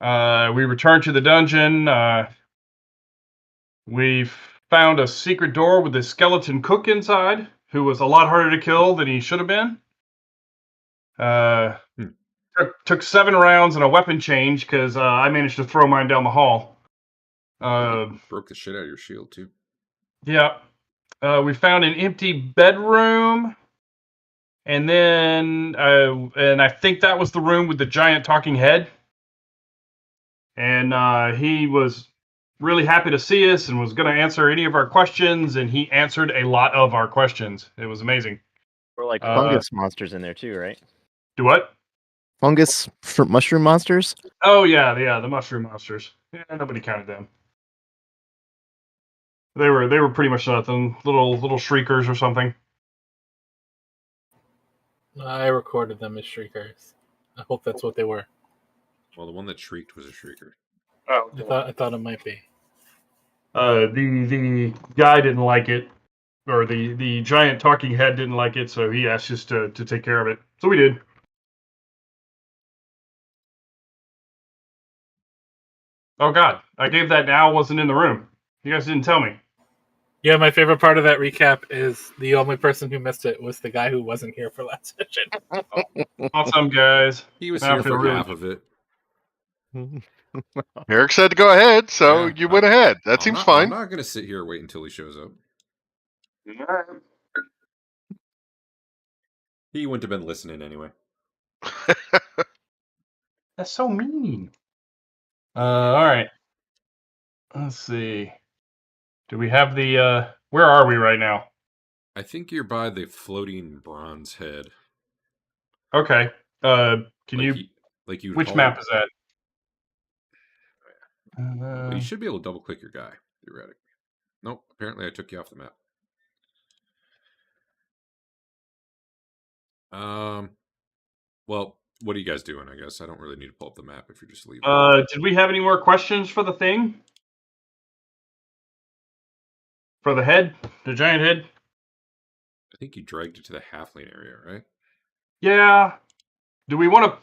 We returned to the dungeon. We found a secret door with a skeleton cook inside, who was a lot harder to kill than he should have been. Took 7 rounds and a weapon change because I managed to throw mine down the hall. Broke the shit out of your shield too. Yeah. We found an empty bedroom, and then and I think that was the room with the giant talking head. And he was really happy to see us and was going to answer any of our questions, and he answered a lot of our questions. It was amazing. Or like fungus monsters in there too, right? Do what? Fungus mushroom monsters? Oh yeah, the mushroom monsters. Yeah, nobody counted them. They were pretty much nothing. Little shriekers or something. I recorded them as shriekers. I hope that's what they were. Well, the one that shrieked was a shrieker. Oh, I thought it might be. The guy didn't like it, or the giant talking head didn't like it, so he asked us to take care of it. So we did. Oh God, I gave that now. Wasn't in the room. You guys didn't tell me. Yeah, my favorite part of that recap is the only person who missed it was the guy who wasn't here for last session. Awesome, guys. He was here for half of it. Eric said to go ahead, so you went ahead. That seems fine. I'm not going to sit here and wait until he shows up. He wouldn't have been listening anyway. That's so mean. All right. Let's see. Do we have the? Where are we right now? I think you're by the floating bronze head. Okay. Can which map is that? Well, you should be able to double click your guy, theoretically. Nope. Apparently, I took you off the map. Well, what are you guys doing? I guess I don't really need to pull up the map if you're just leaving. Did we have any more questions for the thing? For the head, the giant head. I think you dragged it to the halfling area, right? Yeah. Do we want to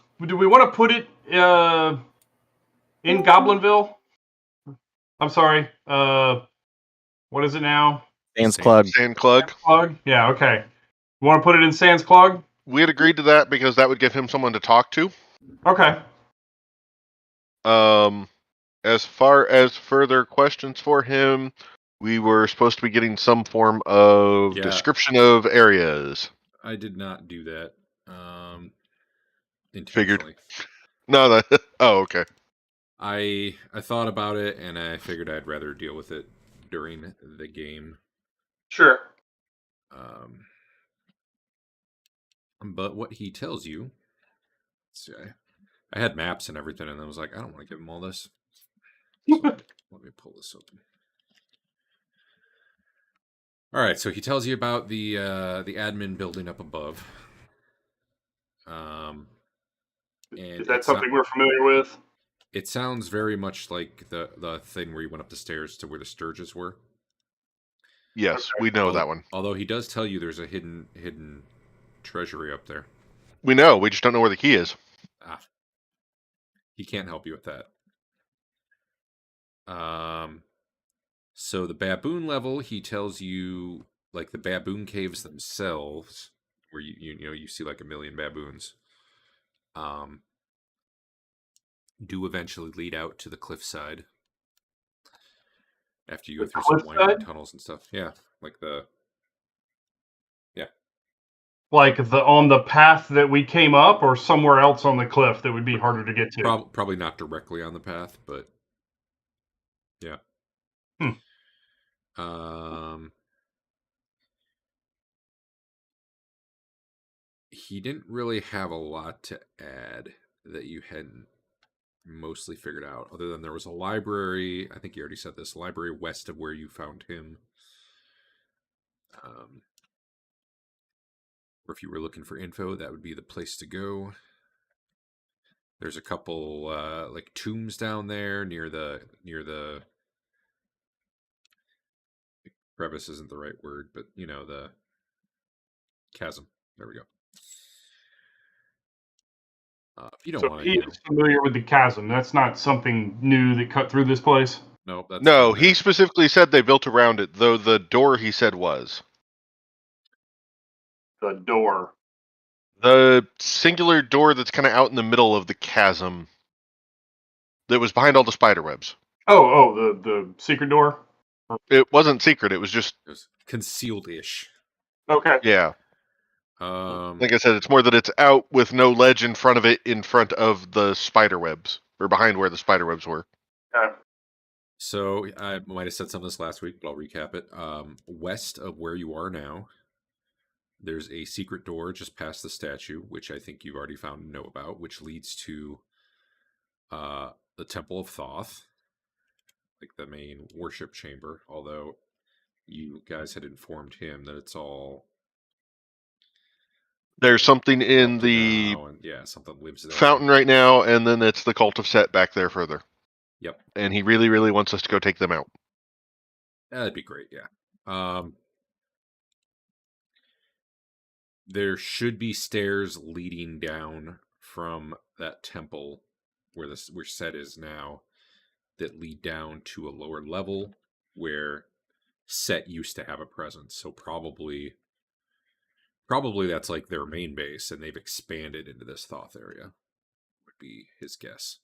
put it in Goblinville? I'm sorry. What is it now? Sands Clug. Sand Clug. Yeah. Okay. You want to put it in Sands Clug? We had agreed to that because that would give him someone to talk to. Okay. As far as further questions for him, we were supposed to be getting some form of description of areas. I did not do that. Figured. No. Oh, okay. I thought about it, and I figured I'd rather deal with it during the game. Sure. But what he tells you, let's see, I had maps and everything, and I was like, I don't want to give him all this. So let me pull this open. All right, so he tells you about the admin building up above. And is that something we're familiar with? It sounds very much like the thing where you went up the stairs to where the Sturges were. Yes, we know that one. Although he does tell you there's a hidden treasury up there. We know. We just don't know where the key is. He can't help you with that. So the baboon level, he tells you, like, the baboon caves themselves, where you see like 1 million baboons, do eventually lead out to the cliffside after you go through some winding tunnels and stuff. Yeah, like on the path that we came up, or somewhere else on the cliff that would be harder to get to. Probably not directly on the path, but yeah. He didn't really have a lot to add that you hadn't mostly figured out, other than there was a library. I think you already said this, library west of where you found him. Or if you were looking for info, that would be the place to go. There's a couple like tombs down there near the crevice isn't the right word, but the chasm. There we go. If you don't So want he to, is familiar with the chasm. That's not something new that cut through this place. no, that's No, been he there. specifically said they built around it, though the door he said was. The door. The singular door that's kind of out in the middle of the chasm that was behind all the spider webs. The secret door. It wasn't secret, it was just, It was concealed-ish. Okay. yeah. Um, Like I said, it's more that it's out with no ledge in front of it, in front of the spider webs, or behind where the spider webs were. Okay. So I might have said some of this last week, but I'll recap it. West of where you are now, there's a secret door just past the statue, which I think you've already found and know about, which leads to the Temple of Thoth, like the main worship chamber. Although you guys had informed him that it's all There's something in corrupted the now, and yeah, something lives there. fountain right now, and then it's the Cult of Set back there further. Yep, And he really, really wants us to go take them out. that'd be great. Yeah. There should be stairs leading down from that temple where Set is now, that lead down to a lower level where Set used to have a presence. So probably that's like their main base, and they've expanded into this Thoth area. Would be his guess.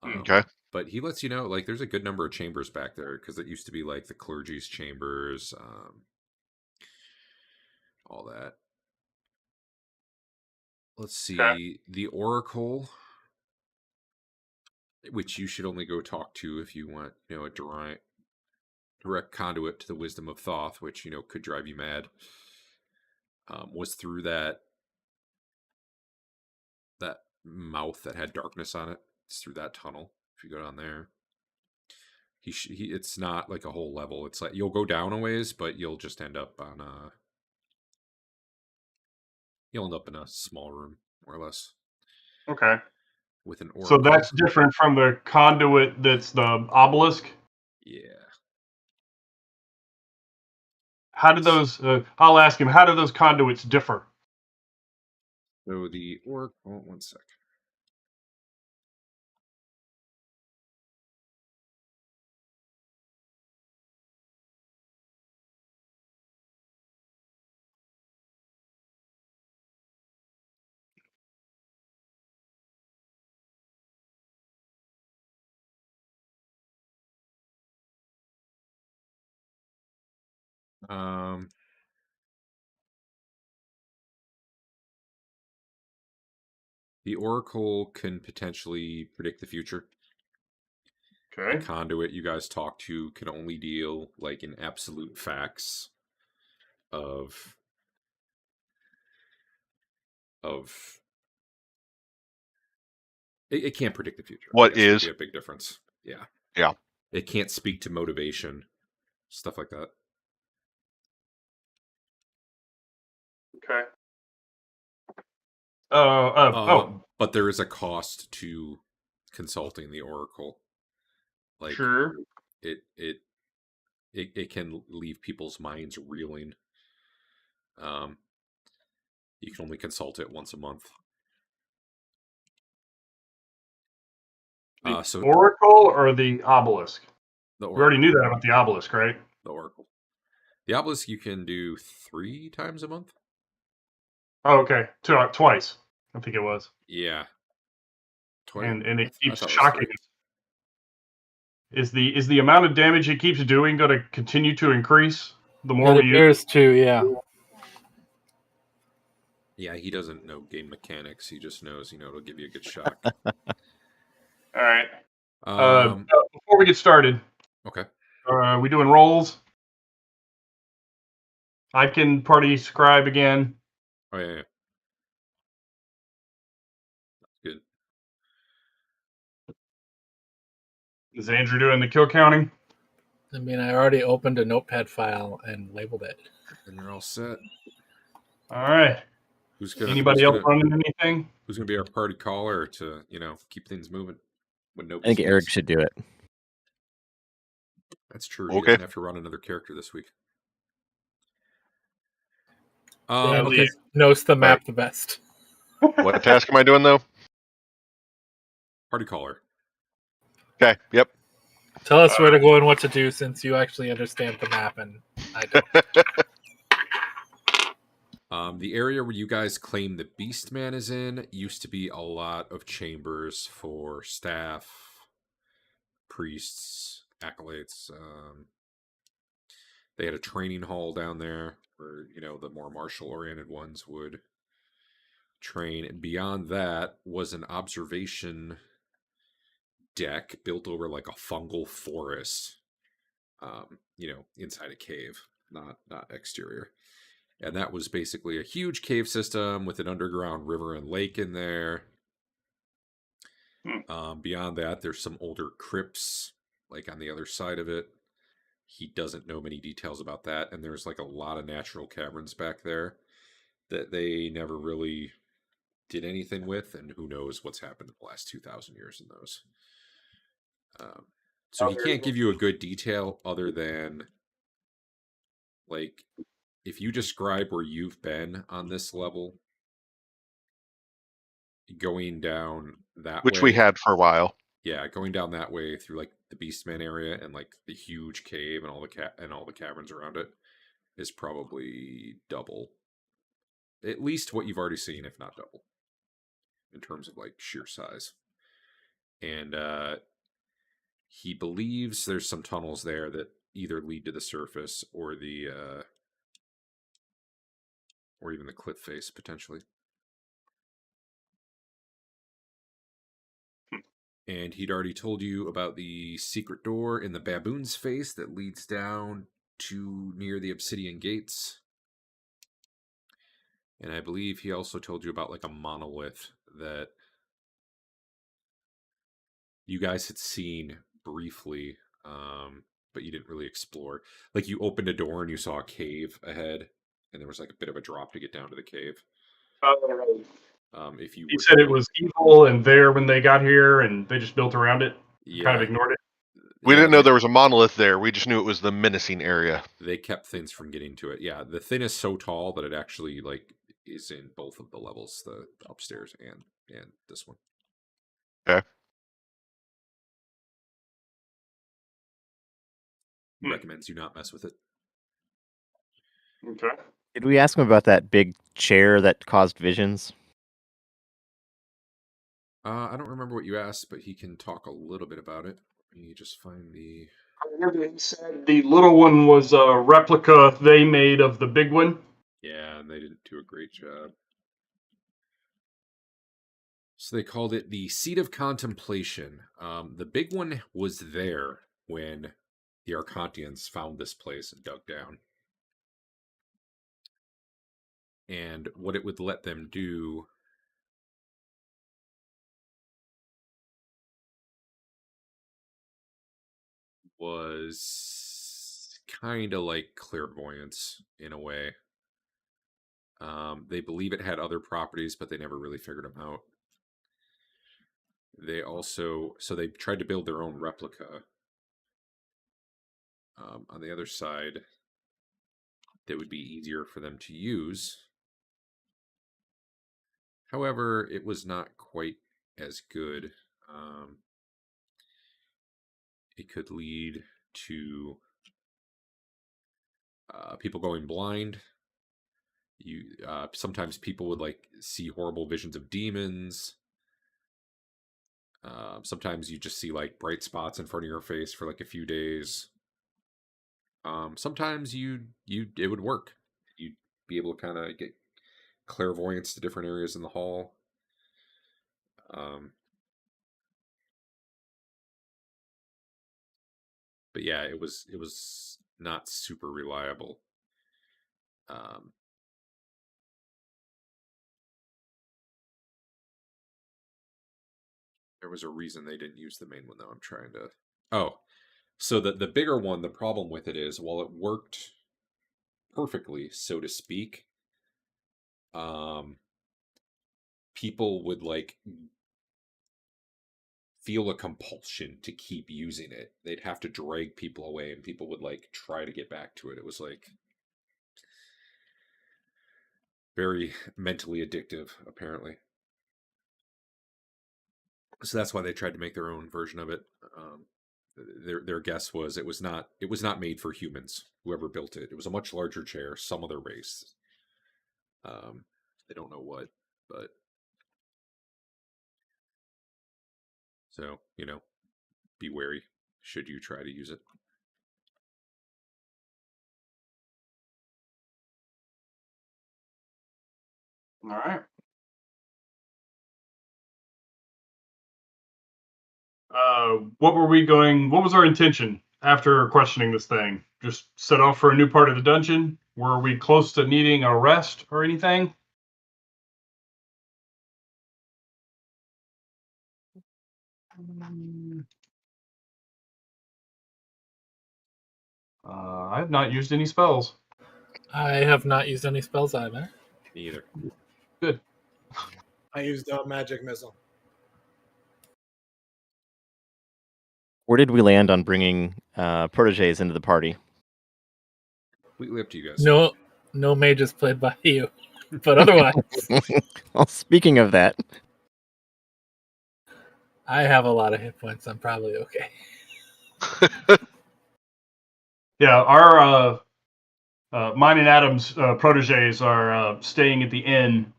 Okay. But he lets you know, like, there's a good number of chambers back there, because it used to be like the clergy's chambers, all that. Let's see. Okay. The Oracle, which you should only go talk to if you want, a direct conduit to the wisdom of Thoth, which, could drive you mad, was through that mouth that had darkness on it. It's through that tunnel. If you go down there, it's not like a whole level. It's like you'll go down a ways, but you'll just end up on you'll end up in a small room, more or less, Okay. with an oracle. So that's different from the conduit that's the obelisk? Yeah. How do those, I'll ask him, how do those conduits differ? So the oracle, one sec. The oracle can potentially predict the future. Okay. The conduit you guys talk to can only deal like in absolute facts of it can't predict the future. What I guess would is? be a big difference. Yeah. Yeah. It can't speak to motivation, stuff like that. Okay. But there is a cost to consulting the oracle. Like, Sure. it can leave people's minds reeling. You can only consult it once a month. The oracle or the obelisk? The oracle. We already knew that about the obelisk, right? The oracle. The obelisk you can do 3 times a month. Oh, okay. Twice, I think it was. Yeah. Twice. And it keeps I thought it was shocking 3. us. Is the amount of damage it keeps doing going to continue to increase the more It we use? appears to, yeah. Yeah, he doesn't know game mechanics. He just knows, it'll give you a good shock. All right. Before we get started, Okay. are we doing rolls? I can party scribe again. Oh, yeah. Good. Is Andrew doing the kill counting? I mean, I already opened a notepad file and labeled it. And you're all set. All right. Anybody else running anything? Who's going to be our party caller to, keep things moving when I nobody's think Eric should do it. That's true. He Okay. doesn't have to run another character this week. Yeah, Okay. because knows the map the best. What task am I doing, though? Party caller. Okay. Yep. Tell us where to go and what to do, since you actually understand the map and I don't. The area where you guys claim the Beastman is in used to be a lot of chambers for staff, priests, acolytes. They had a training hall down there where, the more martial-oriented ones would train. And beyond that was an observation deck built over like a fungal forest, inside a cave, not exterior. And that was basically a huge cave system with an underground river and lake in there. Beyond that, there's some older crypts, like on the other side of it. He doesn't know many details about that. And there's like a lot of natural caverns back there that they never really did anything with. And who knows what's happened in the last 2,000 years in those. So he can't give you a good detail other than, like, if you describe where you've been on this level, going down that Which way, we had for a while. yeah, going down that way through like the Beastman area and like the huge cave and all the caverns around it is probably double, at least what you've already seen, if not double, in terms of like sheer size. And he believes there's some tunnels there that either lead to the surface or or even the cliff face potentially. And he'd already told you about the secret door in the baboon's face that leads down to near the obsidian gates. And I believe he also told you about like a monolith that you guys had seen briefly, but you didn't really explore. Like you opened a door and you saw a cave ahead, and there was like a bit of a drop to get down to the cave. If you He were said it to- was evil and there when they got here, and they just built around it. Kind of ignored it. We didn't know there was a monolith there. We just knew it was the menacing area. They kept things from getting to it. Yeah, the thing is so tall that it actually like is in both of the levels, the upstairs and this one. Okay. He recommends you not mess with it. Okay. Did we ask him about that big chair that caused visions? I don't remember what you asked, but he can talk a little bit about it. Let me just find the... He said the little one was a replica they made of the big one. Yeah, and they didn't do a great job. So they called it the Seat of Contemplation. The big one was there when the Arcontians found this place and dug down. And what it would let them do was kind of like clairvoyance in a way. They believe it had other properties, but they never really figured them out. They tried to build their own replica on the other side that would be easier for them to use. However, it was not quite as good. It could lead to people going blind. Sometimes people would like see horrible visions of demons. Sometimes you just see like bright spots in front of your face for like a few days. Sometimes it would work. You'd be able to kind of get clairvoyance to different areas in the hall. But yeah, it was not super reliable. There was a reason they didn't use the main one, though. I'm trying to... Oh, so the bigger one, the problem with it is, while it worked perfectly, so to speak, people would like feel a compulsion to keep using it. They'd have to drag people away, and people would like try to get back to it. It was like very mentally addictive, apparently. So that's why they tried to make their own version of it. Their guess was it was not made for humans. Whoever built it, it was a much larger chair. Some other race. They don't know what, but so be wary should you try to use it. All right. What was our intention after questioning this thing? Just set off for a new part of the dungeon? Were we close to needing a rest or anything? I have not used any spells. I have not used any spells either. Me either. Good. I used a magic missile. Where did we land on bringing proteges into the party? Completely up to you guys. No mages played by you, but otherwise, Well, speaking of that, I have a lot of hit points. I'm probably okay. Yeah, our mine and Adam's proteges are staying at the inn.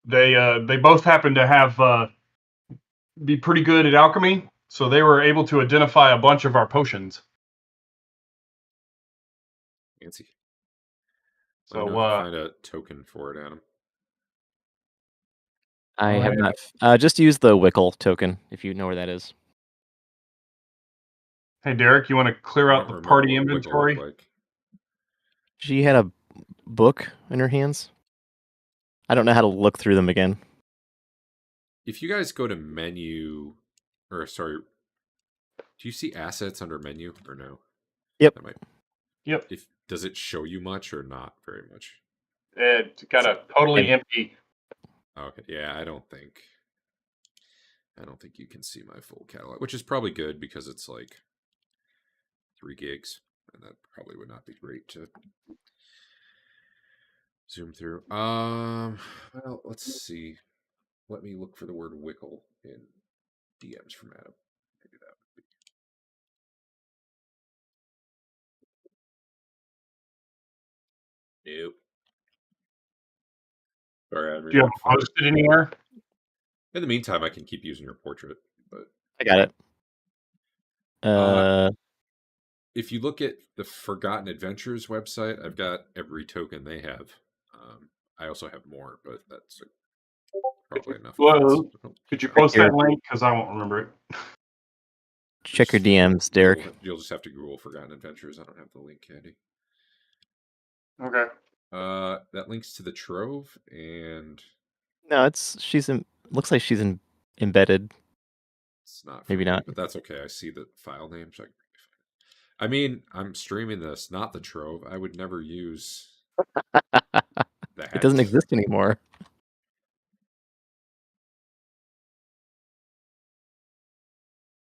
They both happen to have be pretty good at alchemy, so they were able to identify a bunch of our potions. Fancy. So find a token for it, Adam. I have not. Just use the Wickle token if you know where that is. Hey, Derek, you want to clear out the party inventory? Like. She had a book in her hands. I don't know how to look through them again. If you guys go to menu, or sorry, do you see assets under menu or no? Yep. Yep. Does it show you much or not very much? It's kind of totally empty. Okay, yeah, I don't think you can see my full catalog, which is probably good because it's like 3 gigs, and that probably would not be great to zoom through. Well, let's see. Let me look for the word Wickle in DMs from Adam. Maybe that would be. Nope. Sorry, Adam. Do you have it posted anywhere? In the meantime, I can keep using your portrait, but I got it. If you look at the Forgotten Adventures website, I've got every token they have. I also have more, but that's probably enough. Well, could you post that link? Because I won't remember it. Check your DMs, Derek. You'll just have to Google Forgotten Adventures. I don't have the link handy. Okay. That links to the Trove, and No, looks like she's embedded. It's not. Maybe not. But that's okay. I see the file name. So I mean, I'm streaming this, not the Trove. I would never use that. It doesn't exist anymore.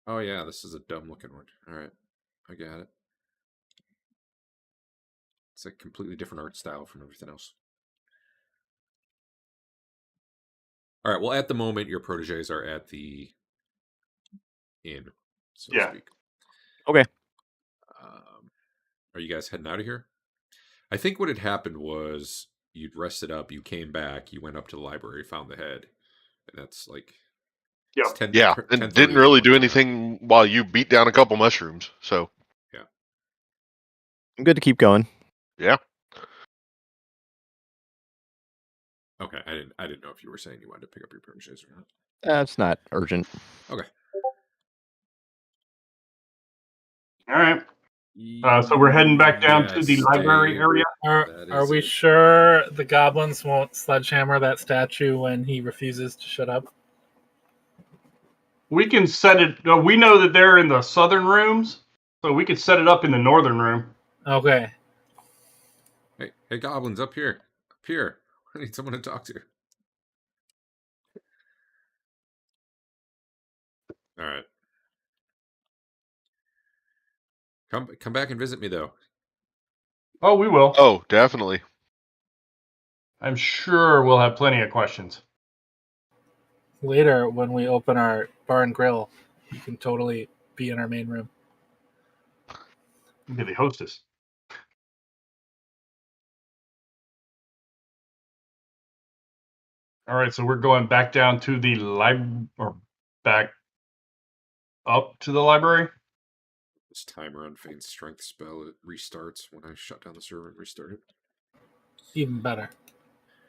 Oh yeah, this is a dumb looking one. All right, I got it. It's a completely different art style from everything else. All right. Well, at the moment, your proteges are at the inn, so to speak. Okay. Are you guys heading out of here? I think what had happened was you'd rested up, you came back, you went up to the library, found the head, and that's like and didn't really do anything while you beat down a couple mushrooms. So yeah, I'm good to keep going. Yeah. Okay, I didn't know if you were saying you wanted to pick up your proteges or not. It's not urgent. Okay. All right. So we're heading back down to the library area. Are we sure the goblins won't sledgehammer that statue when he refuses to shut up? We can set it. We know that they're in the southern rooms, so we could set it up in the northern room. Okay. Hey, goblins, up here. Up here. I need someone to talk to. All right. Come back and visit me, though. Oh, we will. Oh, definitely. I'm sure we'll have plenty of questions. Later, when we open our bar and grill, you can totally be in our main room. You be the hostess. All right, so we're going back down to the or back up to the library. This timer on Fain's strength spell, it restarts when I shut down the server and restart it. Even better.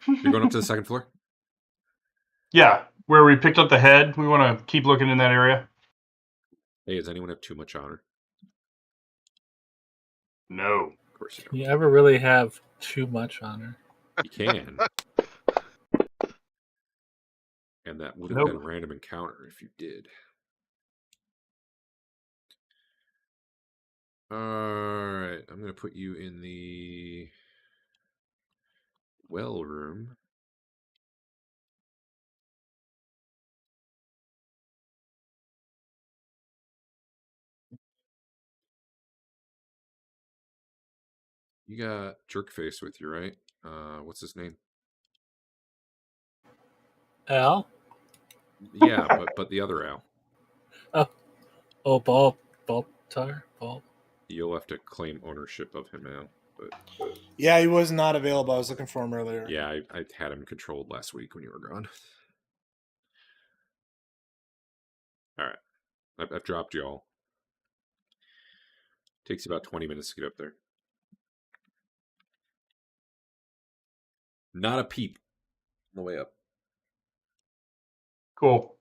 You're going up to the second floor? Yeah, where we picked up the head. We want to keep looking in that area. Hey, does anyone have too much honor? No. Of course you Can don't. you ever really have too much honor? You can. And that would have Nope. been a random encounter if you did. Alright, I'm going to put you in the well room. You got Jerkface with you, right? What's his name? Al? Yeah, but the other Al. Oh, Baltar? Ball. You'll have to claim ownership of him now. But Yeah, he was not available. I was looking for him earlier. yeah, I had him controlled last week when you were gone. Alright. I've dropped you all. Takes you about 20 minutes to get up there. Not a peep on the way up. Cool.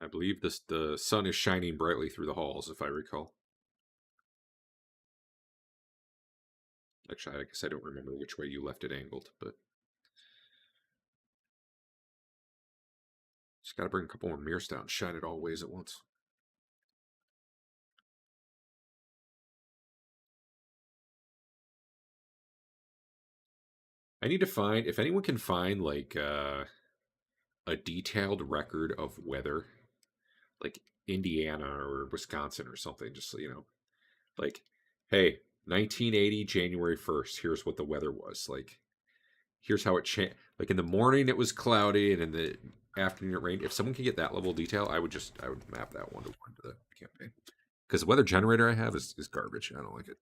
I believe the sun is shining brightly through the halls, if I recall. Actually, I guess I don't remember which way you left it angled, but just got to bring a couple more mirrors down, shine it all ways at once. I need to find, if anyone can find like a detailed record of weather, like Indiana or Wisconsin or something, just so you know, like, hey, 1980 January 1st, here's what the weather was like. Here's how it changed. Like in the morning it was cloudy, and in the afternoon it rained. If someone can get that level of detail, I would map that one to one to the campaign. Because the weather generator I have is garbage. I don't like it.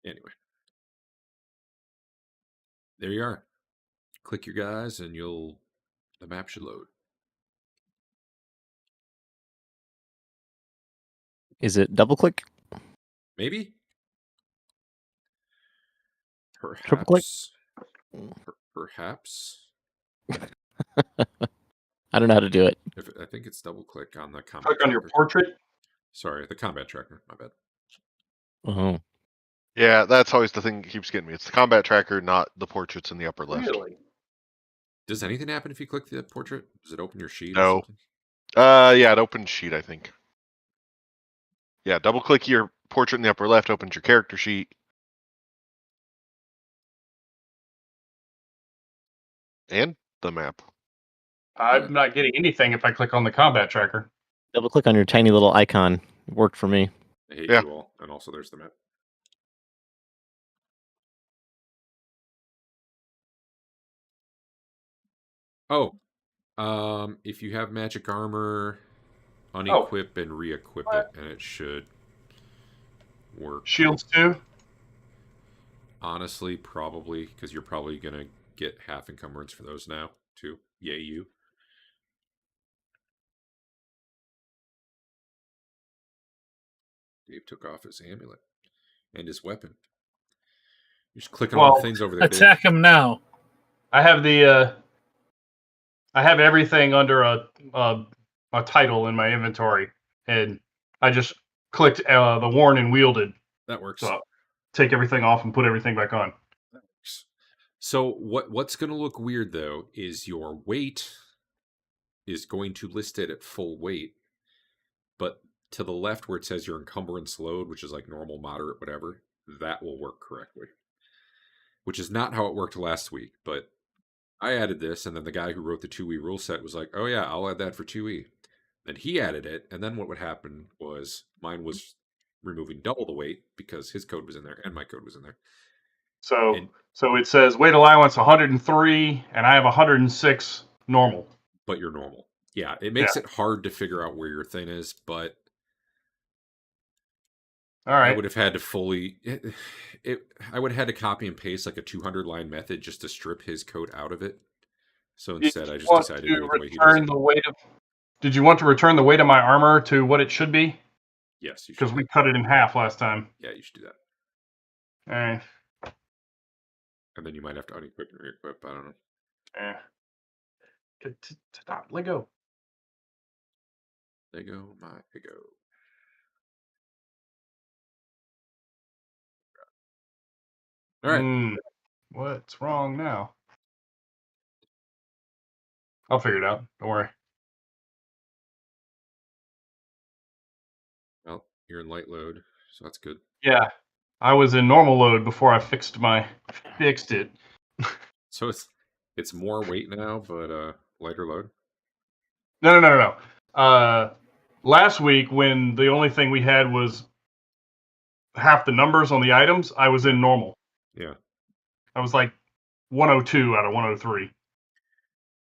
Anyway, there you are. Click your guys, and the map should load. Is it double click? Maybe. Triple click? Perhaps. I don't know how to do it. I think it's double click on the combat Click on your tracker. portrait. Sorry, the combat tracker. My bad. Oh. Yeah, that's always the thing that keeps getting me. It's the combat tracker, not the portraits in the upper left. Really? Does anything happen if you click the portrait? Does it open your sheet or No. something? Yeah, it opens sheet, I think. Yeah, double click your portrait in the upper left, opens your character sheet. And the map. I'm not getting anything if I click on the combat tracker. Double click on your tiny little icon. It worked for me. I hate Yeah. you all. And also there's the map. Oh. If you have magic armor, unequip and re-equip it, and it should work. Shields too? Honestly, probably, because you're probably gonna get half encumbrance for those now, too. Yay, you. Dave took off his amulet and his weapon. You're just clicking on the things over there, Dave. Attack him now. I have the I have everything under a title in my inventory, and I just clicked the worn and wielded. That works. So take everything off and put everything back on. That works. So what's going to look weird though is your weight is going to list it at full weight, but to the left where it says your encumbrance load, which is like normal, moderate, whatever, that will work correctly. Which is not how it worked last week, but I added this, and then the guy who wrote the 2E rule set was like, oh yeah, I'll add that for 2E. Then he added it, and then what would happen was mine was removing double the weight because his code was in there and my code was in there. So And- so it says weight allowance 103, and I have 106 normal. But you're normal. Yeah, it makes it hard to figure out where your thing is, but All right. I would have had to fully I would have had to copy and paste like a 200 line method just to strip his code out of it. So instead I just decided to do it the way he does it. Did you want to return the weight of my armor to what it should be? Yes, you should. Because we cut it in half last time. Yeah, you should do that. All right. And then you might have to unequip and re-equip. I don't know. Yeah. Stop. Let go. Lego, my Lego. All right. What's wrong now? I'll figure it out. Don't worry. Well, you're in light load, so that's good. Yeah. I was in normal load before I fixed it. So it's more weight now, but lighter load. No. Last week when the only thing we had was half the numbers on the items, I was in normal. Yeah. I was like 102 out of 103.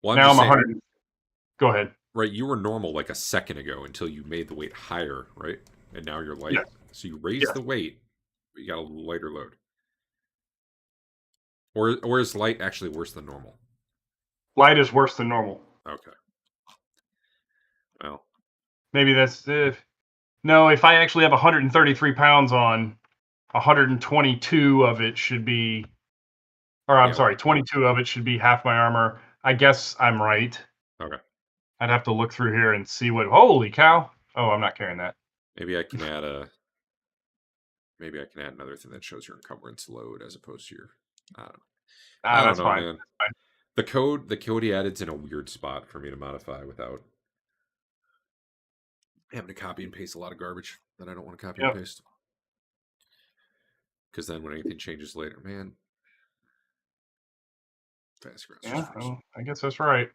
Well, now I'm 100. Go ahead. Right, you were normal like a second ago until you made the weight higher, right? And now you're light. Yes. So you raised the weight, but you got a lighter load. Or is light actually worse than normal? Light is worse than normal. Okay. Well, maybe that's no. If I actually have 133 pounds on, 122 of it should be, or I'm sorry, 22 of it should be half my armor. I guess I'm right. Okay. I'd have to look through here and see what. Holy cow! Oh, I'm not carrying that. Maybe I can add another thing that shows your encumbrance load as opposed to your. I don't know. I don't know, fine. man. The code he added's in a weird spot for me to modify without having to copy and paste a lot of garbage that I don't want to copy and paste. Because then when anything changes later, man. Fast grass. Yeah, well, I guess that's right.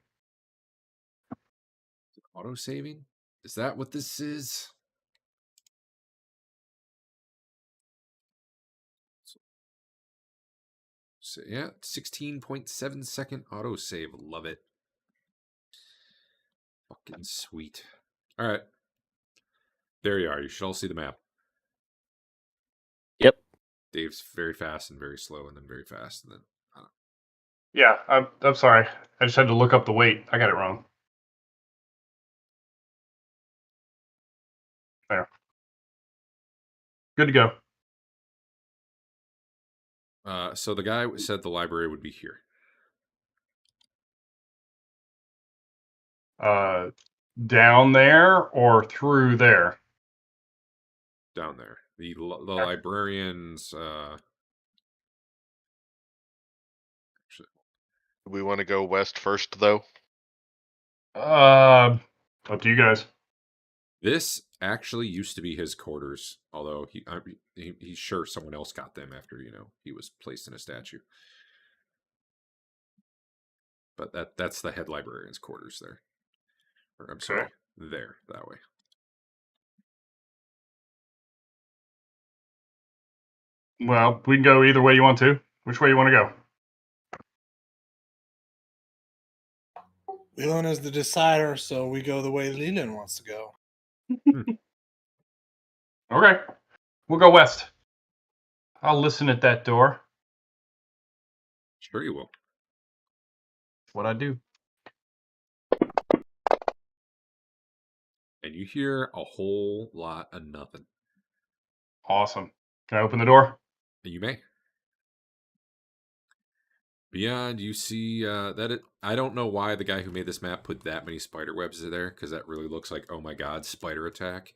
Auto saving? Is that what this is? So, yeah, 16.7 second auto save. Love it. Fucking sweet. All right. There you are. You should all see the map. Yep. Dave's very fast and very slow, and then very fast, and then I don't know. Yeah, I'm sorry. I just had to look up the weight. I got it wrong. There. Good to go. So the guy said the library would be here. Down there or through there? Down there. The librarians. Actually, We want to go west first, though. Up to you guys. This actually used to be his quarters, although he's sure someone else got them after he was placed in a statue. But that's the head librarian's quarters there. Or I'm sorry, there that way. Well, we can go either way you want to. Which way you want to go? Leland is the decider, so we go the way Lelion wants to go. Okay. We'll go west. I'll listen at that door. Sure you will. That's what I do. And you hear a whole lot of nothing. Awesome. Can I open the door? You may. Beyond, you see I don't know why the guy who made this map put that many spider webs there, because that really looks like, oh my god, spider attack.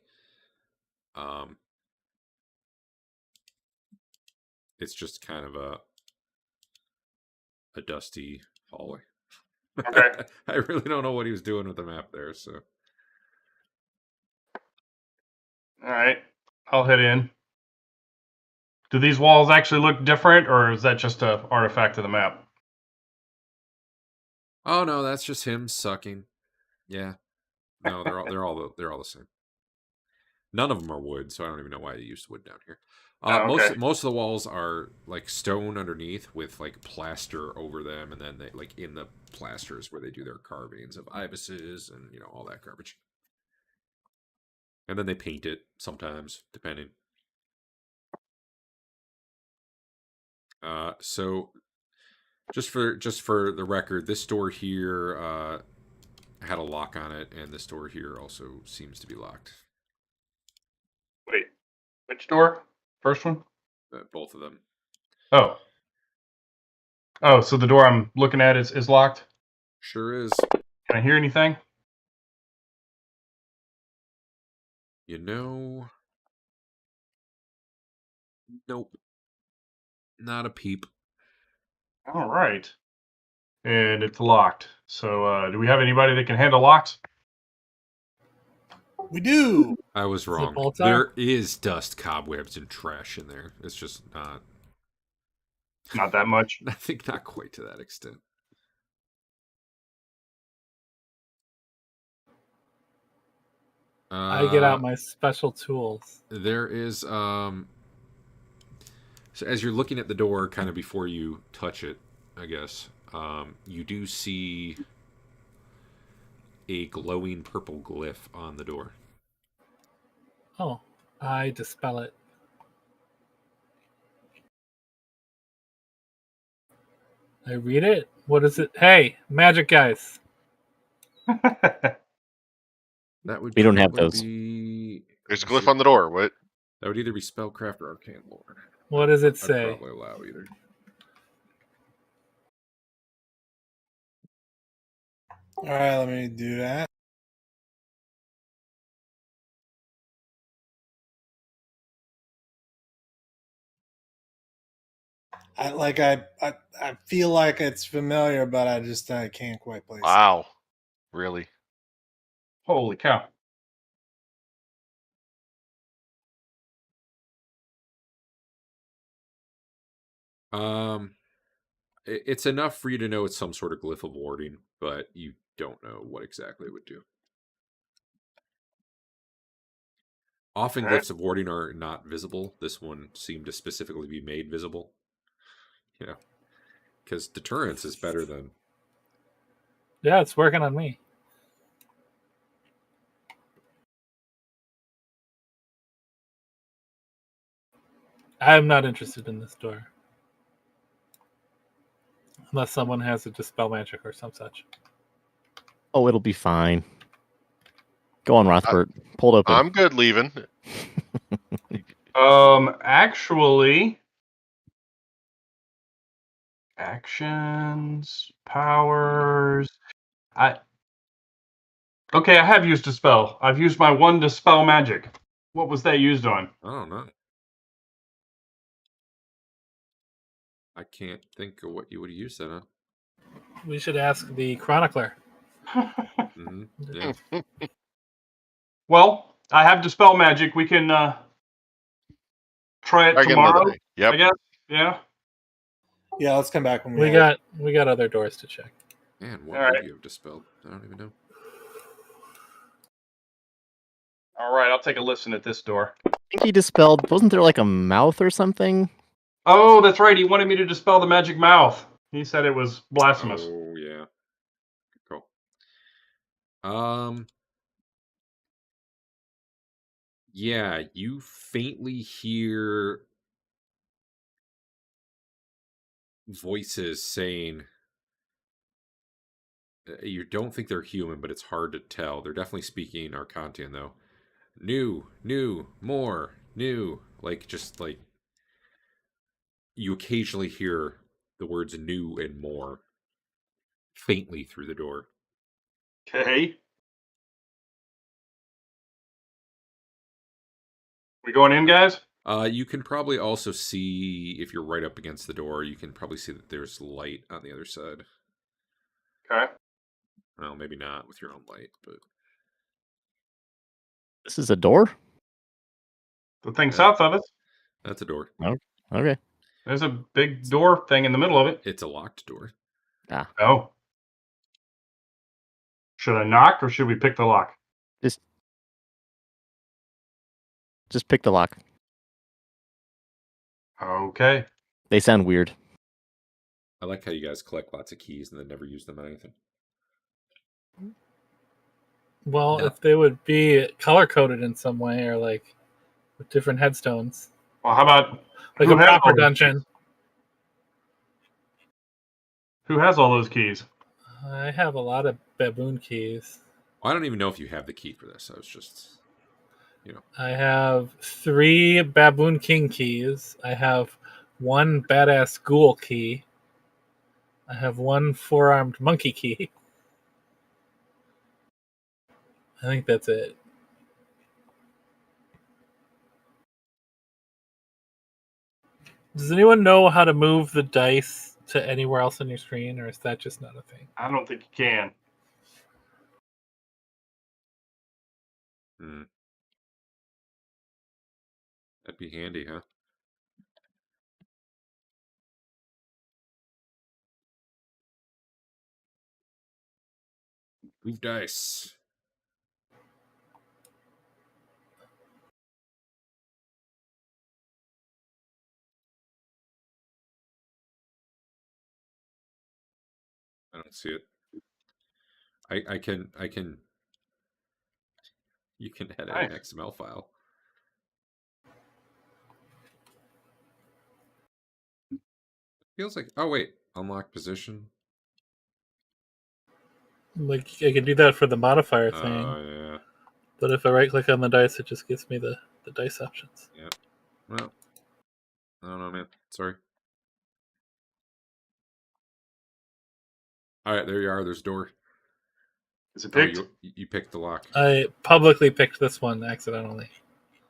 It's just kind of a dusty hallway. Okay. I really don't know what he was doing with the map there, so. All right. I'll head in. Do these walls actually look different, or is that just an artifact of the map? Oh no, that's just him sucking. Yeah. No, they're all the same. None of them are wood, so I don't even know why they used wood down here. Okay. Most of the walls are like stone underneath with like plaster over them, and then they like in the plasters where they do their carvings of ibises and all that garbage. And then they paint it sometimes, depending. So just for the record, this door here had a lock on it, and this door here also seems to be locked. Wait, which door? First one? Both of them. Oh. Oh, so the door I'm looking at is locked? Sure is. Can I hear anything? Nope. Not a peep. All right. And it's locked. So do we have anybody that can handle locks? We do. I was wrong. bolts There is dust, cobwebs, and trash in there. It's just not. Not that much. I think not quite to that extent. I get out my special tools. There is so as you're looking at the door, kind of before you touch it, I guess, you do see a glowing purple glyph on the door. Oh, I dispel it. I read it. What is it? Hey, magic guys. That would We don't have probably those. Be... There's a glyph on the door. What? That would either be spellcraft or arcane lore. What does it I'd say? probably allow either. All right, let me do that. I feel like it's familiar, but I can't quite place it. Wow. Really? Holy cow. It's enough for you to know it's some sort of glyph of warding, but you don't know what exactly it would do. Often All right. glyphs of warding are not visible. This one seemed to specifically be made visible. Because deterrence is better than... Yeah, it's working on me. I'm not interested in this door. Unless someone has a dispel magic or some such. Oh, it'll be fine. Go on, Rothbert. Pull it open. I'm good leaving. Actually, actions, powers. Okay, I have used a spell. I've used my one dispel magic. What was that used on? I don't know. I can't think of what you would have used that on. We should ask the chronicler. Mm-hmm. Yeah. Well, I have dispel magic. We can try it Again, another tomorrow. day. Yep. I guess. Yeah. Yeah, let's come back when We got other doors to check. Man, what All would right. you have dispelled? I don't even know. All right, I'll take a listen at this door. I think he dispelled. Wasn't there like a mouth or something? Oh, that's right. He wanted me to dispel the magic mouth. He said it was blasphemous. Oh, yeah. Cool. Yeah, you faintly hear voices saying... You don't think they're human, but it's hard to tell. They're definitely speaking Arcantian, though. New, more, new. Just like... You occasionally hear the words new and more faintly through the door. Okay. We going in, guys? You can probably also see, if you're right up against the door, you can probably see that there's light on the other side. Okay. Well, maybe not with your own light, but... This is a door? The thing Yeah. south of us. That's a door. Okay. There's a big door thing in the middle of it. It's a locked door. Oh. Should I knock or should we pick the lock? Just pick the lock. Okay. They sound weird. I like how you guys collect lots of keys and then never use them on anything. Well, No. if they would be color coded in some way, or like with different headstones, Well, how about like who a has all proper those dungeon. keys? Who has all those keys? I have a lot of baboon keys. I don't even know if you have the key for this. I was just, I have 3 baboon king keys. I have 1 badass ghoul key. I have 1 four-armed monkey key. I think that's it. Does anyone know how to move the dice to anywhere else on your screen, or is that just not a thing? I don't think you can. That'd be handy, huh? Move dice. I don't see it. I can. You can edit an Nice. XML file. Feels like. Oh wait, unlock position. Like I can do that for the modifier thing, Yeah. but if I right-click on the dice, it just gives me the dice options. Yeah. Well, I don't know, man. Sorry. All right, there you are. There's a door. Is it Oh, picked? you picked the lock. I publicly picked this one accidentally.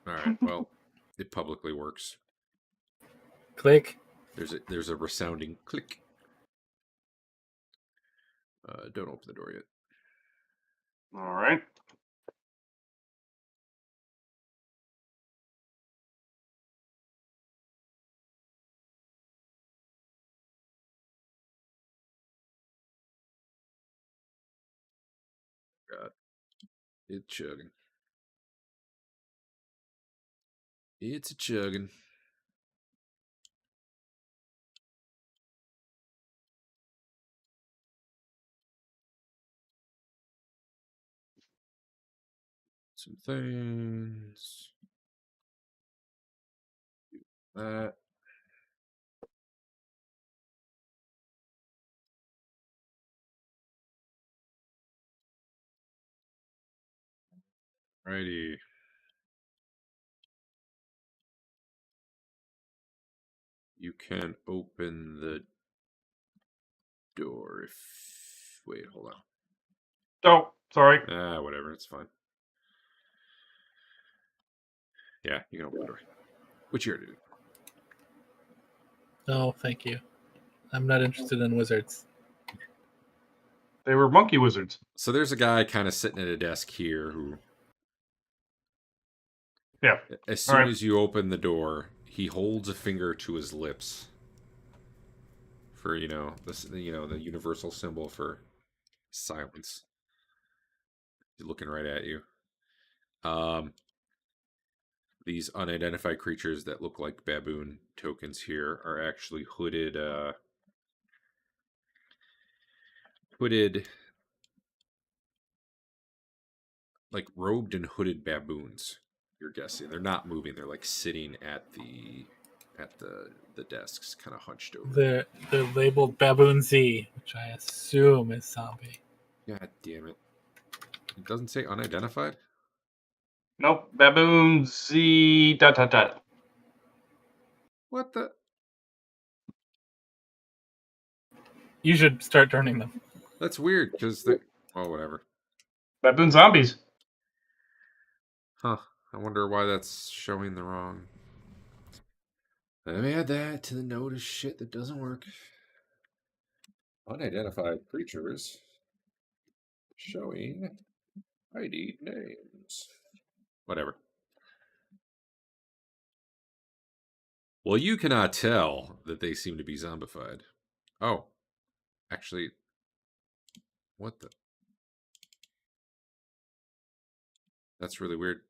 All right. Well, it publicly works. Click. There's a resounding click. Don't open the door yet. All right. God, it's chugging. It's a chugging. Some things. That. Righty. You can open the door if. Wait, hold on. Oh, sorry. Whatever. It's fine. Yeah, you can open the door. Which you already did. No, thank you. I'm not interested in wizards. They were monkey wizards. So there's a guy kind of sitting at a desk here who. Yeah. As soon Alright. as you open the door, he holds a finger to his lips. For the universal symbol for silence. He's looking right at you. These unidentified creatures that look like baboon tokens here are actually hooded, like robed and hooded baboons. You're guessing they're not moving; they're like sitting at the desks, kind of hunched over. They're labeled Baboon Z, which I assume is zombie. God damn it! It doesn't say unidentified. Nope. Baboon Z. ... What the? You should start turning them. That's weird because they. Oh, whatever. Baboon zombies. Huh. I wonder why that's showing the wrong. Let me add that to the notice shit that doesn't work. Unidentified creatures showing ID names. Whatever. Well, you cannot tell that they seem to be zombified. Oh. Actually, what the? That's really weird.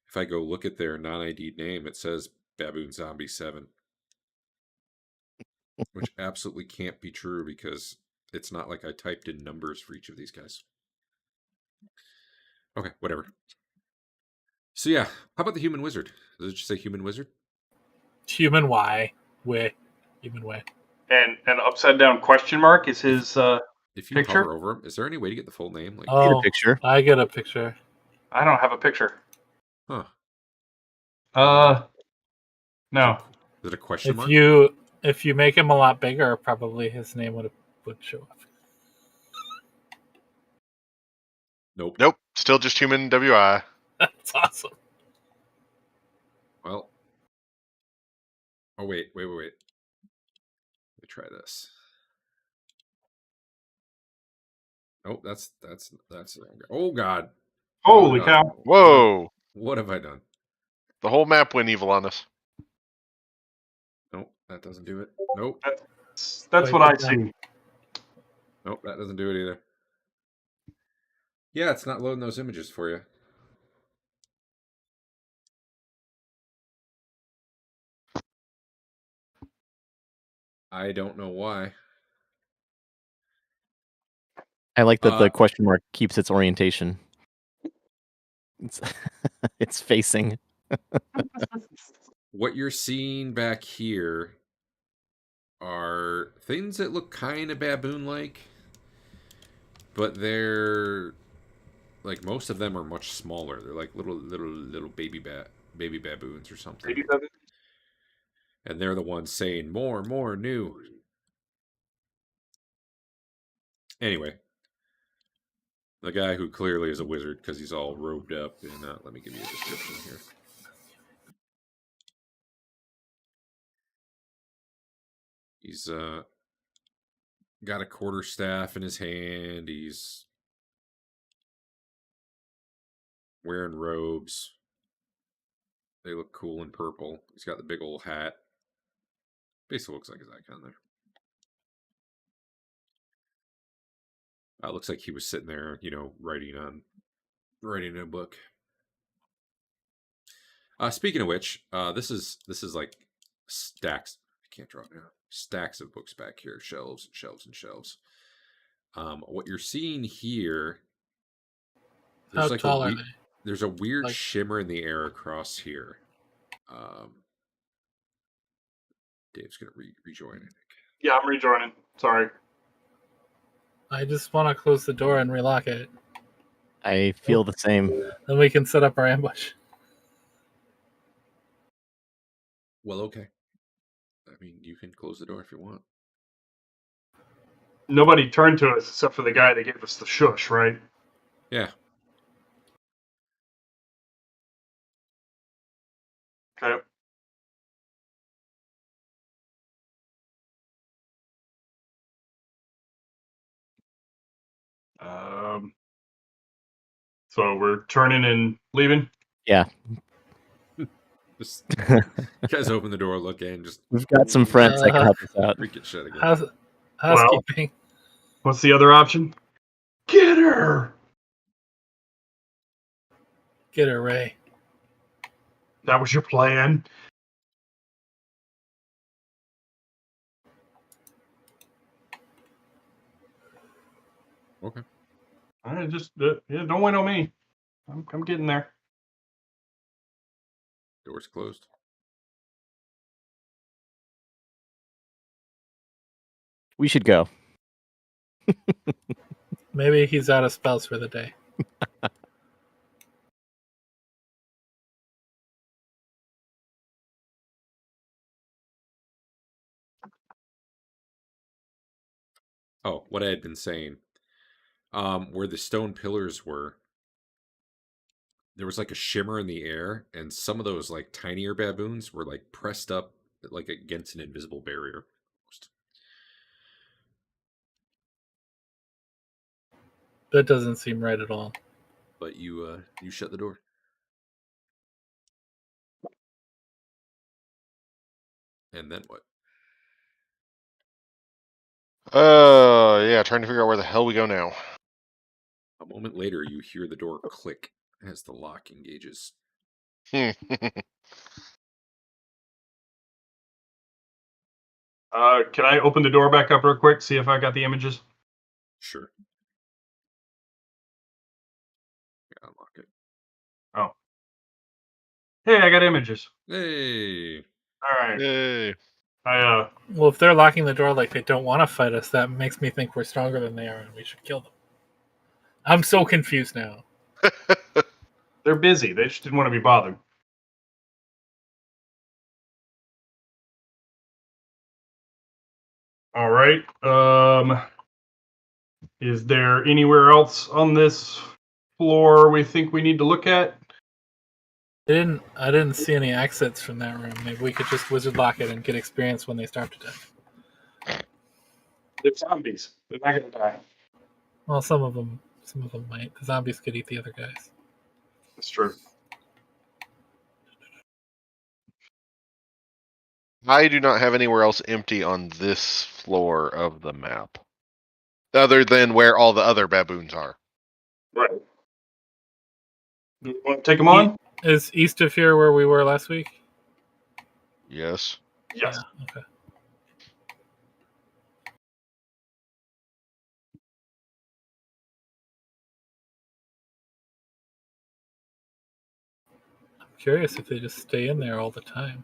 If I go look at their non-ID name, it says Baboon Zombie 7. Which absolutely can't be true because it's not like I typed in numbers for each of these guys. Okay, whatever. So yeah, how about the human wizard? Does it just say human wizard? Human human way. And an upside down question mark is his If you picture? hover over him, is there any way to get the full name? Like, Get a Oh, picture. I get a picture. I don't have a picture. huh? No. Is it a question If mark? you make him a lot bigger, probably his name would show up. Nope. Nope. Still just human WI. That's awesome. Well. Oh wait. Let me try this. Oh, that's the wrong guy. Oh God. Holy no. cow. Whoa. What have I done? The whole map went evil on us. Nope, that doesn't do it. Nope. That's what I see. Nope, that doesn't do it either. Yeah, it's not loading those images for you. I don't know why. I like that the question mark keeps its orientation. It's facing. What you're seeing back here are things that look kind of baboon-like, but they're like most of them are much smaller. They're like little baby baboons or something. Baby baboon? And they're the ones saying more, new. Anyway, the guy who clearly is a wizard because he's all robed up. And let me give you a description here. He's got a quarterstaff in his hand. He's wearing robes. They look cool in purple. He's got the big old hat. Basically looks like his icon there. Looks like he was sitting there, writing a book. Speaking of which, this is like stacks. I can't draw it now. Stacks of books back here, shelves and shelves and shelves. What you're seeing here, there's How like tall are they? there's a weird Like- shimmer in the air across here. Dave's gonna rejoin, I think. Yeah, I'm rejoining. Sorry. I just want to close the door and relock it. I feel the same. Then we can set up our ambush. Well, okay. I mean, you can close the door if you want. Nobody turned to us except for the guy that gave us the shush, right? Yeah. Okay. So we're turning and leaving? Yeah. Just you guys open the door, look in, just We've got some friends that can help us out. freak it shut again. Housekeeping. What's the other option? Get her! Get her, Ray. That was your plan? Okay. All right, just don't wait on me. I'm getting there. Door's closed. We should go. Maybe he's out of spells for the day. Oh, what I had been saying. Where the stone pillars were, there was like a shimmer in the air, and some of those like tinier baboons were like pressed up like against an invisible barrier. That doesn't seem right at all. But you shut the door. And then what? Yeah, trying to figure out where the hell we go now. A moment later, you hear the door click as the lock engages. Can I open the door back up real quick? See if I got the images. Sure. Yeah, unlock it. Oh. Hey, I got images. Hey. All right. Yay. Well, if they're locking the door like they don't want to fight us, that makes me think we're stronger than they are and we should kill them. I'm so confused now. They're busy. They just didn't want to be bothered. All right. Is there anywhere else on this floor we think we need to look at? I didn't see any exits from that room. Maybe we could just wizard lock it and get experience when they start to die. They're zombies. They're not gonna die. Well, some of them might. The zombies could eat the other guys. That's true. I do not have anywhere else empty on this floor of the map, other than where all the other baboons are. Right. You want to take them on? Is east of here where we were last week? Yes. Yes. Yeah, okay. I'm curious if they just stay in there all the time.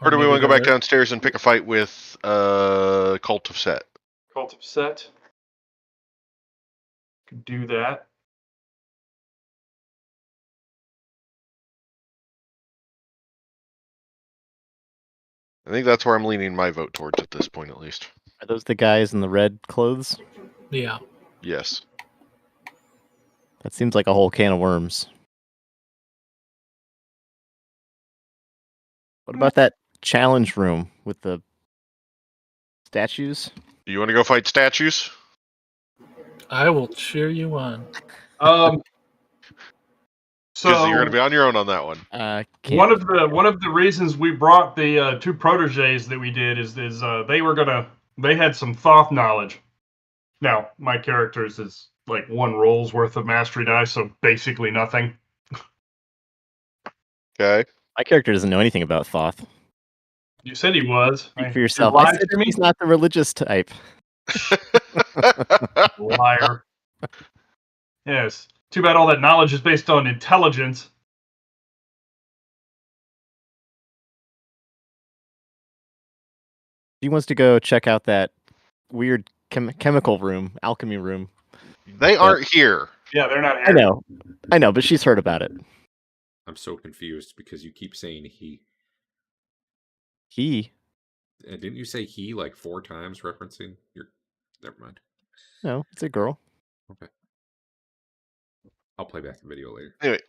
Or do we maybe want to go back they're- downstairs and pick a fight with Cult of Set? Cult of Set. Could do that. I think that's where I'm leaning my vote towards at this point, at least. Are those the guys in the red clothes? Yeah. Yes. That seems like a whole can of worms. What about that challenge room with the statues? Do you want to go fight statues? I will cheer you on. So Because you're going to be on your own on that one. Can't- one of the reasons we brought the two proteges that we did is they had some Thoth knowledge. Now my character's is like one roll's worth of mastery die, so basically nothing. Okay. My character doesn't know anything about Thoth. You said he was. Speak for You yourself. I lied said to me, he's not the religious type. liar. Yes. Too bad all that knowledge is based on intelligence. He wants to go check out that weird chemical room, alchemy room. They aren't here. Yeah, they're not here. I know, but she's heard about it. I'm so confused because you keep saying he. He? And didn't you say he like 4 times referencing your... Never mind. No, it's a girl. Okay. I'll play back the video later. Anyway,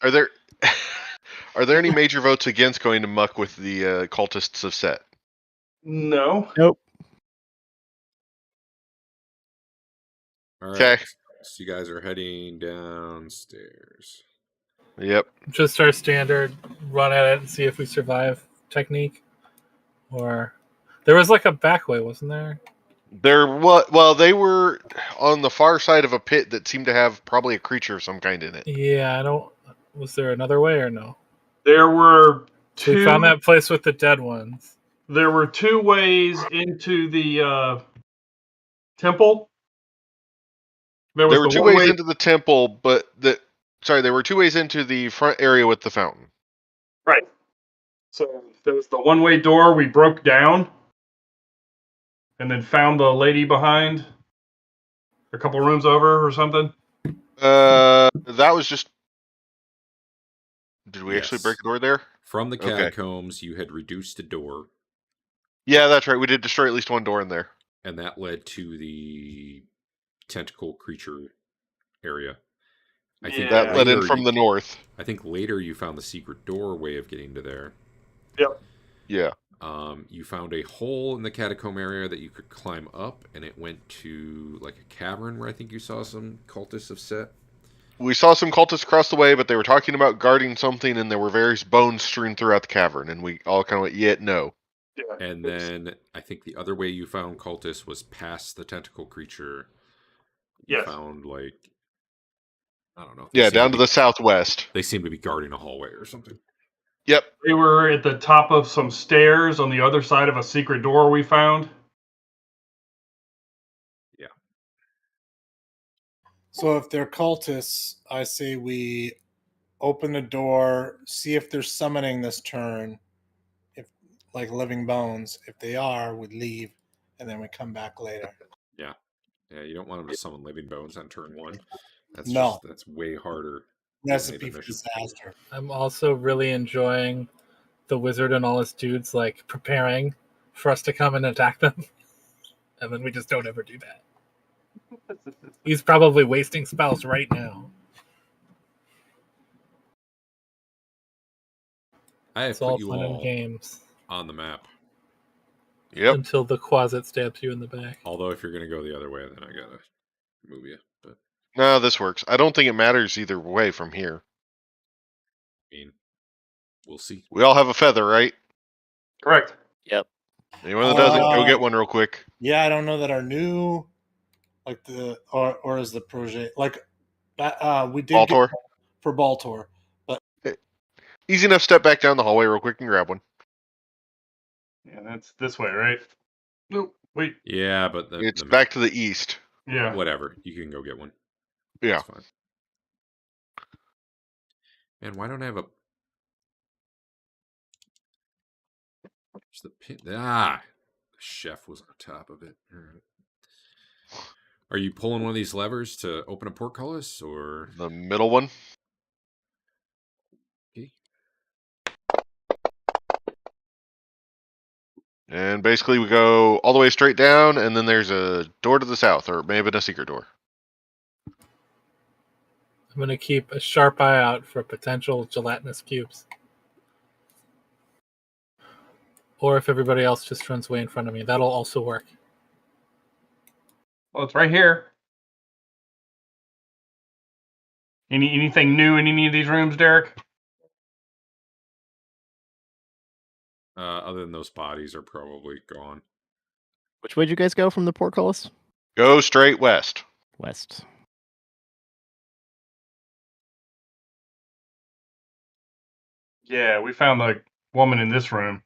are there any major votes against going to muck with the cultists of Set? No. Nope. All right. Okay. So you guys are heading downstairs. Yep. Just our standard run at it and see if we survive technique. Or there was like a back way, wasn't there? They were on the far side of a pit that seemed to have probably a creature of some kind in it. Yeah, I don't. Was there another way or no? There were two. We found that place with the dead ones. There were 2 ways into the temple. There There were the 2 one ways way into the temple, but there were 2 ways into the front area with the fountain. Right. So there was the one-way door we broke down, and then found the lady behind, a couple rooms over or something. That was just. Did we actually Yes. break the door there? From the Okay. catacombs, you had reduced a door, Yeah, that's right. We did destroy at least one door in there. and that led to the tentacle creature area. I think Yeah. That led in later from you- the north. I think later you found the secret doorway of getting to there. Yep. Yeah. You found a hole in the catacomb area that you could climb up, and it went to like a cavern where I think you saw some cultists of Set. We saw some cultists across the way, but they were talking about guarding something, and there were various bones strewn throughout the cavern, and we all kind of went, yeah, no. Yeah. And then I think the other way you found cultists was past the tentacle creature. You Yes. found like, I don't know. they Yeah, seem down to be- the southwest. They seem to be guarding a hallway or something. Yep. They were at the top of some stairs on the other side of a secret door we found. So if they're cultists, I say we open the door, see if they're summoning this turn, if like living bones. If they are, we leave, and then we come back later. Yeah, you don't want them to summon living bones on turn 1. No. That's way harder. Recipe for disaster. I'm also really enjoying the wizard and all his dudes like preparing for us to come and attack them, and then we just don't ever do that. He's probably wasting spells right now. I have It's all put you fun and all games on the map. Yep. until the closet stabs you in the back. Although if you're going to go the other way, then I got to move you. But No, this works. I don't think it matters either way from here. I mean, we'll see. We all have a feather, right? Correct. Yep. Anyone that doesn't, go get one real quick. Yeah, I don't know that our new, like the or is the projet like we did get Baltor. for Baltor. Easy enough. Step back down the hallway real quick and grab one. Yeah, that's this way, right? Nope. Wait. Yeah, but It's back to the east. Yeah. Whatever. You can go get one. Yeah. That's fine. Man, why don't I have a... There's the pin. The chef was on top of it. All right. Are you pulling one of these levers to open a portcullis, or... The middle one. Okay. And basically we go all the way straight down, and then there's a door to the south, or maybe a secret door. I'm going to keep a sharp eye out for potential gelatinous cubes. Or if everybody else just runs way in front of me, that'll also work. Well, it's right here. Anything new in any of these rooms, Derek? Other than those bodies are probably gone. Which way did you guys go from the portcullis? Go straight west. West. Yeah, we found the woman in this room.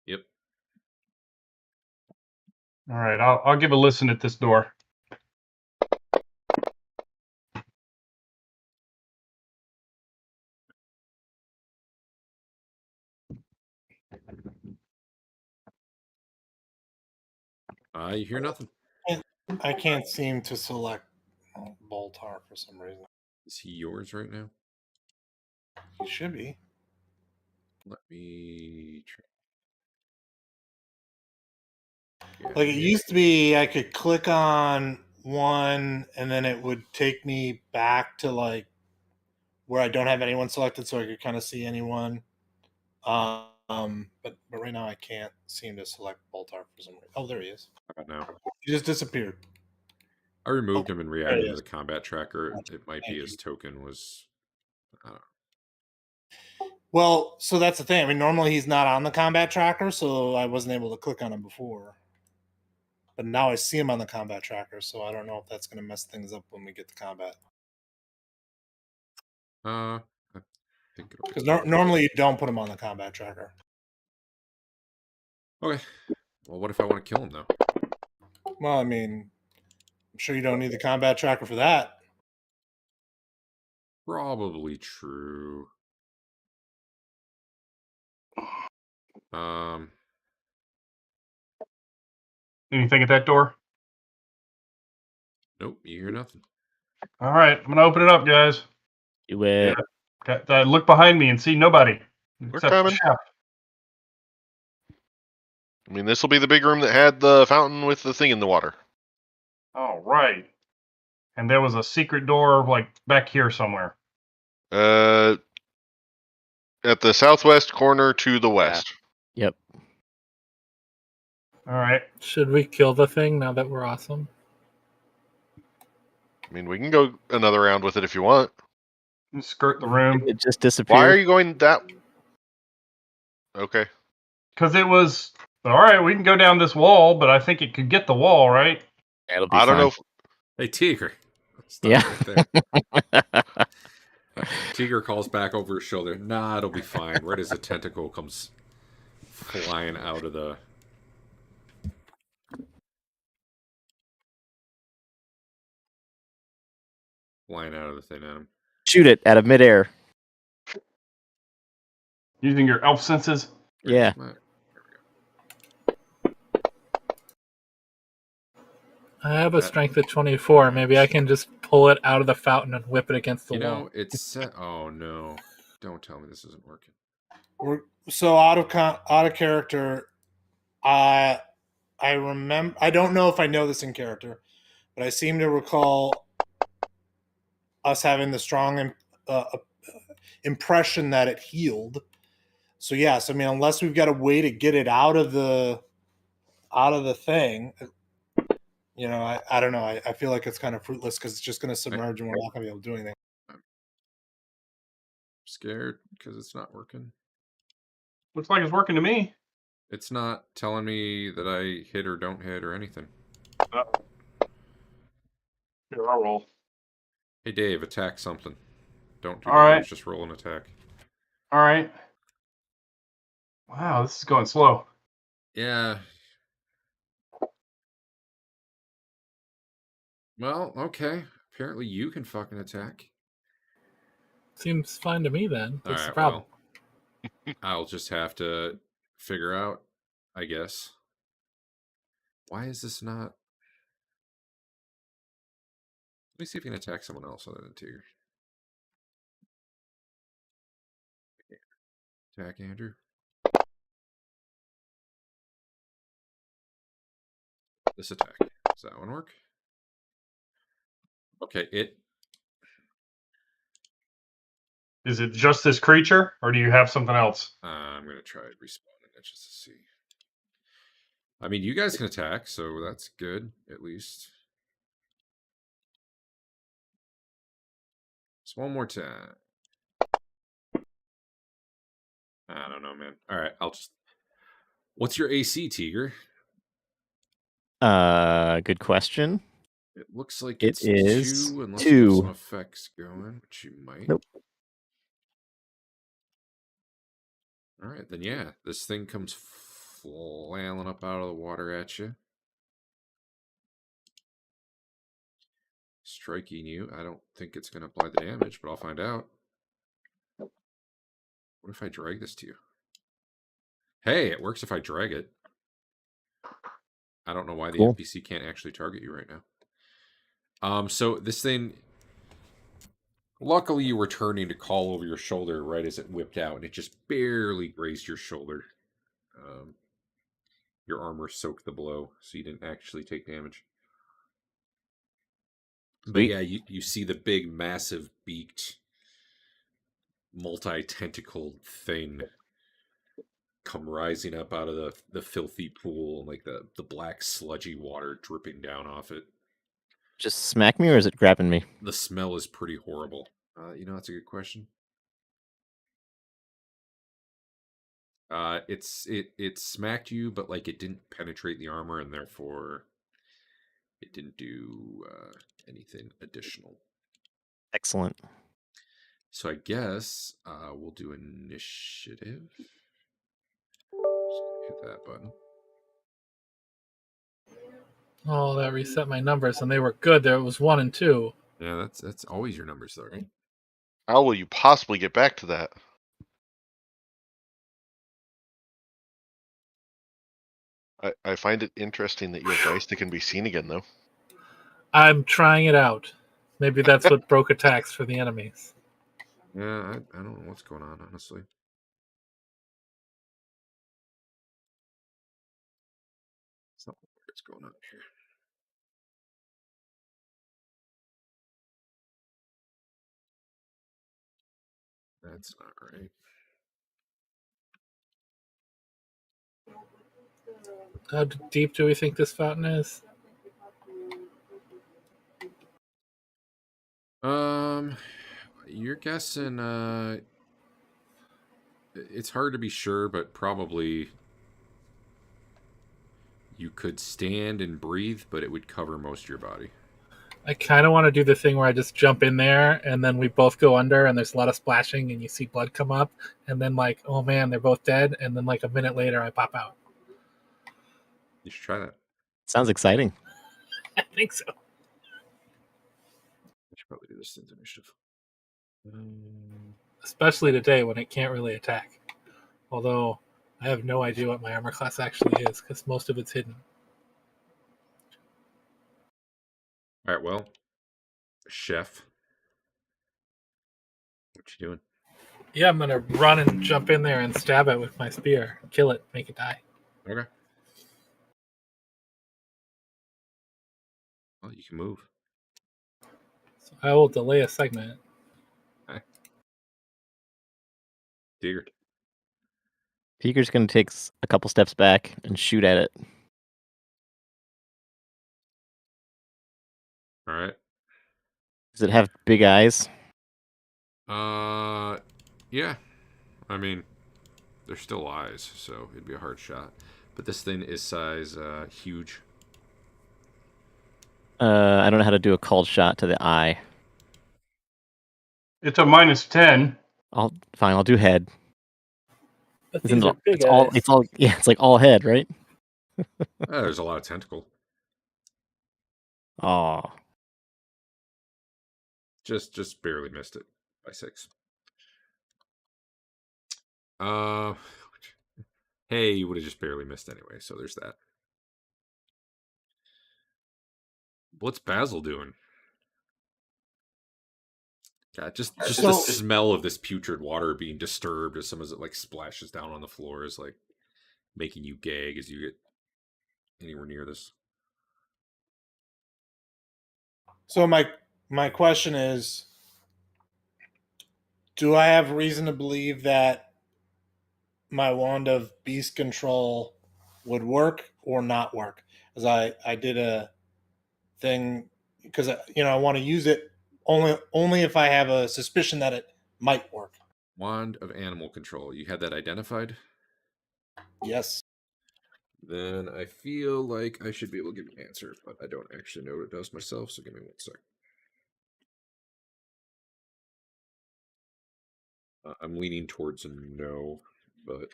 Yep. All right, I'll give a listen at this door. You hear nothing. I can't seem to select Baltar for some reason. Is he yours right now? He should be. Let me try. Like it used to be, I could click on one and then it would take me back to like where I don't have anyone selected, so I could kind of see anyone. But right now I can't seem to select Baltar for some reason. Oh, there he is. How about now? He just disappeared. I removed him and there re-added he him to is. the combat tracker. It might Thank be his you. token was... I don't know. Well, so that's the thing. I mean, normally he's not on the combat tracker, so I wasn't able to click on him before. But now I see him on the combat tracker, so I don't know if that's going to mess things up when we get to combat. I think it'll... Because normally you don't put him on the combat tracker. Okay. Well, what if I want to kill him, though? Well, I mean, I'm sure you don't need the combat tracker for that. Probably true. Anything at that door? Nope, you hear nothing. All right, I'm gonna open it up, guys. Do it. Look behind me and see nobody. We're except the coming. chef. I mean, this will be the big room that had the fountain with the thing in the water. All right. And there was a secret door like back here somewhere. At the southwest corner to the west. Yep. All right. Should we kill the thing now that we're awesome? I mean, we can go another round with it if you want. Skirt the room. It just disappeared. Why are you going that? Okay. Because it was all right. We can go down this wall, but I think it could get the wall, right? It'll be I don't know. fine. If, Hey, Teeger. Stop Yeah. right there. Teeger calls back over his shoulder. Nah, it'll be fine. Right as a tentacle comes flying out of the... Flying out of the thing at him. Shoot it out of midair. Using your elf senses. Yeah. I have a strength of 24. Maybe I can just pull it out of the fountain and whip it against the You wall. know, it's set... Oh, no. Don't tell me this isn't working. So out of character, I remember. I don't know if I know this in character, but I seem to recall us having the strong impression that it healed. So yes, I mean, unless we've got a way to get it out of the thing, you know, I don't know. I feel like it's kind of fruitless because it's just going to submerge and we're not going to be able to do anything. I'm scared because it's not working. Looks like it's working to me. It's not telling me that I hit or don't hit or anything. Here, I'll roll. Hey, Dave, attack something. Don't do All right. damage, just roll an attack. All right. Wow, this is going slow. Yeah. Well, okay. Apparently you can fucking attack. Seems fine to me then. What's the Alright, problem? well, I'll just have to figure out, I guess. Why is this not... Let me see if you can attack someone else other than Teeger. Attack Andrew. This attack. Does that one work? Okay, it... Is it just this creature, or do you have something else? I'm going to try respawning it just to see. I mean, you guys can attack, so that's good, at least. Just one more time. I don't know, man. All right, I'll just... What's your AC, Teeger? Good question. It looks like It it's is 2, unless you have 2. some effects going, which you might. Nope. All right, then yeah, this thing comes flailing up out of the water at you. Striking you. I don't think it's going to apply the damage, but I'll find out. What if I drag this to you? Hey, it works if I drag it. I don't know why the Cool. NPC can't actually target you right now. So this thing... Luckily, you were turning to call over your shoulder right as it whipped out, and it just barely grazed your shoulder. Your armor soaked the blow, so you didn't actually take damage. But Sweet. yeah, you see the big, massive, beaked, multi-tentacled thing come rising up out of the filthy pool, like the black, sludgy water dripping down off it. Just smack me, or is it grabbing me? The smell is pretty horrible. You know, that's a good question. It smacked you, but like it didn't penetrate the armor, and therefore it didn't do anything additional. Excellent. So I guess we'll do initiative. Just hit that button. Oh, that reset my numbers, and they were good. There was 1 and 2. Yeah, that's always your numbers, though, right? How will you possibly get back to that? I find it interesting that you have dice that can be seen again, though. I'm trying it out. Maybe that's what broke attacks for the enemies. Yeah, I don't know what's going on, honestly. Something weird's going on here. That's not right. How deep do we think this fountain is? You're guessing, it's hard to be sure, but probably you could stand and breathe, but it would cover most of your body. I kind of want to do the thing where I just jump in there and then we both go under and there's a lot of splashing and you see blood come up and then like, oh man, they're both dead. And then like a minute later I pop out. You should try that. Sounds exciting. I think so. I should probably do this thing's initiative. Especially today when it can't really attack. Although I have no idea what my armor class actually is because most of it's hidden. All right, well, Chef, what you doing? Yeah, I'm gonna run and jump in there and stab it with my spear. Kill it, make it die. Okay. Well, you can move. So I will delay a segment. Teeger. Teeger's going to take a couple steps back and shoot at it. All right. Does it have big eyes? Yeah. I mean, they're still eyes, so it'd be a hard shot. But this thing is size huge. I don't know how to do a called shot to the eye. It's a -10. Fine, I'll do head. But Isn't these are big it's all yeah, it's like all head, right? There's a lot of tentacle. Oh. Just barely missed it by 6. Hey, you would have just barely missed anyway, so there's that. What's Basil doing? God, just the smell of this putrid water being disturbed as soon as it like splashes down on the floor is like making you gag as you get anywhere near this. So my question is, do I have reason to believe that my wand of beast control would work or not work? As I did a thing because I want to use it only if I have a suspicion that it might work. Wand of animal control. You had that identified? Yes. Then I feel like I should be able to give you an answer, but I don't actually know what it does myself, so give me 1 sec. I'm leaning towards a no, but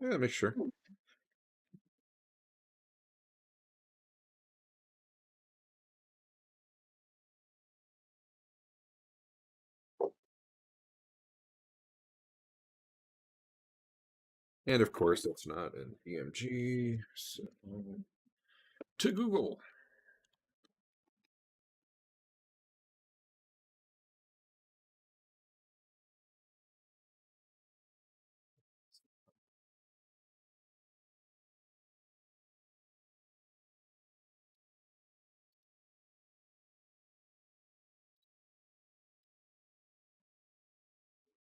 yeah, make sure. And of course, that's not an EMG, so to Google.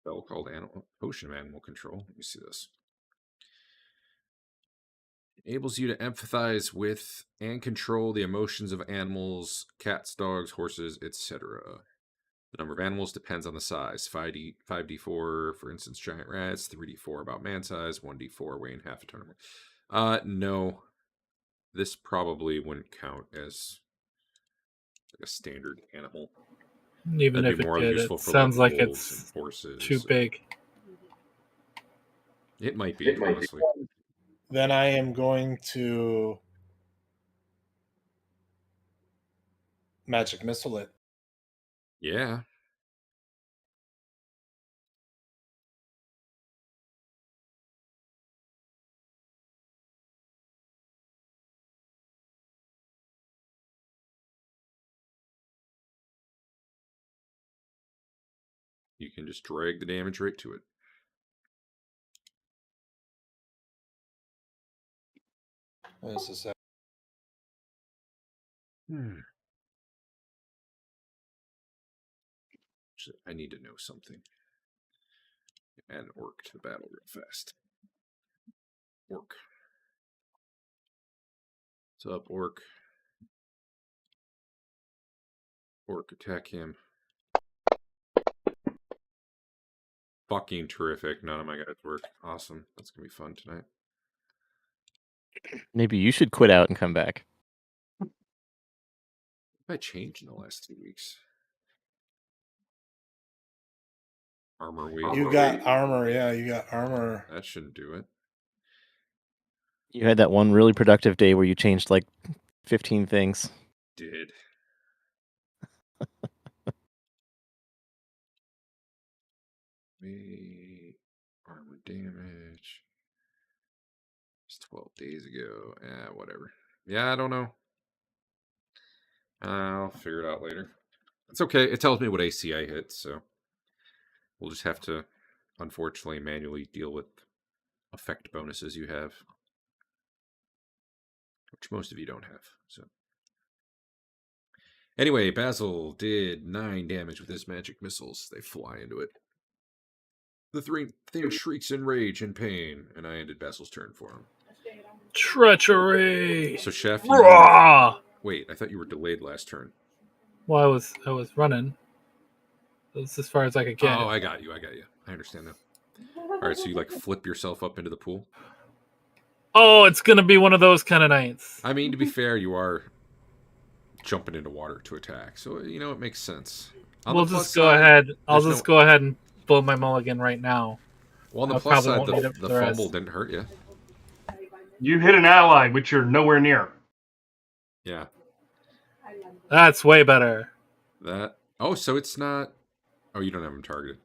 Spell called Potion of Animal Control. Let me see this. Enables you to empathize with and control the emotions of animals, cats, dogs, horses, etc. The number of animals depends on the size. 5d4, for instance, giant rats. 3d4 about man size. 1d4 weighing half a ton. No. This probably wouldn't count as like a standard animal. Even That'd if be more it did, useful it for sounds like like wolves it's and horses. too big. It might be, honestly. Then I am going to magic missile it. Yeah. You can just drag the damage right to it. This is I need to know something. Add an orc to the battle real fast. Orc. What's up, orc? Orc, attack him. Fucking terrific. None of my guys work. Awesome. That's going to be fun tonight. Maybe you should quit out and come back. I changed in the last 2 weeks. Armor weight. You got armor, yeah. You got armor. That shouldn't do it. You had that one really productive day where you changed like 15 things. Did. Armor damage. It's 12 days ago. Whatever. Yeah, I don't know. I'll figure it out later. It's okay. It tells me what AC I hit, so we'll just have to, unfortunately, manually deal with effect bonuses you have, which most of you don't have. So anyway, Basil did 9 damage with his magic missiles. They fly into it. The thing shrieks in rage and pain, and I ended Basil's turn for him. Treachery. So, Chef, Raw. Wait, I thought you were delayed last turn. Well, I was running. That's as far as I could get. Oh, I got you. I understand now. All right, so you like flip yourself up into the pool? Oh, it's gonna be one of those kind of nights. I mean, to be fair, you are jumping into water to attack, so it makes sense. We'll just go ahead. I'll just go ahead and blow my mulligan right now. Well, on the plus side, the fumble didn't hurt you. You hit an ally, which you're nowhere near. Yeah. That's way better. Oh, so it's not. Oh, you don't have him targeted.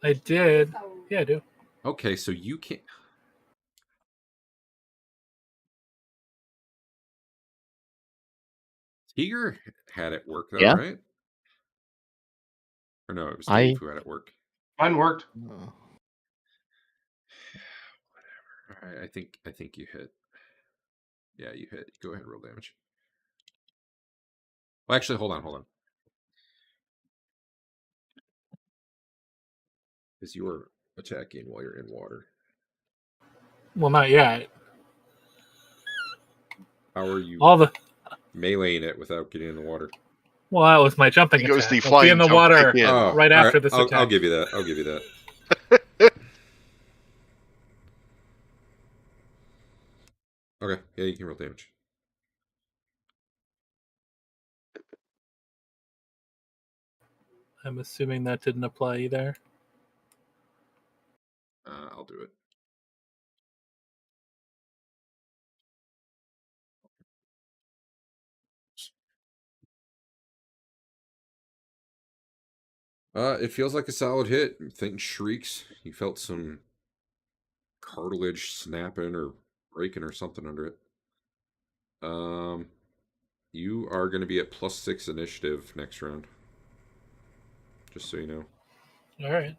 I did. Yeah, I do. Okay, so you can't. Teeger had it work, though, Yeah. right? Or no, it was Dave who had it work. Mine worked. Whatever. All right, I think you hit. Yeah, you hit. Go ahead and roll damage. Well, actually, hold on. Because you were attacking while you're in water. Well, not yet. How are you meleeing it without getting in the water? Well, that was my jumping attack. Goes the I'll flying be in the water right after this attack. I'll give you that. Okay, yeah, you can roll damage. I'm assuming that didn't apply either. I'll do it. It feels like a solid hit. Thing shrieks. You felt some cartilage snapping or breaking or something under it. You are going to be at +6 initiative next round. Just so you know. All right.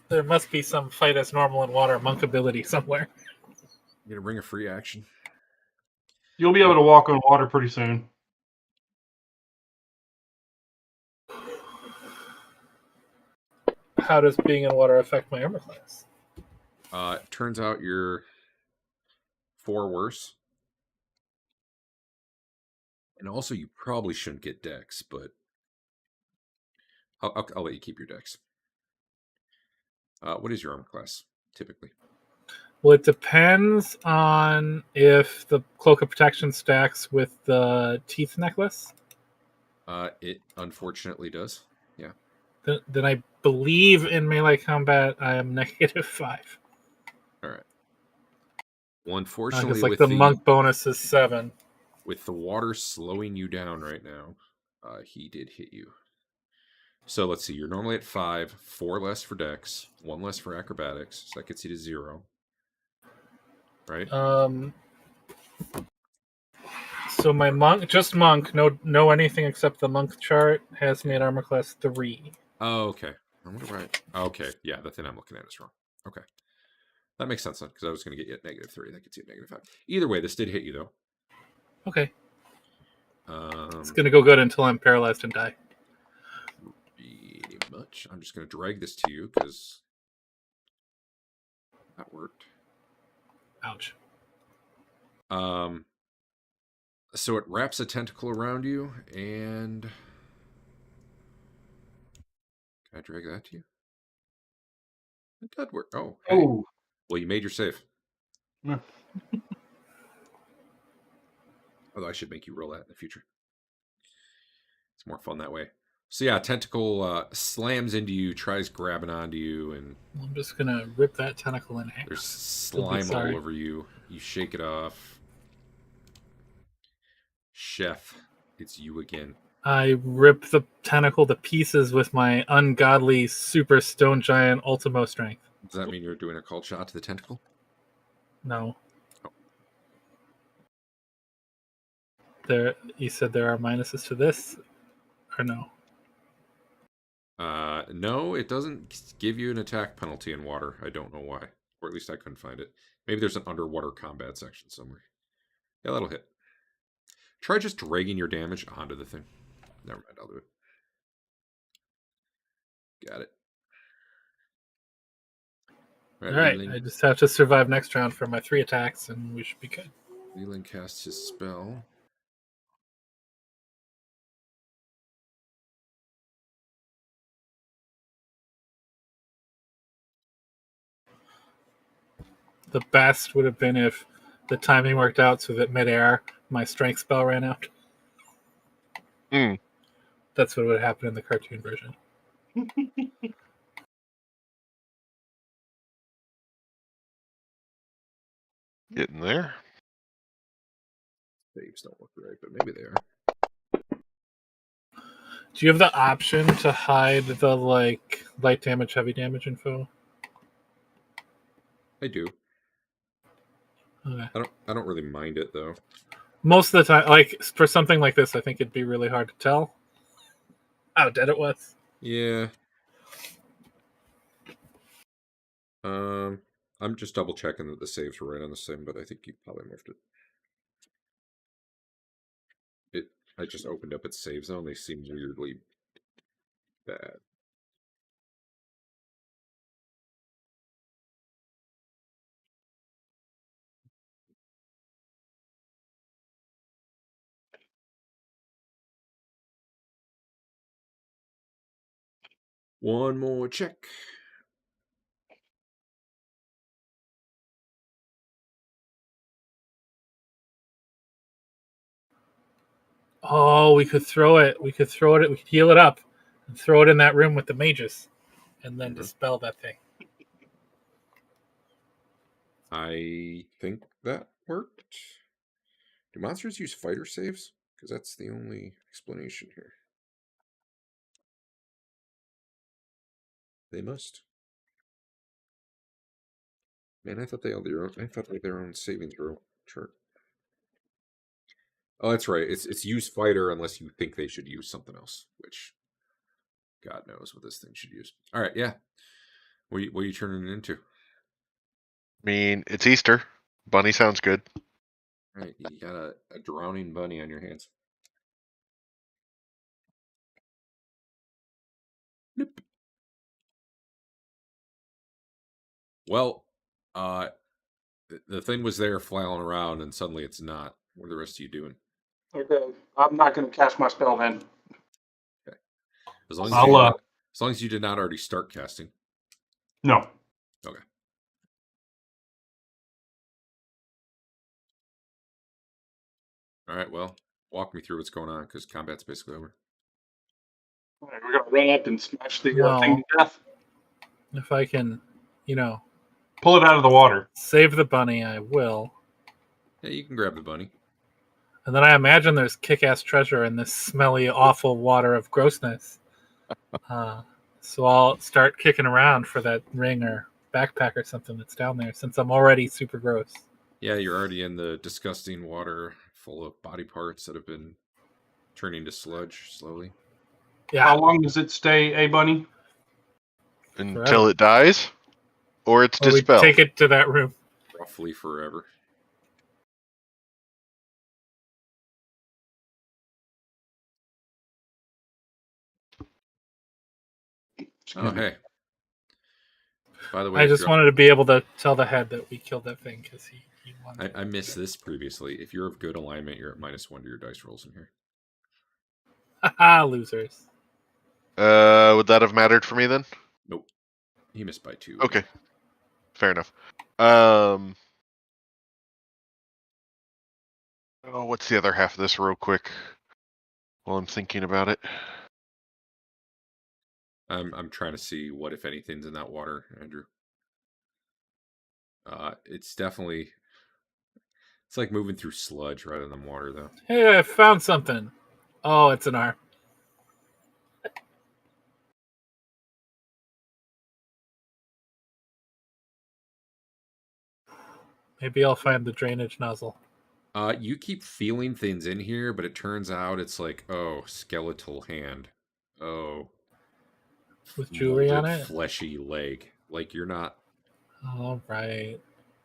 There must be some fight as normal in water monk ability somewhere. You're gonna bring a free action. You'll be able to walk on water pretty soon. How does being in water affect my armor class? It turns out you're 4 worse. And also, you probably shouldn't get dex, but I'll let you keep your dex. What is your armor class, typically? Well, it depends on if the Cloak of Protection stacks with the Teeth Necklace. It unfortunately does. Yeah. Then I believe in melee combat I am -5. All right. Well, unfortunately, with the monk bonus is 7. With the water slowing you down right now, he did hit you. So let's see. You're normally at 5, 4 less for dex, 1 less for acrobatics. So that gets you to 0. Right? So my monk, no anything except the monk chart has me at armor class 3. Oh, okay. I wonder why. Okay, yeah, the thing I'm looking at is wrong. Okay, that makes sense then, because I was going to get you at -3. That gets you at -5. Either way, this did hit you though. Okay. It's going to go good until I'm paralyzed and die. Pretty much. I'm just going to drag this to you because that worked. Ouch. So it wraps a tentacle around you, and can I drag that to you? It did work. Oh, hey. Oh. Well, you made your save. Although I should make you roll that in the future. It's more fun that way. So yeah, tentacle slams into you, tries grabbing onto you, and I'm just gonna rip that tentacle in half. there's slime all sorry. over you. You shake it off. Chef, it's you again. I rip the tentacle to pieces with my ungodly super stone giant Ultimo strength. Does that mean you're doing a called shot to the tentacle? No. Oh. There, you said there are minuses to this, or no? No, it doesn't give you an attack penalty in water. I don't know why, or at least I couldn't find it. Maybe there's an underwater combat section somewhere. Yeah, that'll hit. Try just dragging your damage onto the thing. Never mind, I'll do it. Got it. All right, I just have to survive next round for my 3 attacks, and we should be good. Lelion casts his spell. The best would have been if the timing worked out so that midair my strength spell ran out. That's what would happen in the cartoon version. Getting there. Saves don't look right, but maybe they are. Do you have the option to hide the light damage, heavy damage info? I do. Okay. I don't really mind it though. Most of the time, for something like this, I think it'd be really hard to tell how dead it was. Yeah. I'm just double checking that the saves were right on the same, but I think you probably morphed it. I just opened up its save zone. They seem weirdly bad. One more check. Oh, we could throw it. We could heal it up and throw it in that room with the mages and then dispel that thing. I think that worked. Do monsters use fighter saves? Because that's the only explanation here. They must. Man, I thought they had their own saving throw chart. Oh, that's right. It's use fighter unless you think they should use something else, which God knows what this thing should use. All right, yeah. What are you turning it into? I mean, it's Easter. Bunny sounds good. All right, you got a drowning bunny on your hands. Nope. Well, the thing was there flailing around, and suddenly it's not. What are the rest of you doing? Okay, I'm not going to cast my spell then. Okay. As long as you did not already start casting. No. Okay. All right. Well, walk me through what's going on because combat's basically over. All right, we're going to run up and smash the Well, thing to death. If I can, Pull it out of the water. save the bunny, I will. Yeah, you can grab the bunny. And then I imagine there's kick-ass treasure in this smelly, awful water of grossness. So I'll start kicking around for that ring or backpack or something that's down there, since I'm already super gross. Yeah, you're already in the disgusting water full of body parts that have been turning to sludge slowly. Yeah. How long does it stay, bunny? Until it dies? Or it's Or we dispelled? take it to that room. Roughly forever. Oh, hey. By the way, I just wanted to be able to tell the head that we killed that thing because he wanted I missed this previously. If you're of good alignment, you're at -1 to your dice rolls in here. Haha, losers. Would that have mattered for me then? Nope. He missed by 2. Okay. Fair enough. Oh, what's the other half of this real quick while I'm thinking about it? I'm trying to see what, if anything's in that water, Andrew. It's definitely... It's like moving through sludge rather than water, though. Hey, I found something. Oh, it's an arm. Maybe I'll find the drainage nozzle. You keep feeling things in here, but it turns out it's like, oh, skeletal hand. Oh, With jewelry on molded, it? fleshy leg. Like, you're not... All right.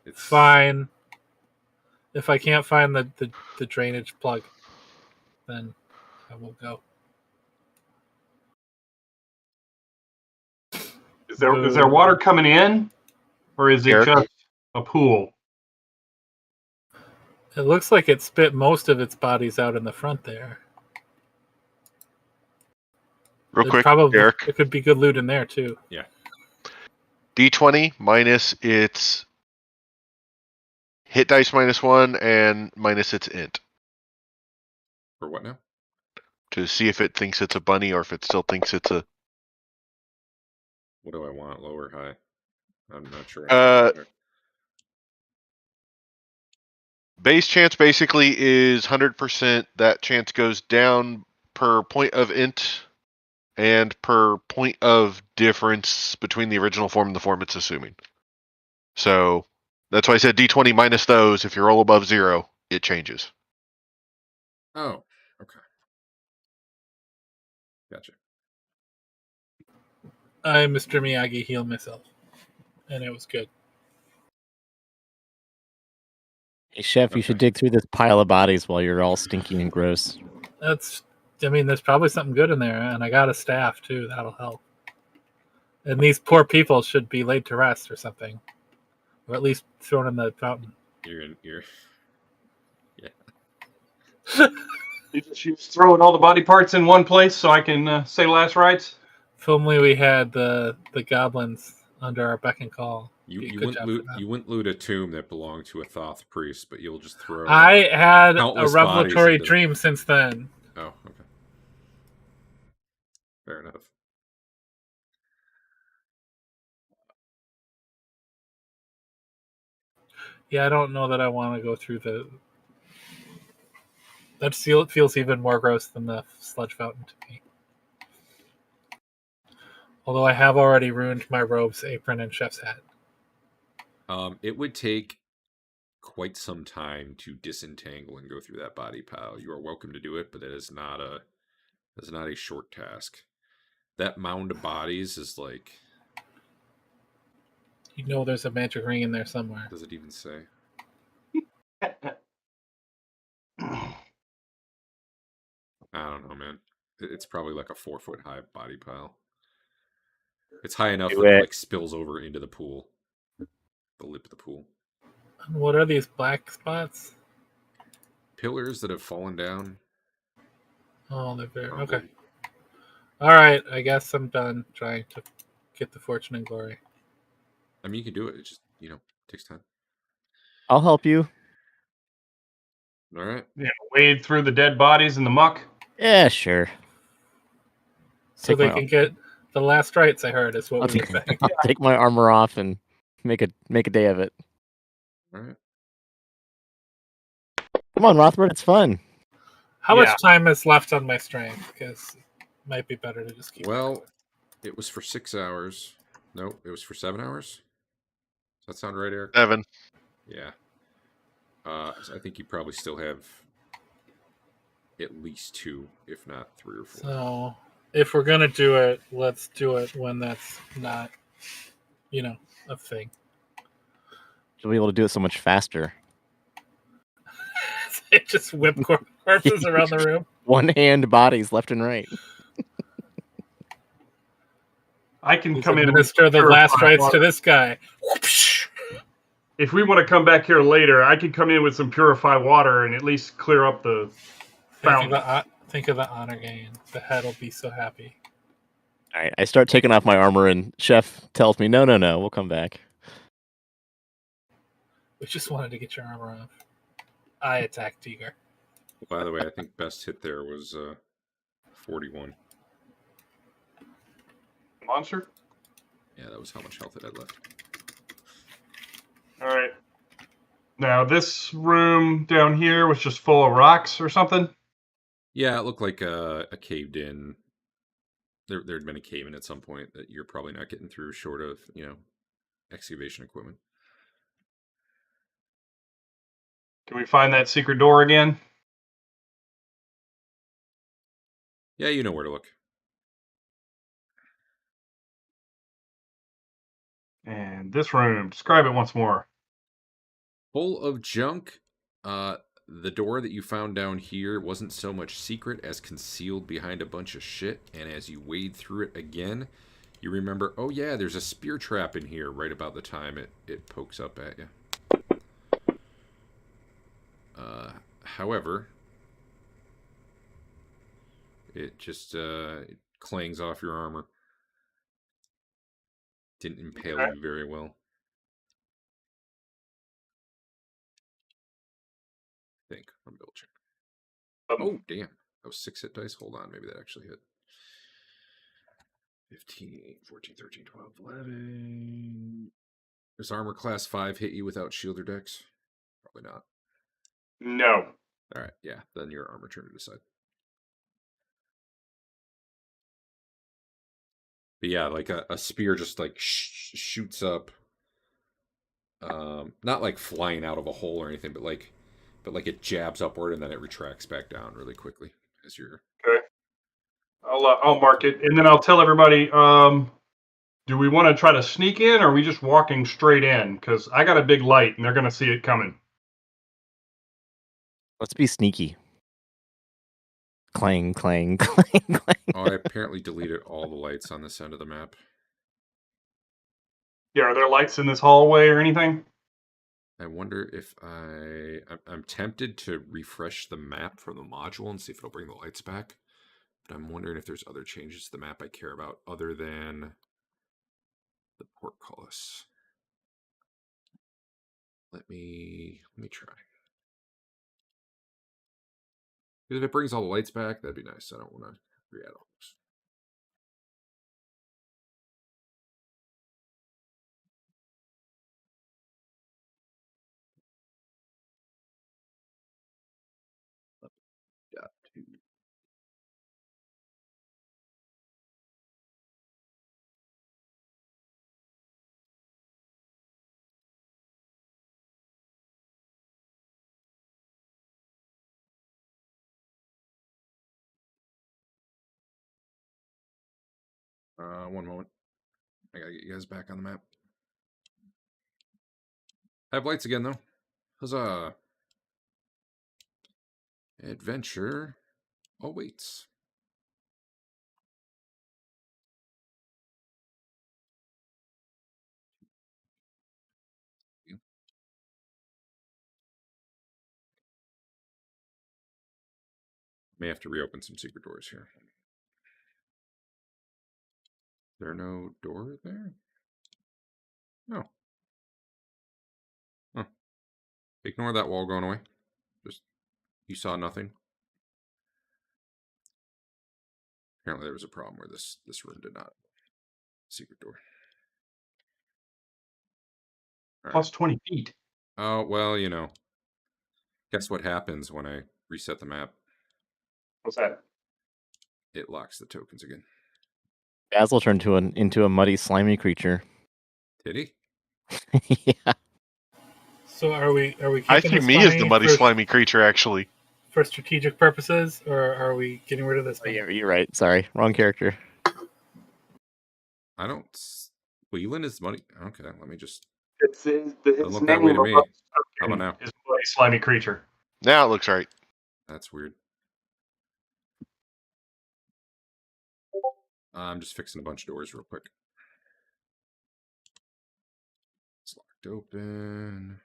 It's Fine. If I can't find the drainage plug, then I will go. Is there water coming in, or is it Eric? just a pool? It looks like it spit most of its bodies out in the front there. Real quick, Probably, Eric. there could be good loot in there, too. Yeah. D20 minus its hit dice -1 and minus its int For what now? to see if it thinks it's a bunny or if it still thinks it's a. What do I want? Low or high? I'm not sure. Base chance basically is 100%. That chance goes down per point of int and per point of difference between the original form and the form it's assuming. So that's why I said D20 minus those. If you roll above 0, it changes. Oh, okay. Gotcha. I, Mr. Miyagi, healed myself. And it was good. Hey, Chef, you should dig through this pile of bodies while you're all stinky and gross. There's probably something good in there, and I got a staff, too. That'll help. And these poor people should be laid to rest or something. Or at least thrown in the fountain. You're You just throwing all the body parts in one place so I can say last rites? If only we had the goblins under our beck and call. You wouldn't loot a tomb that belonged to a Thoth priest, but you'll just throw... I had a countless revelatory bodies dream since then. Oh, okay. Fair enough. Yeah, I don't know that I want to go through the... That feels even more gross than the sludge fountain to me. Although I have already ruined my robes, apron, and chef's hat. It would take quite some time to disentangle and go through that body pile. You are welcome to do it, but it is not a short task. That mound of bodies is like... You know there's a magic ring in there somewhere. Does it even say? I don't know, man. It's probably like a 4-foot high body pile. It's high enough that it like spills over into the pool. The lip of the pool. What are these black spots? Pillars that have fallen down. Oh, they're very... Probably. Okay. Alright, I guess I'm done trying to get the fortune and glory. I mean, you can do it. It just, takes time. I'll help you. All right. Yeah, wade through the dead bodies in the muck. Yeah, sure. So they can get the last rites, I heard, is what we were saying. I'll take my armor off and make a day of it. All right. Come on, Rothbert, it's fun. How much time is left on my strength? Because it might be better to just keep... Well, it was for 6 hours. No, it was for 7 hours. Does that sound right, Eric? 7. Yeah. So I think you probably still have at least 2, if not 3 or 4. So, if we're going to do it, let's do it when that's not, a thing. You'll be able to do it so much faster. Just whip corpses around the room. One-hand bodies left and right. I can come in and administer the last rites to this guy. If we want to come back here later, I could come in with some purified water and at least clear up the fountain. Think of the honor gain. The head will be so happy. All right, I start taking off my armor, and Chef tells me, no, we'll come back. We just wanted to get your armor off. I attack Teeger. By the way, I think best hit there was 41. Monster? Yeah, that was how much health it had left. All right. Now, this room down here was just full of rocks or something? Yeah, it looked like a caved in. There'd been a cave in at some point that you're probably not getting through, short of excavation equipment. Can we find that secret door again? Yeah, you know where to look. And this room, describe it once more. Full of junk. The door that you found down here wasn't so much secret as concealed behind a bunch of shit. And as you wade through it again, you remember, oh yeah, there's a spear trap in here right about the time it pokes up at you. However, it just it clangs off your armor. Didn't impale you very well. I think. I'm double check. Oh, damn. That was 6 hit dice. Hold on. Maybe that actually hit. 15, 14, 13, 12, 11. Does armor class 5 hit you without shield or dex? Probably not. No. All right. Yeah. Then your armor turned it aside. But yeah, like a spear just like shoots up. Not like flying out of a hole or anything, but like it jabs upward and then it retracts back down really quickly as you're. Okay. I'll mark it, and then I'll tell everybody. Do we want to try to sneak in, or are we just walking straight in? Because I got a big light, and they're going to see it coming. Let's be sneaky. Clang, clang, clang, clang. Oh, I apparently deleted all the lights on this end of the map. Yeah, are there lights in this hallway or anything? I wonder if I'm tempted to refresh the map from the module and see if it'll bring the lights back. But I'm wondering if there's other changes to the map I care about other than the portcullis. Let me try. Because if it brings all the lights back, that'd be nice. I don't want to re-add all those. Got to. One moment. I gotta get you guys back on the map. I have lights again, though. Huzzah! Adventure awaits. May have to reopen some secret doors here. There no door there? No. Huh. Ignore that wall going away. Just, you saw nothing. Apparently there was a problem where this room did not. Secret door. All Plus right. 20 feet. Oh, well, guess what happens when I reset the map? What's that? It locks the tokens again. Basil turned into a muddy, slimy creature. Did he? Yeah. So are we keeping I see this me as the bunny muddy, for, slimy creature, actually. for strategic purposes, or are we getting rid of this? Oh, yeah, you're right. Sorry, wrong character. I don't. Whelan is money. Okay, let me just. His Doesn't look that way to name me. above How about now? is Bloody Slimy Creature. Now it looks right. That's weird. I'm just fixing a bunch of doors real quick. It's locked open.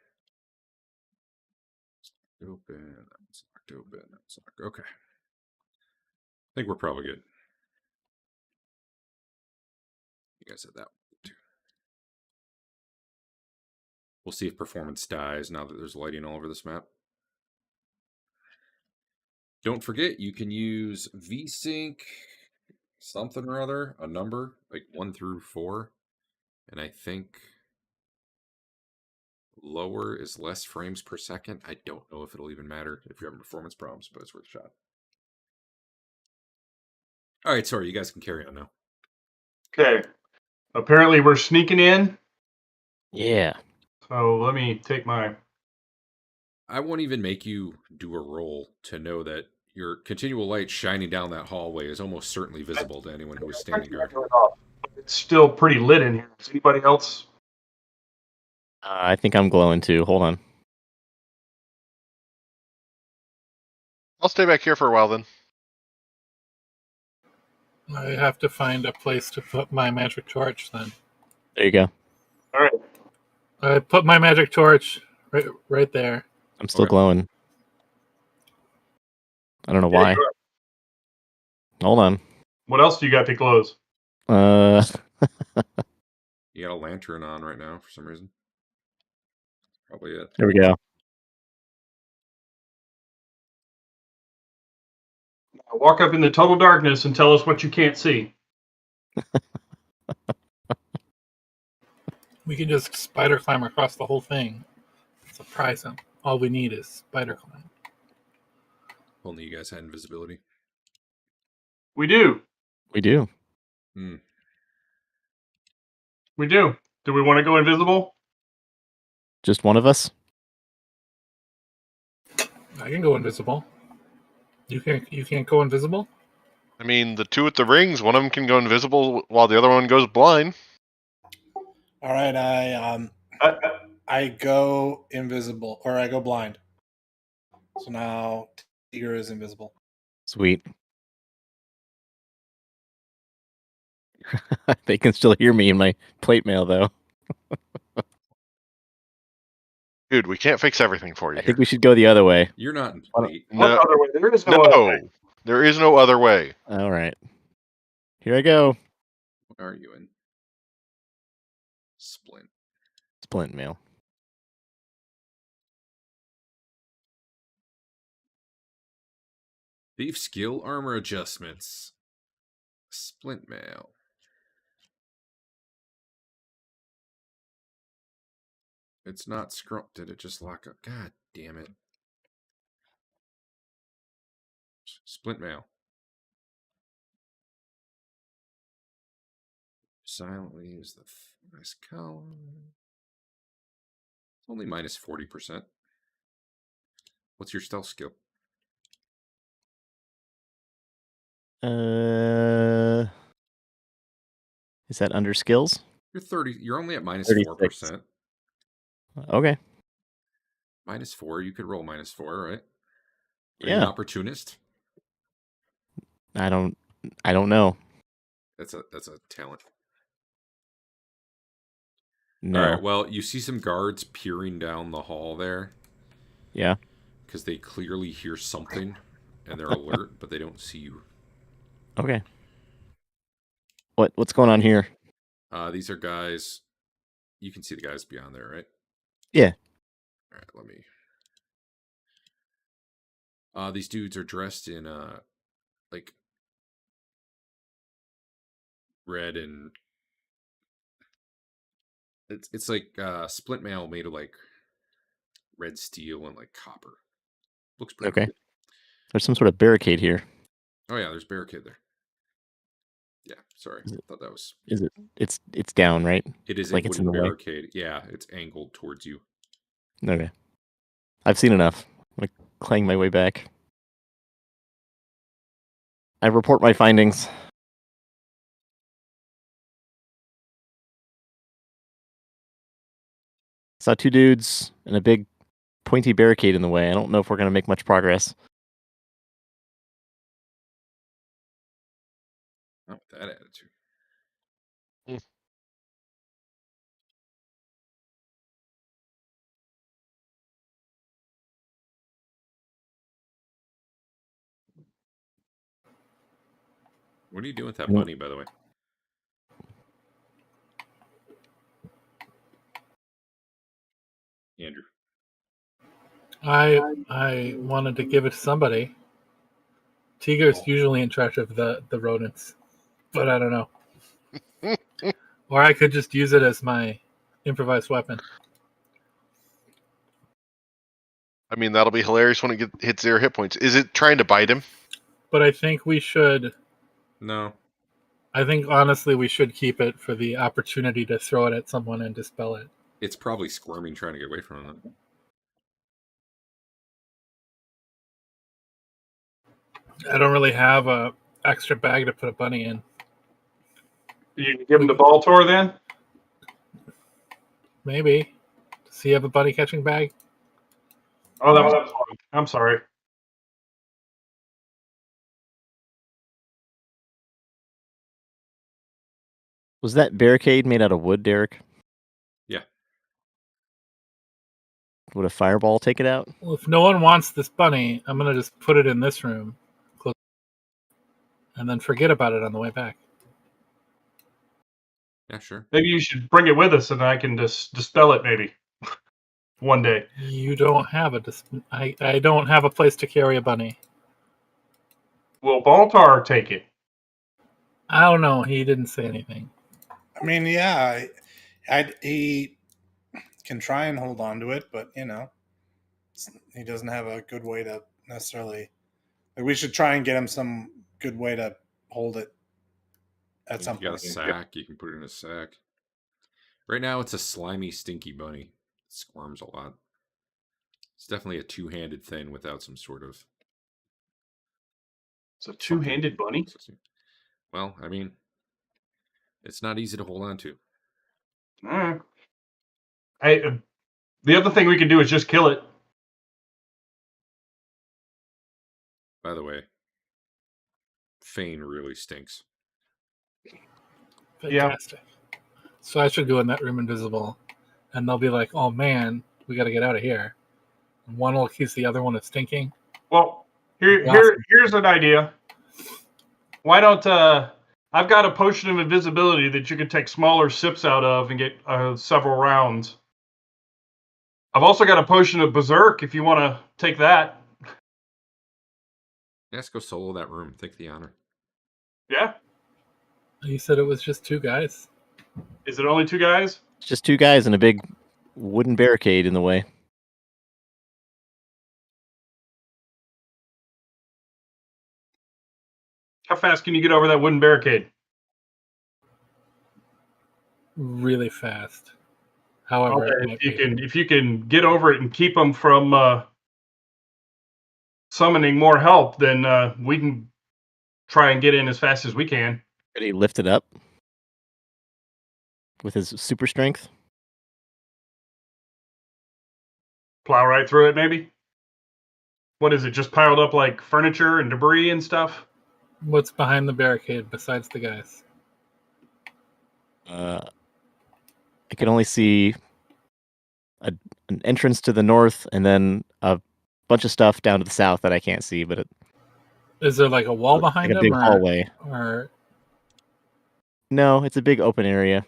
It's locked open. It's locked open. It's locked. Okay. I think we're probably good. You guys said that too. We'll see if performance dies now that there's lighting all over this map. Don't forget, you can use VSync something or other, a number, like 1 through 4. And I think lower is less frames per second. I don't know if it'll even matter if you're having performance problems, but it's worth a shot. All right, sorry, you guys can carry on now. Okay. Apparently we're sneaking in. Yeah. So let me take my... I won't even make you do a roll to know that your continual light shining down that hallway is almost certainly visible to anyone who is standing guard. It's still pretty lit in here. Is anybody else? I think I'm glowing too. Hold on. I'll stay back here for a while then. I have to find a place to put my magic torch then. There you go. All right. I put my magic torch right there. I'm still Okay. glowing. I don't know Yeah, why. you're right. Hold on. What else do you got to close? You got a lantern on right now for some reason. Probably it. There we go. Walk up in the total darkness and tell us what you can't see. We can just spider climb across the whole thing. Surprise him. All we need is spider climb. Only you guys had invisibility. We do. We do. Hmm. We do. Do we want to go invisible? Just one of us? I can go invisible. You can't go invisible? I mean, the two with the rings, one of them can go invisible while the other one goes blind. All right, I go invisible, or I go blind. So now Teeger is invisible. Sweet. They can still hear me in my plate mail, though. Dude, we can't fix everything for you I here. think we should go the other way. You're not in Why don't- plate. What No, other way? There is no other way. no, there is no other way. All right. Here I go. What are you in? Splint. Splint mail. Thief skill armor adjustments. Splint mail. It's not scrumped. Did it just lock up? God damn it. Splint mail. Silently use the nice column. It's only minus 40%. What's your stealth skill? Is that under skills? You're 30. You're only at minus 36. 4%. Okay. Minus 4. You could roll minus 4, right? Are you Yeah. an opportunist? I don't know. That's a talent. No. All right. Well, you see some guards peering down the hall there Yeah. because they clearly hear something and they're alert, but they don't see you. Okay. What's going on here? These are guys. You can see the guys beyond there, right? Yeah. All right. Let me. These dudes are dressed in like red and it's like splint mail made of like red steel and like copper. Looks pretty Okay. cool. There's some sort of barricade here. Oh yeah, there's a barricade there. Yeah, sorry. Is I thought that was. Is it? It's down, right? It is Like a it's in wooden the way? barricade. Yeah, it's angled towards you. Okay. I've seen enough. I'm gonna clang my way back. I report my findings. Saw two dudes and a big pointy barricade in the way. I don't know if we're gonna make much progress. Not with that attitude. What are you doing with that Mm. bunny, by the way? Andrew. I wanted to give it to somebody. Teeger's usually in charge of the rodents, but I don't know. Or I could just use it as my improvised weapon. I mean, that'll be hilarious when it hits 0 hit points. Is it trying to bite him? But I think we should. No. I think honestly we should keep it for the opportunity to throw it at someone and dispel it. It's probably squirming trying to get away from them. I don't really have a extra bag to put a bunny in. You can give him the ball tour then? Maybe. Does he have a bunny catching bag? Oh, that was wrong. I'm sorry. Was that barricade made out of wood, Derek? Yeah. Would a fireball take it out? Well, if no one wants this bunny, I'm going to just put it in this room. And then forget about it on the way back. Yeah, sure. Maybe you should bring it with us and I can just dispel it maybe. One day. You don't have I don't have a place to carry a bunny. Will Baltar take it? I don't know. He didn't say anything. I mean, yeah, he can try and hold on to it, but he doesn't have a good way to necessarily. Like, we should try and get him some good way to hold it at some You got a point. sack. You can put it in a sack. Right now, it's a slimy, stinky bunny. It squirms a lot. It's definitely a two-handed thing without some sort of. It's a two-handed bunny? Well, I mean, it's not easy to hold on to. The other thing we can do is just kill it. By the way, Fain really stinks. Fantastic. Yeah. So I should go in that room invisible, and they'll be like, "Oh man, we got to get out of here." And one will accuse the other one of stinking. Well, here's an idea. Why don't I've got a potion of invisibility that you can take smaller sips out of and get several rounds. I've also got a potion of berserk if you want to take that. Let's go solo that room. Take the honor. Yeah. You said it was just 2 guys. Is it only 2 guys? It's just 2 guys and a big wooden barricade in the way. How fast can you get over that wooden barricade? Really fast. However, if you can get over it and keep them from summoning more help, then we can try and get in as fast as we can. Could he lift it up with his super strength? Plow right through it, maybe? What is it, just piled up like furniture and debris and stuff? What's behind the barricade besides the guys? I can only see an entrance to the north and then a bunch of stuff down to the south that I can't see. But is there like a wall behind like a big hallway? Or no, it's a big open area.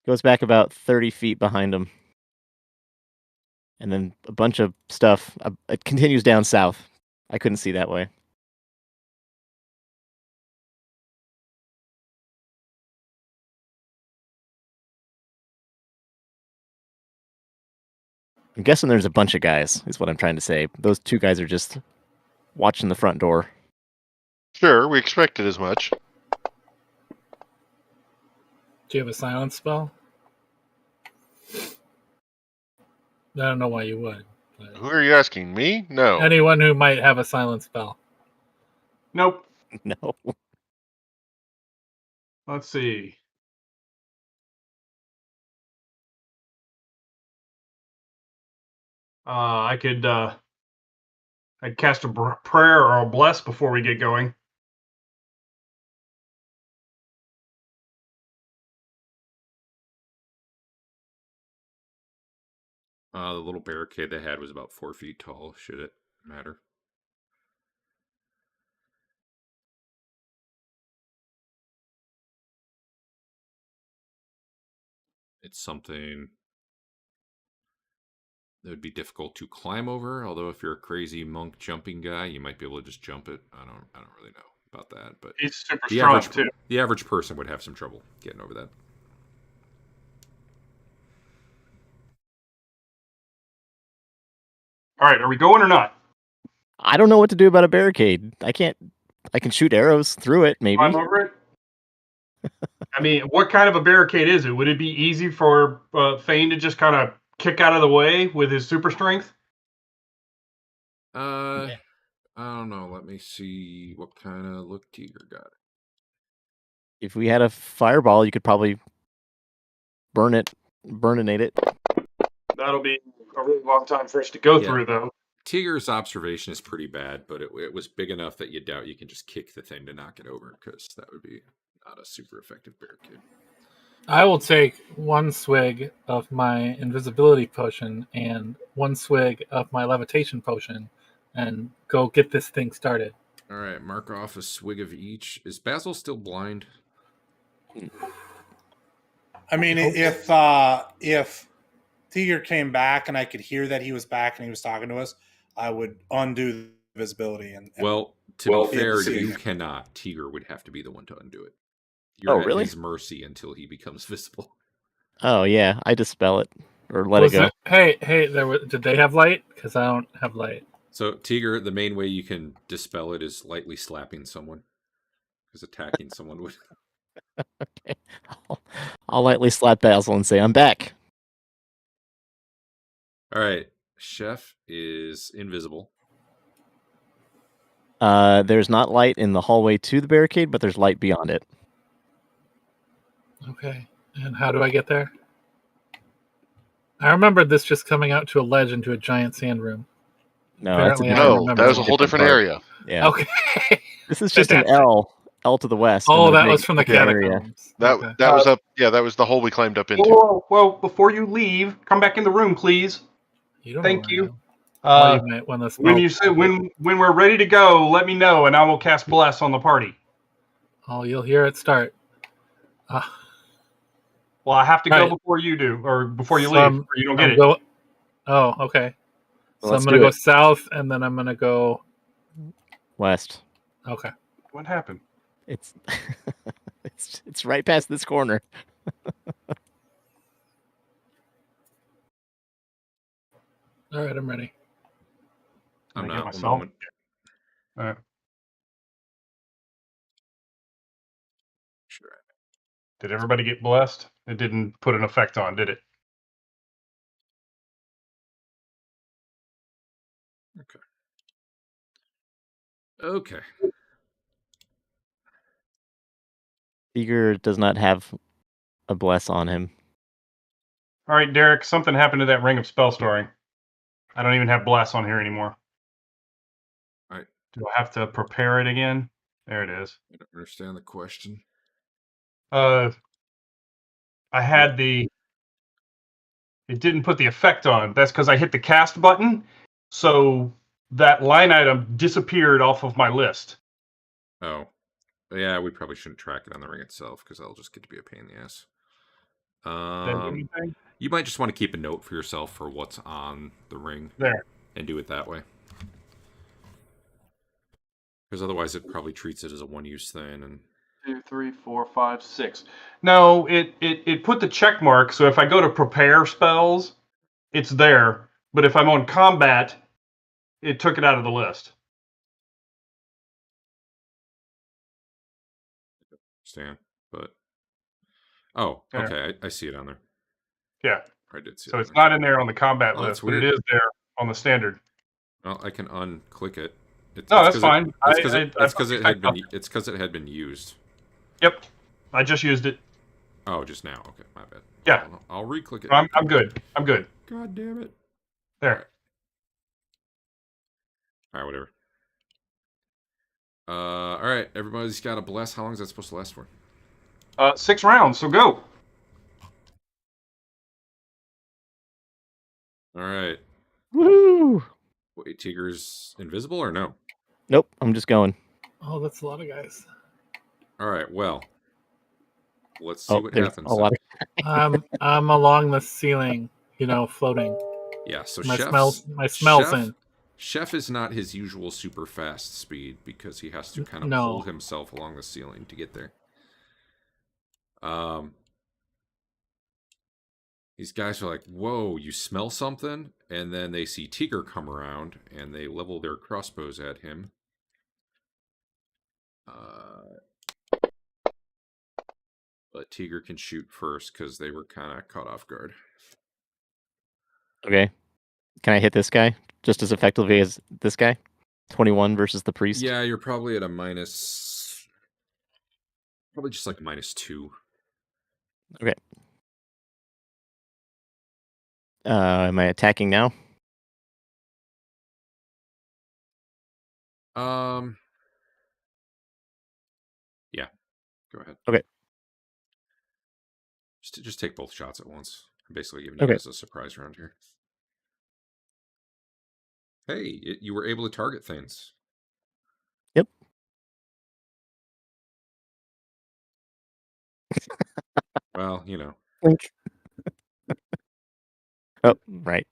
Goes back about 30 feet behind him. And then a bunch of stuff. It continues down south. I couldn't see that way. I'm guessing there's a bunch of guys, is what I'm trying to say. Those 2 guys are just watching the front door. Sure, we expected as much. Do you have a silence spell? I don't know why you would. But Who are you asking? Me? No. anyone who might have a silence spell. Nope. No. Let's see. I'd cast a prayer or a bless before we get going. The little barricade they had was about 4 feet tall. Should it matter? It's something it would be difficult to climb over. Although if you're a crazy monk jumping guy, you might be able to just jump it. I don't really know about that, but He's super the strong average too. the average person would have some trouble getting over that. All right, are we going or not? I don't know what to do about a barricade. I can shoot arrows through it, maybe. Climb over it? I mean, what kind of a barricade is it? Would it be easy for Fain to just kind of kick out of the way with his super strength? I don't know. Let me see what kind of look Teeger got. If we had a fireball, you could probably burninate it. That'll be a really long time for us to go through, though. Teeger's observation is pretty bad, but it was big enough that you doubt you can just kick the thing to knock it over, because that would be not a super effective barricade. I will take 1 swig of my invisibility potion and 1 swig of my levitation potion and go get this thing started. All right, mark off a swig of each. Is Basil still blind? I mean, if Teeger came back and I could hear that he was back and he was talking to us, I would undo the visibility. And well, to be fair, see. you cannot. Teeger would have to be the one to undo it. You're at his mercy until he becomes visible. Oh yeah, I dispel it or let it go. Hey, did they have light? Because I don't have light. So Teeger, the main way you can dispel it is lightly slapping someone, because attacking someone would. Okay, I'll lightly slap Basil and say, "I'm back." All right, Chef is invisible. There's not light in the hallway to the barricade, but there's light beyond it. Okay, and how do I get there? I remember this just coming out to a ledge into a giant sand room. No, Apparently that was a whole different area. Yeah. Okay. This is just an L to the west. Oh, that was from the catacombs. That was up. Yeah, that was the hole we climbed up into. Whoa! Before you leave, come back in the room, please. Thank you. When we're ready to go, let me know, and I will cast Bless on the party. Oh, you'll hear it start. Well, I have to go before you do, or before you leave, or you don't get it. Oh, okay. Well, so I'm going to go south, and then I'm going to go west. Okay. What happened? It's it's right past this corner. All right, I'm ready. I'm not. Myself. Moment. All right. Sure. Did everybody get blessed? It didn't put an effect on, did it? Okay. Teeger does not have a bless on him. All right, Derek, something happened to that ring of spell storing. I don't even have bless on here anymore. All right. Do I have to prepare it again? There it is. I don't understand the question. I had it didn't put the effect on. That's because I hit the cast button, so that line item disappeared off of my list. Oh. Yeah, we probably shouldn't track it on the ring itself, because that'll just get to be a pain in the ass. You might just want to keep a note for yourself for what's on the ring there and do it that way. Because otherwise it probably treats it as a one-use thing. And 2, 3, 4, 5, 6. No, it put the check mark, so if I go to prepare spells, it's there. But if I'm on combat, it took it out of the list. Understand, but okay, I see it on there. Yeah, I did see. So it's not in there on the combat list, but it is there on the standard. Well, I can unclick it. That's fine. It's because it had been used. Yep, I just used it. Oh, just now. Okay, my bad. Yeah, I'll re-click it. I'm good. I'm good. God damn it. There. All right, whatever. All right, everybody's got a bless. How long is that supposed to last for? 6 rounds, so go. All right. Woo! Wait, Teeger's invisible or no? Nope, I'm just going. Oh, that's a lot of guys. All right, well, let's see what happens. A lot I'm along the ceiling, floating. Yeah, so My Chef's, smell's in. Chef is not his usual super fast speed because he has to kind of No. pull himself along the ceiling to get there. These guys are like, whoa, you smell something? And then they see Teeger come around and they level their crossbows at him. But Teeger can shoot first because they were kind of caught off guard. Okay. Can I hit this guy just as effectively as this guy? 21 versus the priest? Yeah, you're probably at a minus... Probably just like -2. Okay. Am I attacking now? Yeah. Go ahead. Okay. Just take both shots at once. I'm basically giving you Okay. guys a surprise round here. Hey, you were able to target things. Yep. Well, you know. Blink. Oh, right.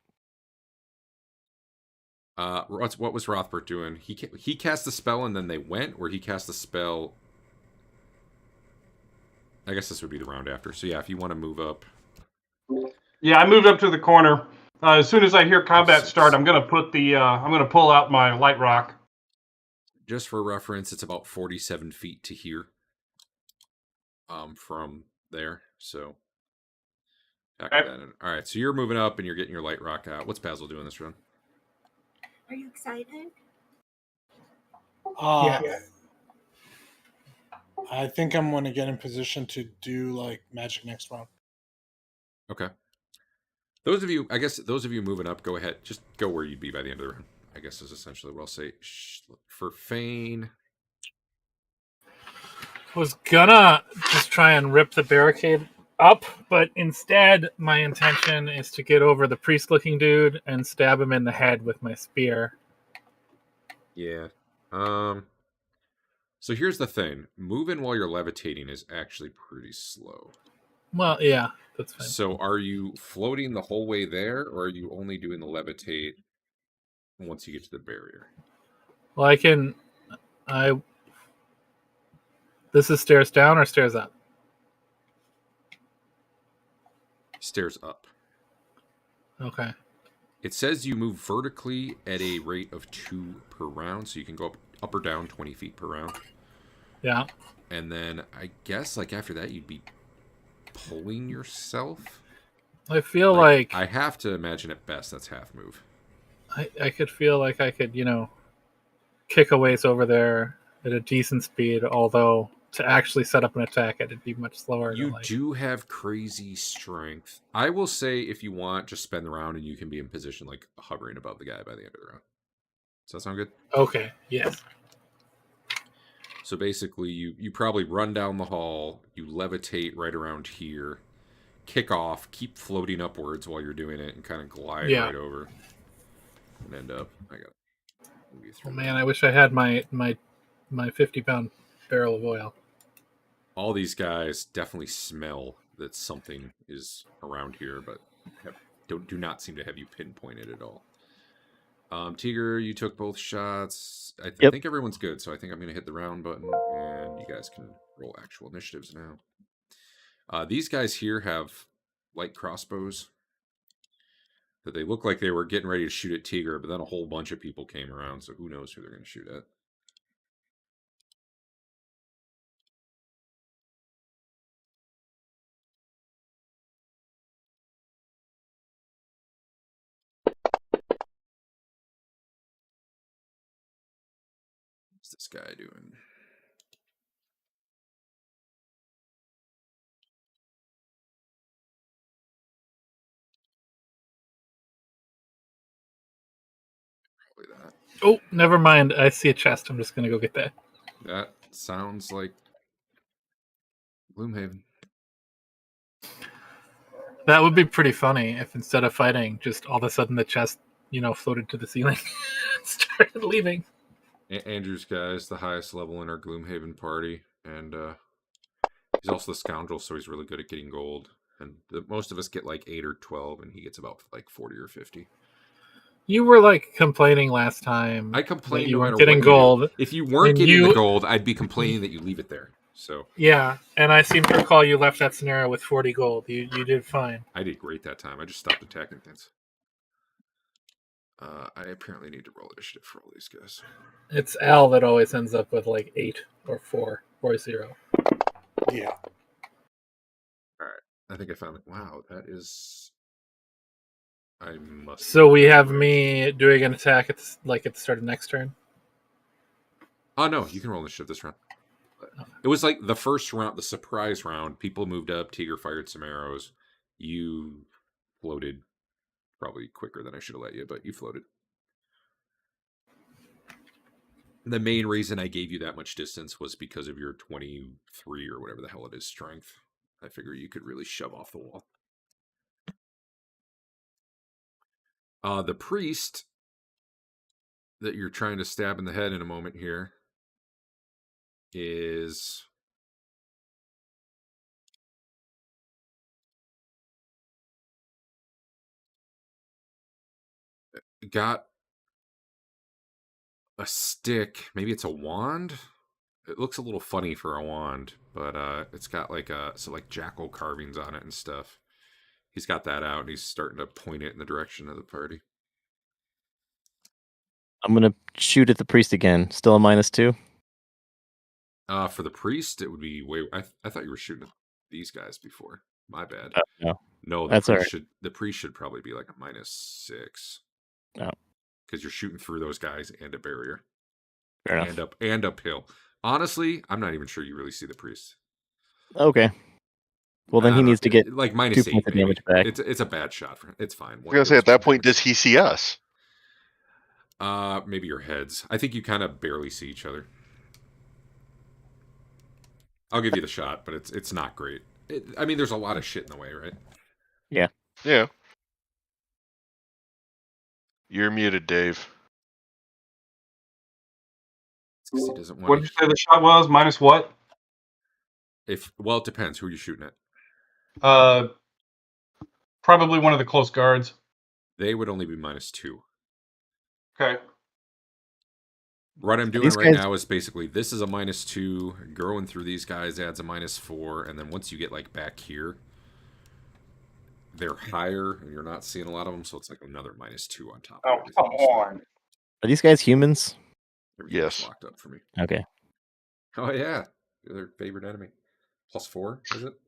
What was Rothbert doing? He cast a spell and then they went, or he cast a spell. I guess this would be the round after. So yeah, if you want to move up. Yeah, I moved up to the corner. As soon as I hear combat start, I'm gonna pull out my light rock. Just for reference, it's about 47 feet to here. From there. So factor that in. All right, so you're moving up and you're getting your light rock out. What's Basil doing this run? Are you excited? Yeah. I think I'm going to get in position to do like magic next round. Okay. Those of you moving up, go ahead. Just go where you'd be by the end of the round, I guess is essentially what I'll say. For Fain. Was gonna just try and rip the barricade up, but instead my intention is to get over the priest-looking dude and stab him in the head with my spear. Yeah. So here's the thing. Moving while you're levitating is actually pretty slow. Well, yeah, that's fine. So are you floating the whole way there, or are you only doing the levitate once you get to the barrier? Well, this is stairs down or stairs up? Stairs up. Okay. It says you move vertically at a rate of 2 per round, so you can go up or down 20 feet per round. Yeah. And then I guess like after that you'd be pulling yourself. I feel like I have to imagine at best that's half move. I could feel like I could, kick a ways over there at a decent speed, although to actually set up an attack it'd be much slower. You do have crazy strength. I will say if you want, just spend the round and you can be in position like hovering above the guy by the end of the round. Does that sound good? Okay, yes. So basically you probably run down the hall, you levitate right around here, kick off, keep floating upwards while you're doing it, and kind of glide right over. And end up Oh man, I wish I had my 50-pound barrel of oil. All these guys definitely smell that something is around here, but do not seem to have you pinpointed at all. Teeger, you took both shots. I think everyone's good, so I think I'm going to hit the round button, and you guys can roll actual initiatives now. These guys here have light crossbows that they look like they were getting ready to shoot at Teeger, but then a whole bunch of people came around, so who knows who they're going to shoot at. What's this guy doing? Probably that. Oh, never mind. I see a chest. I'm just going to go get that. That sounds like Gloomhaven. That would be pretty funny if instead of fighting, just all of a sudden the chest, floated to the ceiling and started leaving. Andrew's guy is the highest level in our Gloomhaven party, and he's also the scoundrel, so he's really good at getting gold. And most of us get like 8 or 12, and he gets about like 40 or 50. You were like complaining last time. I complained that you no matter weren't getting what you do. gold. If you weren't and getting you- the gold, I'd be complaining that you leave it there. So Yeah, and I seem to recall you left that scenario with 40 gold. You did fine. I did great that time. I just stopped attacking things. I apparently need to roll initiative for all these guys. It's Al that always ends up with like 8 or 4 or 0. Yeah. I think I found it. Wow, that is. I must. So we have me doing an attack at the start of next turn. Oh no, you can roll initiative this round. It was like the first round, the surprise round. People moved up. Teeger fired some arrows. You floated probably quicker than I should have let you, but you floated. The main reason I gave you that much distance was because of your 23 or whatever the hell it is strength. I figure you could really shove off the wall. The priest that you're trying to stab in the head in a moment here is got a stick. Maybe it's a wand. It looks a little funny for a wand, but it's got like jackal carvings on it and stuff. He's got that out and he's starting to point it in the direction of the party. I'm gonna shoot at the priest again. Still a -2. For the priest, it would be way. I thought you were shooting at these guys before. My bad. No, No, that's all right. the priest should probably be like a -6. Oh. Because you're shooting through those guys and a barrier. Fair enough. And uphill. Honestly, I'm not even sure you really see the priest. Okay. Well, then he needs to get like 2 -8 points of maybe. damage back. It's a bad shot for him. It's fine. I was gonna say at that point, does he see us? Maybe your heads. I think you kind of barely see each other. I'll give you the shot, but it's not great. I mean, there's a lot of shit in the way, right? Yeah. Yeah. You're muted, Dave. He doesn't want What did you say the shot was? Minus what? Well, it depends. Who are you shooting at? Probably one of the close guards. They would only be -2. Okay. What I'm doing These right guys- now is basically this is a -2. Growing through these guys adds a -4, and then once you get like back here, they're higher, and you're not seeing a lot of them, so it's like another -2 on top. Oh, come on. Are these guys humans? Everything's Yes. locked up for me. Okay. Oh yeah, you're their favorite enemy. +4, is it?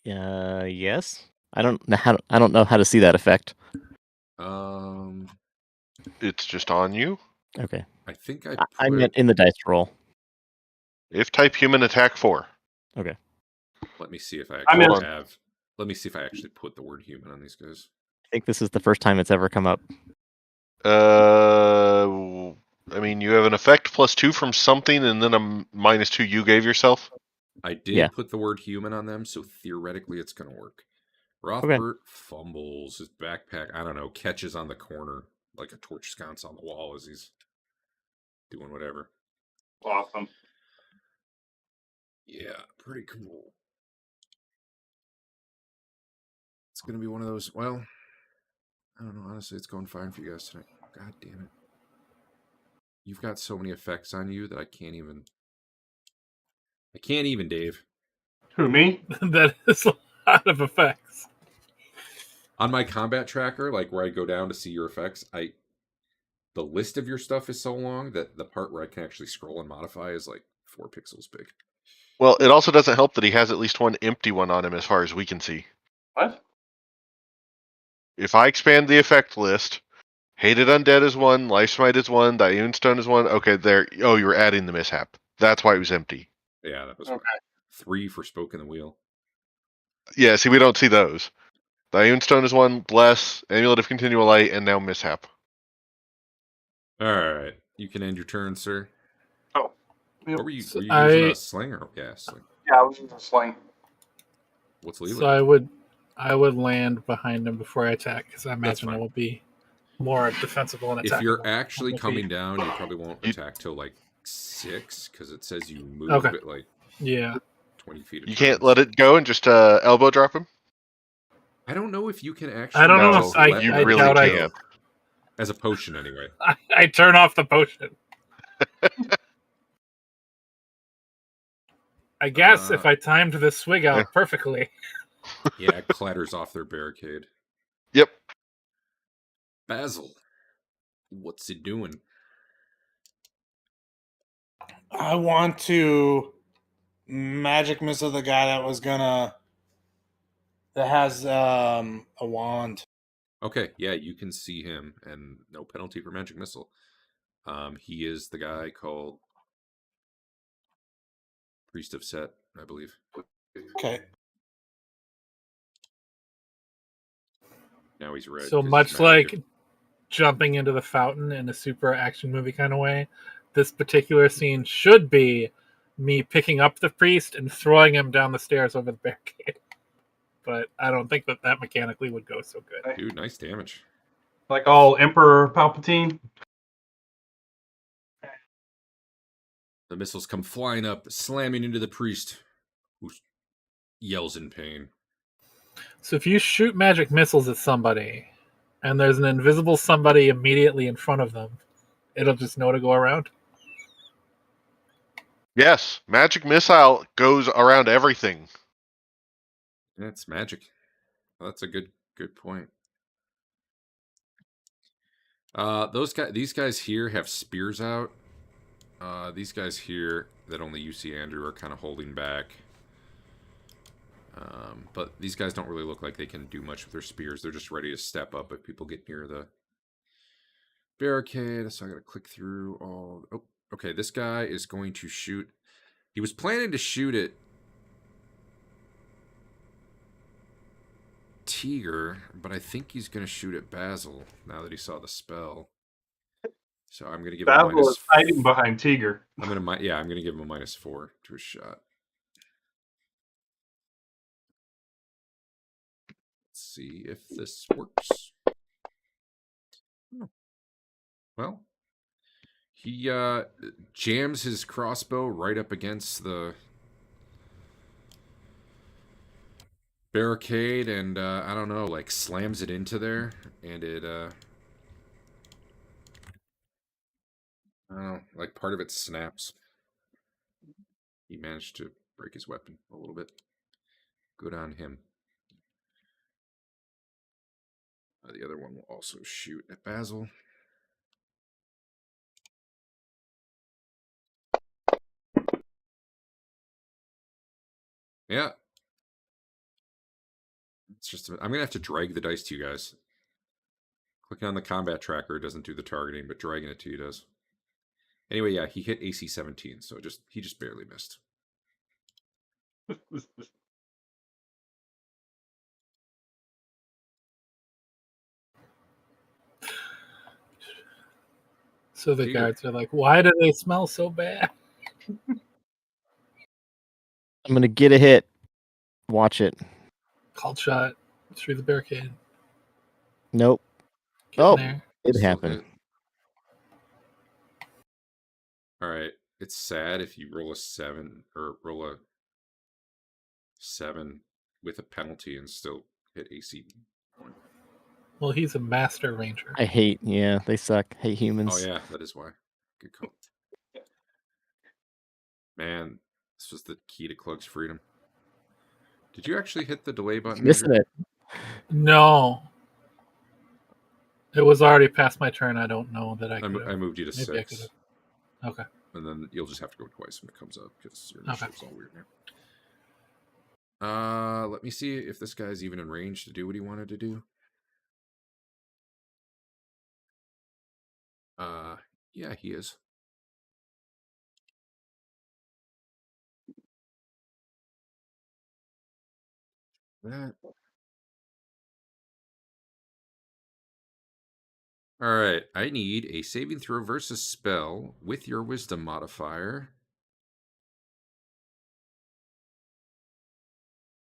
Yes. I don't know how to see that effect. It's just on you. Okay. I think I meant in the dice roll. If type human, attack 4. Okay. Let me see if I I'm actually in. have. Let me see if I actually put the word human on these guys. I think this is the first time it's ever come up. I mean, you have an effect +2 from something, and then a -2 you gave yourself. I did Yeah. put the word human on them, so theoretically it's going to work. Rothbert fumbles his backpack. I don't know, catches on the corner like a torch sconce on the wall as he's doing whatever. Awesome. Yeah, pretty cool. It's going to be one of those. Well, I don't know. Honestly, it's going fine for you guys tonight. God damn it. You've got so many effects on you that I can't even, Dave. Who, me? That is a lot of effects. On my combat tracker, like where I go down to see your effects, the list of your stuff is so long that the part where I can actually scroll and modify is like 4 pixels big. Well, it also doesn't help that he has at least one empty one on him as far as we can see. What? If I expand the effect list, Hated Undead is 1, Life Smite is 1, Diune Stone is 1. Okay, there. Oh, you were adding the mishap. That's why it was empty. Yeah, that was Okay. 3 for Spoke in the Wheel. Yeah, see, we don't see those. Diune Stone is 1, Bless, Amulet of Continual Light, and now mishap. All right, you can end your turn, sir. Oh. What were you? So Were you using a sling or sling? Yeah, I was using a sling. What's Lelion? So I would land behind him before I attack because I imagine fine. it will be more defensible and attackable. If you're actually Will coming be- down, you probably won't attack till like 6 because it says you move Okay. at like Yeah. 20 feet. You can't let it go and just elbow drop him? I don't know if you can actually. I don't know. No, I you doubt really I can't. As a potion, anyway. I turn off the potion. I guess if I timed this swig out perfectly. Yeah, it clatters off their barricade. Yep. Basil, what's it doing? I want to magic missile the guy that has a wand. Okay, yeah, you can see him, and no penalty for magic missile. He is the guy called Priest of Set, I believe. Okay. Now he's red. So 'cause much he's not like here. jumping into the fountain in a super action movie kind of way, this particular scene should be me picking up the priest and throwing him down the stairs over the barricade. But I don't think that mechanically would go so good. Dude, nice damage. Like all Emperor Palpatine. The missiles come flying up, slamming into the priest, who yells in pain. So if you shoot magic missiles at somebody, and there's an invisible somebody immediately in front of them, it'll just know to go around. Yes, magic missile goes around everything. That's magic. Well, that's a good point. These guys here have spears out. These guys here that only you see, Andrew, are kind of holding back. But these guys don't really look like they can do much with their spears. They're just ready to step up if people get near the barricade. So I gotta click through all. Oh, okay. This guy is going to shoot. He was planning to shoot at Teeger, but I think he's going to shoot at Basil now that he saw the spell. So I'm going to give him a Basil minus. is hiding behind Teeger. I'm going to give him a -4 to his shot. Let's see if this works. Well, he jams his crossbow right up against the barricade and I don't know, like slams it into there, and it I don't know, like part of it snaps. He managed to break his weapon a little bit. Good on him. The other one will also shoot at Basil. Yeah. It's just I'm gonna have to drag the dice to you guys. Clicking on the combat tracker doesn't do the targeting, but dragging it to you does. Anyway, yeah, he hit AC 17, so he just barely missed. So the Teeger. guards are like, why do they smell so bad? I'm gonna get a hit. Watch it. Called shot through the barricade. Nope. Getting Oh, there. it Still happened. hit. All right. It's sad if you roll a 7 or roll a 7 with a penalty and still hit AC. Well, he's a master ranger. Yeah, they suck. Hate humans. Oh yeah, that is why. Good call. Man, this was the key to Clug's freedom. Did you actually hit the delay button? Missing Andrew? it. No. It was already past my turn. I don't know that I could. I moved you to Maybe I 6. could've. Okay. And then you'll just have to go twice when it comes up because your Okay. initiative is all weird now. Let me see if this guy's even in range to do what he wanted to do. Yeah, he is. That. All right, I need a saving throw versus spell with your wisdom modifier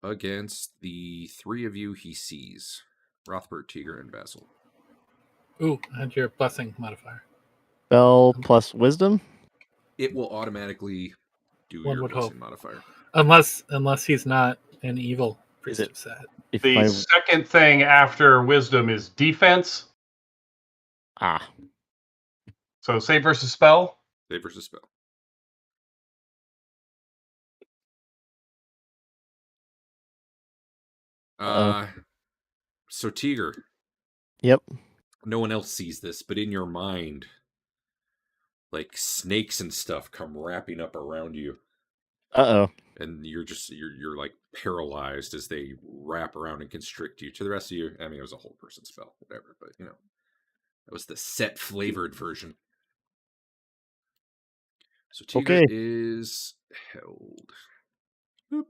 against the 3 of you he sees. Rothbert, Teeger, and Basil. Ooh, and your blessing modifier. Spell plus wisdom. It will automatically do One your would blessing hope. modifier. Unless he's not an evil priest it- of Set. If The second thing after wisdom is defense. Ah. So save versus spell. Save versus spell. So Teeger. Yep. No one else sees this, but in your mind, like snakes and stuff come wrapping up around you. Uh-oh. And you're like paralyzed as they wrap around and constrict you. To the rest of you, I mean, it was a whole person spell, whatever, but you know, that was the set flavored version. So Teeger is held. Boop.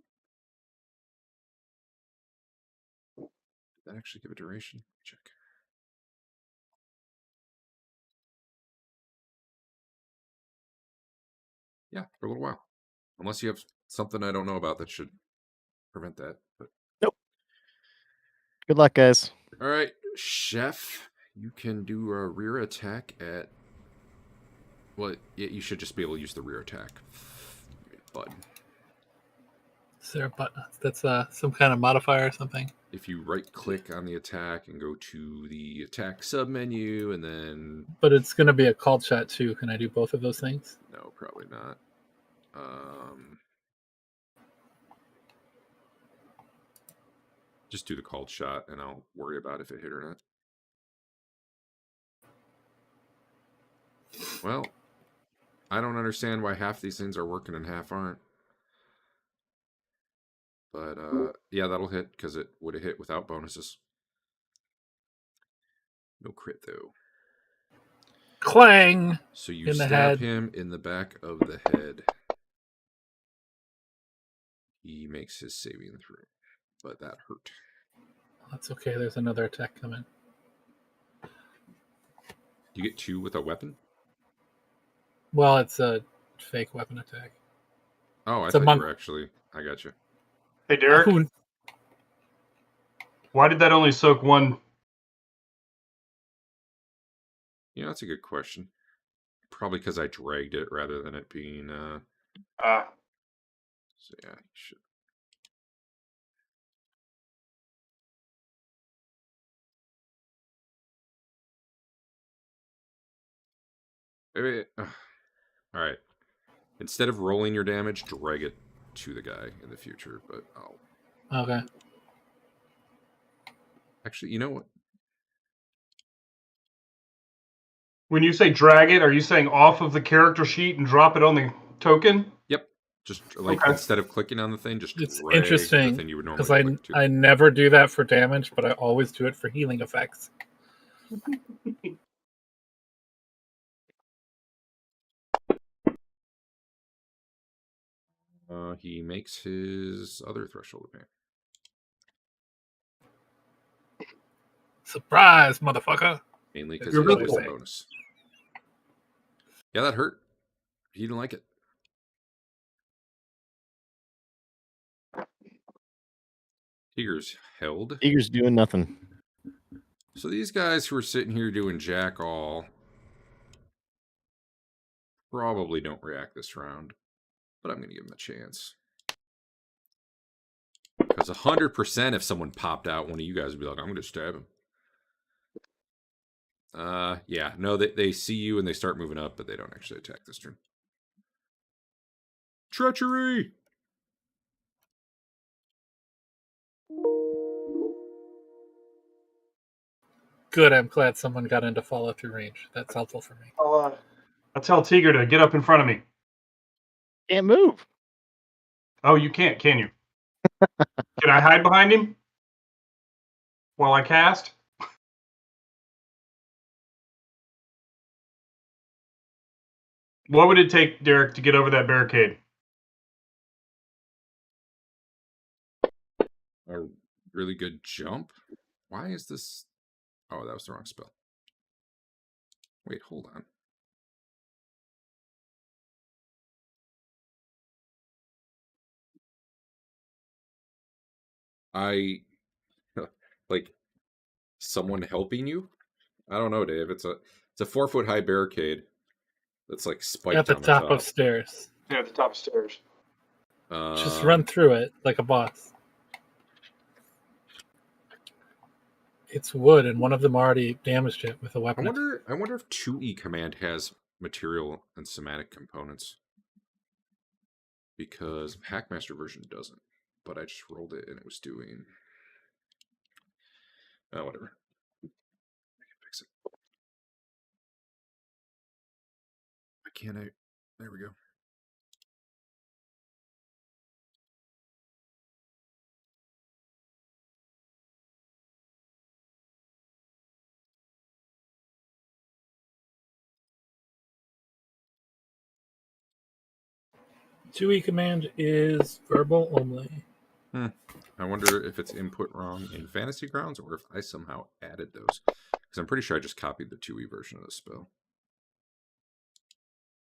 Did that actually give a duration? Check. Yeah, for a little while. Unless you have something I don't know about that should prevent that. But nope. Good luck, guys. All right, Chef, you can do a rear attack at... Well, you should just be able to use the rear attack button. Is there a button? That's some kind of modifier or something? If you right-click on the attack and go to the attack sub-menu and then... But it's going to be a called shot too. Can I do both of those things? No, probably not. Just do the called shot and I'll worry about if it hit or not. Well, I don't understand why half these things are working and half aren't. But, yeah, that'll hit because it would have hit without bonuses. No crit, though. Clang! So you stab him in the back of the head. He makes his saving throw, but that hurt. That's okay. There's another attack coming. You get 2 with a weapon? Well, it's a fake weapon attack. Oh, I thought you were actually... I got you. Hey, Derek. Why did that only soak 1? Yeah, that's a good question. Probably because I dragged it rather than it being... So yeah, you should... Maybe... Alright. Instead of rolling your damage, drag it to the guy in the future, but I'll... Okay. Actually, you know what? When you say drag it, are you saying off of the character sheet and drop it on the token? Yep. Just like instead of clicking on the thing, just it's drag interesting the thing you would normally click to. I never do that for damage, but I always do it for healing effects. He makes his other threshold event. Surprise, motherfucker! Mainly because he really a bonus. Yeah, that hurt. He didn't like it. Teeger's held. Teeger's doing nothing. So these guys who are sitting here doing jack all probably don't react this round, but I'm going to give them a chance. Because 100% if someone popped out, one of you guys would be like, I'm going to stab him. Yeah, no, they see you and they start moving up, but they don't actually attack this turn. Treachery! Good, I'm glad someone got into follow-through range. That's helpful for me. I'll tell Teeger to get up in front of me. Can't move. Oh, you can't, can you? Can I hide behind him while I cast? What would it take, Derek, to get over that barricade? A really good jump? Why is this... Oh, that was the wrong spell. Wait, hold on. Like, someone helping you? I don't know, Dave. It's a 4-foot high barricade that's like spiked at the on top the top of stairs. Yeah, at the top of stairs. Just run through it like a boss. It's wood, and one of them already damaged it with a I weapon. wonder if 2E command has material and somatic components. Because Hackmaster version doesn't. But I just rolled it and it was doing... Oh, whatever. I can fix it. Why can't I... There we go. Two-E command is verbal only. I wonder if it's input wrong in Fantasy Grounds or if I somehow added those. Because I'm pretty sure I just copied the 2E version of the spell.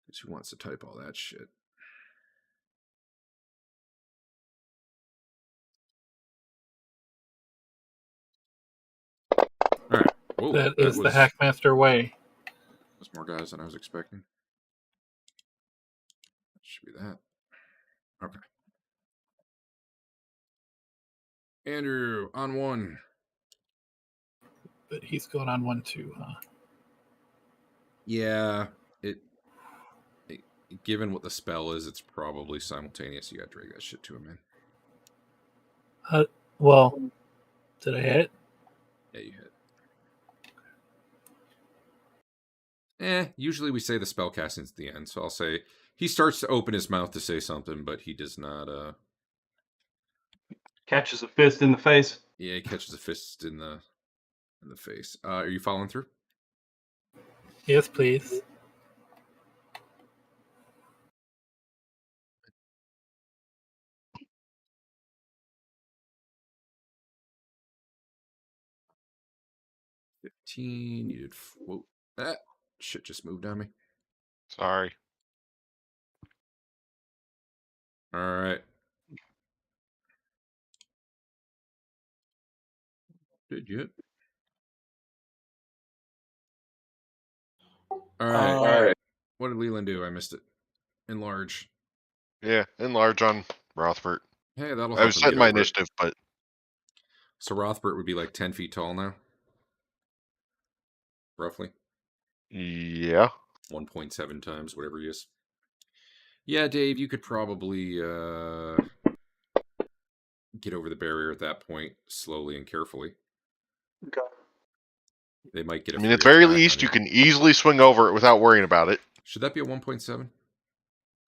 Because who wants to type all that shit? Alright. Whoa, That is the Hackmaster way. There's more guys than I was expecting. That should be that. Okay. Andrew, on 1. But he's going on 1 too, huh? Yeah, given what the spell is, it's probably simultaneous. You gotta drag that shit to him, man. Well, did I hit? Yeah, you hit. Usually we say the spell casting's at the end, so I'll say he starts to open his mouth to say something, but he does not Catches a fist in the face. Yeah, he catches a fist in the face. Are you following through? Yes, please. $15. You did. Whoa! That shit just moved on me. Sorry. All right. Did you? All right. What did Leland do? I missed it. Enlarge. Yeah, enlarge on Rothbert. Hey, that'll help. I was setting my initiative, but so Rothbert would be like 10 feet tall now, roughly. Yeah. 1.7 times whatever he is. Yeah, Dave, you could probably get over the barrier at that point slowly and carefully. Okay. They might get. I mean, at the very least, you can easily swing over it without worrying about it. Should that be a 1.7?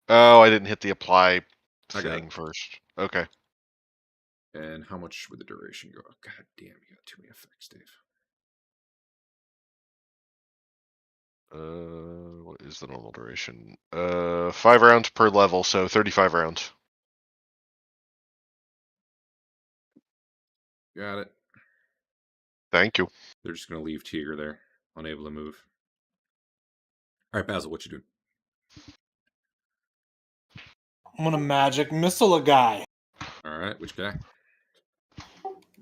Oh, I didn't hit the apply thing first. Okay. And how much would the duration go? Oh, God damn, you got too many effects, Dave. What is the normal duration? 5 rounds per level, so 35 rounds. Got it. Thank you. They're just going to leave Teeger there, unable to move. All right, Basil, what you doing? I'm gonna magic missile a guy. All right, which guy?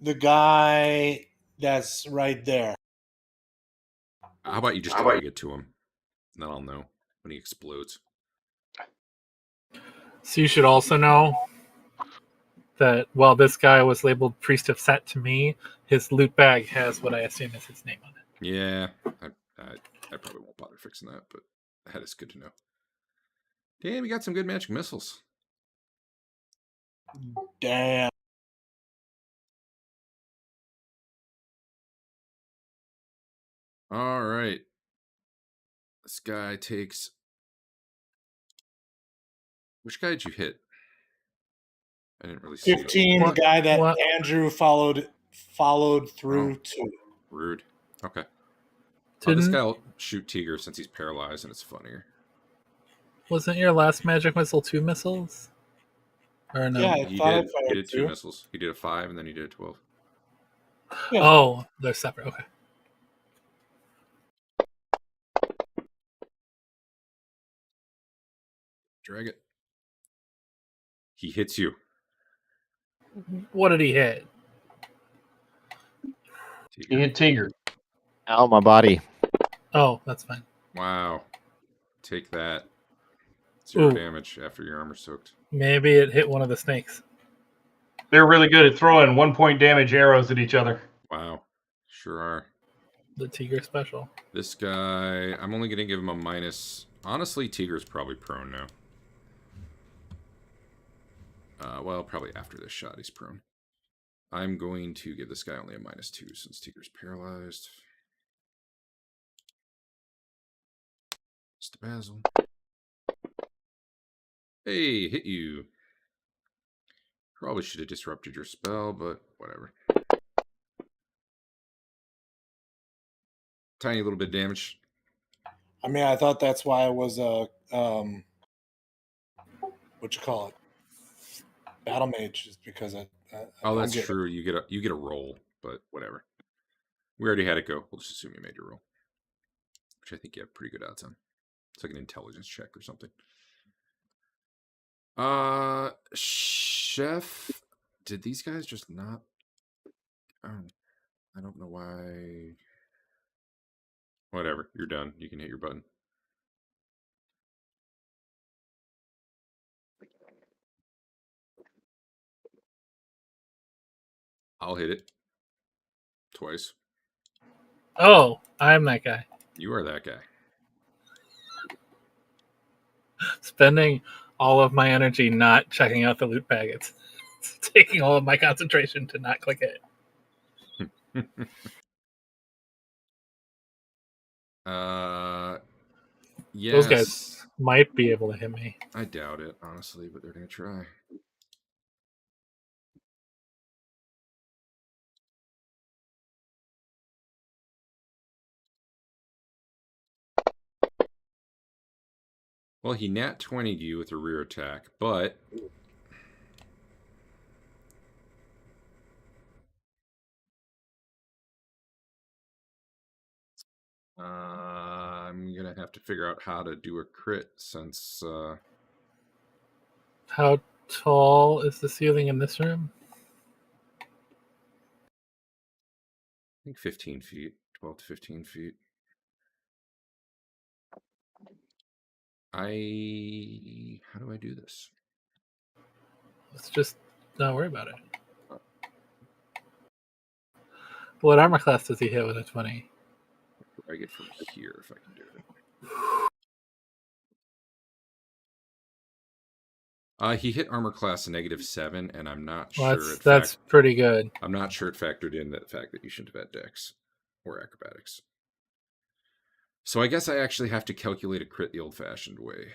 The guy that's right there. How about you just drag it to him? And then I'll know when he explodes. So you should also know that while this guy was labeled Priest of Set to me, his loot bag has what I assume is his name on it. Yeah, I probably won't bother fixing that, but that is good to know. Damn, you got some good magic missiles. Damn. All right. This guy takes... Which guy did you hit? I didn't really see 15, the guy that Andrew followed through to. Rude. Okay. This guy will shoot Teeger since he's paralyzed and it's funnier. Wasn't your last magic missile 2 missiles? Or no? Yeah, he did 2 missiles. He did a 5 and then he did a 12. Yeah. Oh, they're separate. Okay. Drag it. He hits you. What did he hit? Teeger. He hit Teeger. Ow, my body. Oh, that's fine. Wow. Take that. 0 damage after your armor soaked. Maybe it hit one of the snakes. They're really good at throwing 1-point damage arrows at each other. Wow. Sure are. The Teeger special. This guy, I'm only going to give him a minus. Honestly, Teeger's probably prone now. Well, probably after this shot, he's prone. I'm going to give this guy only a -2 since Teeger's paralyzed. Mr. Basil. Hey, hit you. Probably should have disrupted your spell, but whatever. Tiny little bit of damage. I mean, I thought that's why it was a what you call it, battle mage, is because Oh, that's true. You get a roll, but whatever. We already had it go. We'll just assume you made your roll, which I think you have pretty good odds on. It's like an intelligence check or something. Chef, did these guys just not? Oh, I don't know why. Whatever, you're done. You can hit your button. I'll hit it twice. Oh, I'm that guy. You are that guy. Spending all of my energy not checking out the loot packets. Taking all of my concentration to not click it. Yes. Those guys might be able to hit me. I doubt it, honestly, but they're going to try. Well, he nat 20'd you with a rear attack, but I'm going to have to figure out how to do a crit since... How tall is the ceiling in this room? I think 15 feet, 12 to 15 feet. How do I do this? Let's just not worry about it. What armor class does he hit with a 20? What do I get from here if I can do it? He hit armor class -7, and I'm not sure. That's pretty good. I'm not sure it factored in the fact that you shouldn't have had Dex or Acrobatics. So I guess I actually have to calculate a crit the old-fashioned way.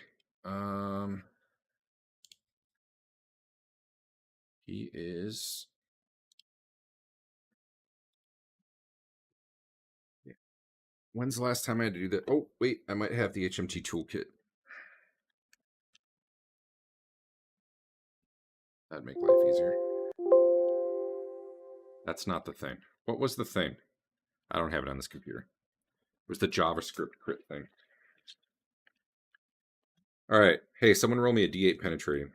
He is... Yeah. When's the last time I had to do that? Oh, wait, I might have the HMT toolkit. That'd make life easier. That's not the thing. What was the thing? I don't have it on this computer. It was the JavaScript crit thing. All right. Hey, someone roll me a D8 penetrating.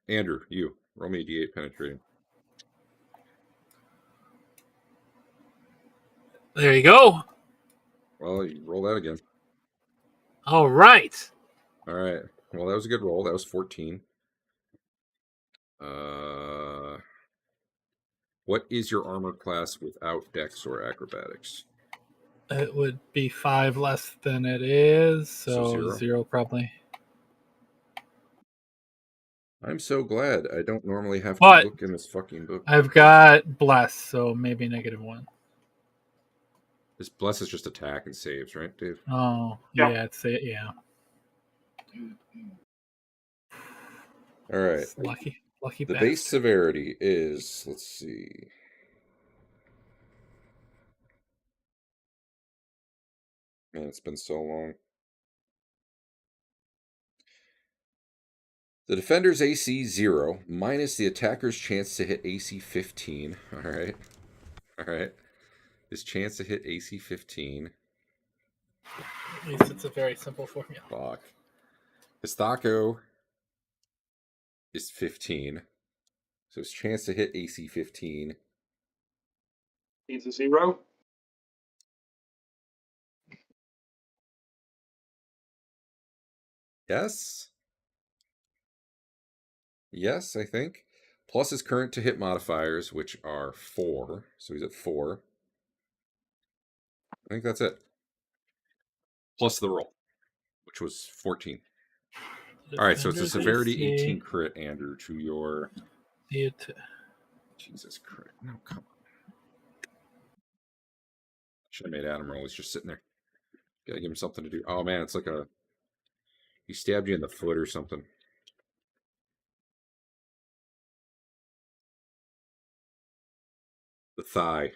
Andrew, you. Roll me a D8 penetrating. There you go. Well, you roll that again. All right. All right. Well, that was a good roll. That was 14. What is your armor class without Dex or Acrobatics? It would be 5 less than it is, So so 0 probably. I'm so glad I don't normally have But to look in this fucking book. I've got Bless, so maybe -1. This Bless is just attack and saves, right, Dave? Oh, Yeah. yeah, it's it, yeah. All right. Lucky The bastard. base severity is, let's see. Man, it's been so long. The defender's AC 0 minus the attacker's chance to hit AC 15. All right. All right. His chance to hit AC 15. At least it's a very simple formula. Fuck. His Thaco is 15. So his chance to hit AC 15. He's a 0. Yes. Yes, I think. Plus his current to hit modifiers, which are 4. So he's at 4. I think that's it. Plus the roll, which was 14. All right, so it's a Defender's severity AC. 18 crit, Andrew, to your... Jesus Christ. No, come on. Should have made Adam roll. He's just sitting there. Gotta give him something to do. Oh, man, it's like a... He stabbed you in the foot or something. The thigh.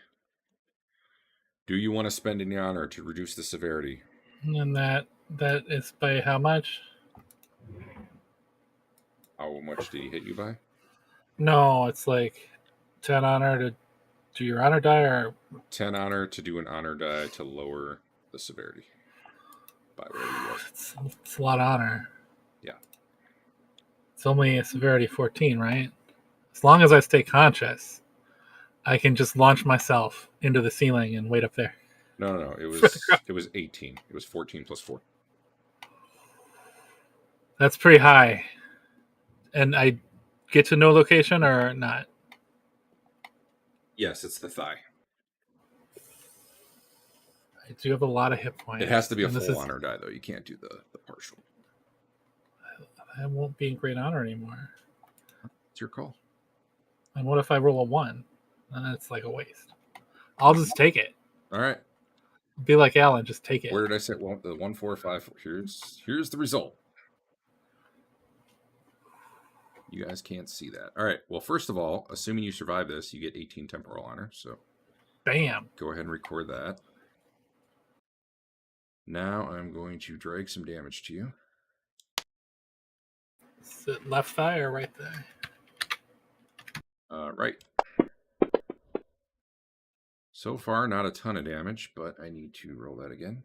Do you want to spend any honor to reduce the severity? And that is by how much? How much did he hit you by? No, it's like 10 honor to do your honor die, or 10 honor to do an honor die to lower the severity. By whatever you want. it's a lot of honor. Yeah. It's only a severity 14, right? As long as I stay conscious, I can just launch myself into the ceiling and wait up there. No. It was 18. It was 14 plus 4. That's pretty high. And I get to no location or not? Yes, it's the thigh. I do have a lot of hit points. It has to be a and full honor die, though. You can't do the partial. I won't be in great honor anymore. It's your call. And what if I roll a 1? Then it's like a waste. I'll just take it. All right. Be like Alan, just take it. Where did I say? Well, the 1, 4, 5. Here's the result. You guys can't see that. All right. Well, first of all, assuming you survive this, you get 18 temporal honor. So, bam. Go ahead and record that. Now I'm going to drag some damage to you. Is it left thigh or right thigh? Right. So far, not a ton of damage, but I need to roll that again.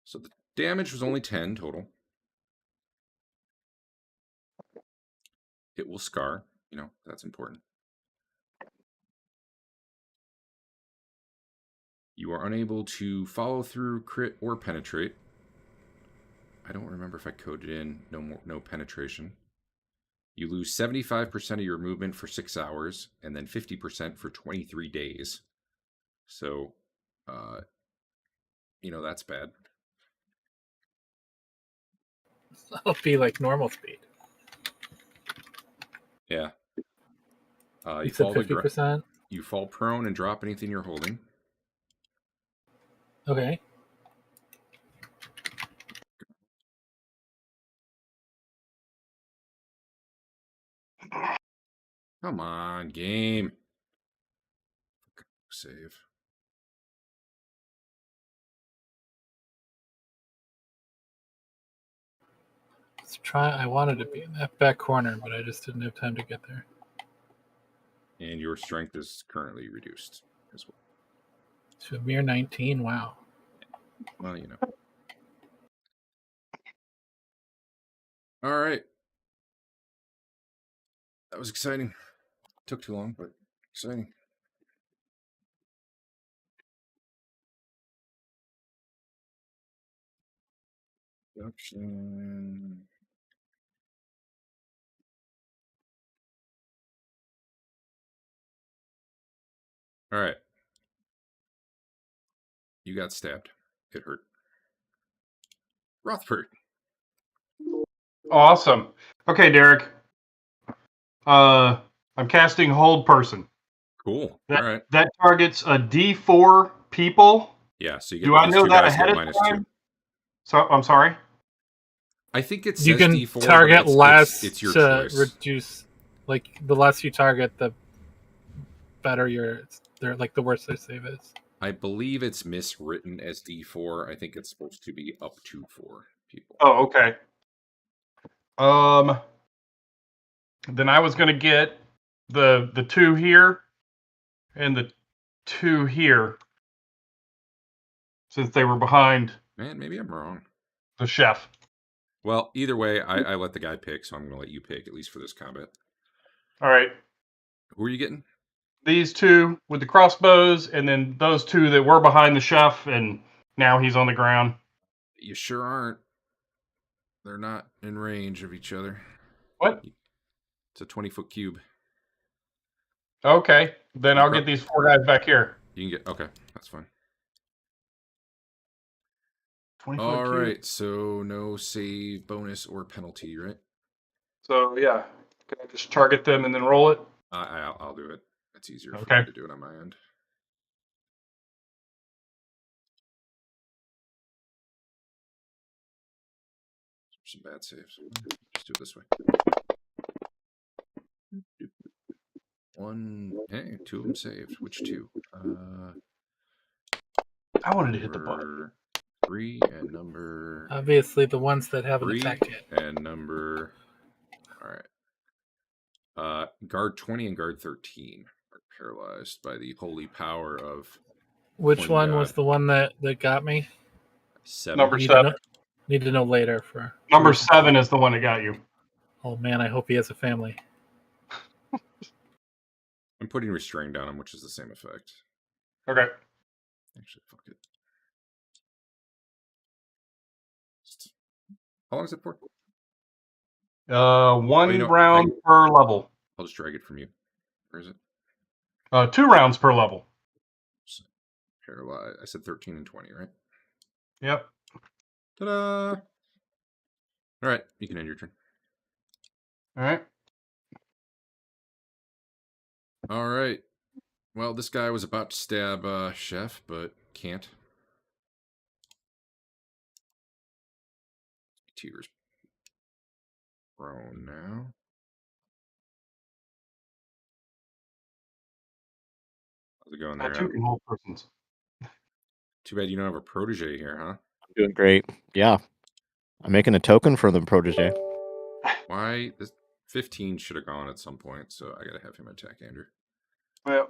So the damage was only 10 total. It will scar. You know, that's important. You are unable to follow through, crit, or penetrate. I don't remember if I coded in no penetration. You lose 75% of your movement for 6 hours, and then 50% for 23 days. So, that's bad. That'll be like normal speed. Yeah. You said 50%? You fall prone and drop anything you're holding. Okay. Come on, game. Save. Let's try. I wanted to be in that back corner, but I just didn't have time to get there. And your strength is currently reduced as well. To a mere 19. Wow. Well, All right. That was exciting. Took too long, but exciting. Production. All right. You got stabbed. It hurt. Rothbert. Awesome. Okay, Derek. I'm casting Hold Person. Cool. All right. That targets a D4 people. Yeah, so you get Do I know that ahead of time? -2. So I'm sorry. I think it says you can D4, target less it's your to choice. reduce. Like the less you target, the better they're like the worse their save is. I believe it's miswritten as D4. I think it's supposed to be up to 4 people. Oh, okay. Then I was going to get the 2 here and the 2 here, since they were behind Man, maybe I'm wrong. the chef. Well, either way, I let the guy pick, so I'm going to let you pick, at least for this combat. All right. Who are you getting? These 2 with the crossbows, and then those 2 that were behind the chef, and now he's on the ground. You sure aren't. They're not in range of each other. What? It's a 20-foot cube. Okay, then You I'll pro- get these 4 guys back here. You can get... Okay, that's fine. 20-foot All cube. right, so no save bonus or penalty, right? So yeah, can I just target them and then roll it? I'll do it. It's easier for Okay. me to do it on my end. Some bad saves. Just do it this way. Hey, 2 of them saved. Which 2? I wanted to hit the button. Number 3 and number Obviously, the ones that haven't 3 attacked yet. and number. All right. Guard 20 and guard 13 are paralyzed by the holy power of Which One one was god. the one that got me? 7. Number Need 7. To know, need to know later for Number 7 is the one that got you. Oh man, I hope he has a family. I'm putting restrain down him, which is the same effect. Okay. Actually, fuck it. How long is it for? 1 know, round per level. I'll just drag it from you. Where is it? 2 rounds per level. Paralyzed. I said 13 and 20, right? Yep. Ta-da! All right, you can end your turn. All right. All right. Well, this guy was about to stab Chef, but can't. Teeger's prone now. How's it going there, 2 Adam? can hold persons. Too bad you don't have a protege here, huh? I'm doing great. Yeah. I'm making a token for the protege. Why? This 15 should have gone at some point, so I gotta have him attack Andrew. Well,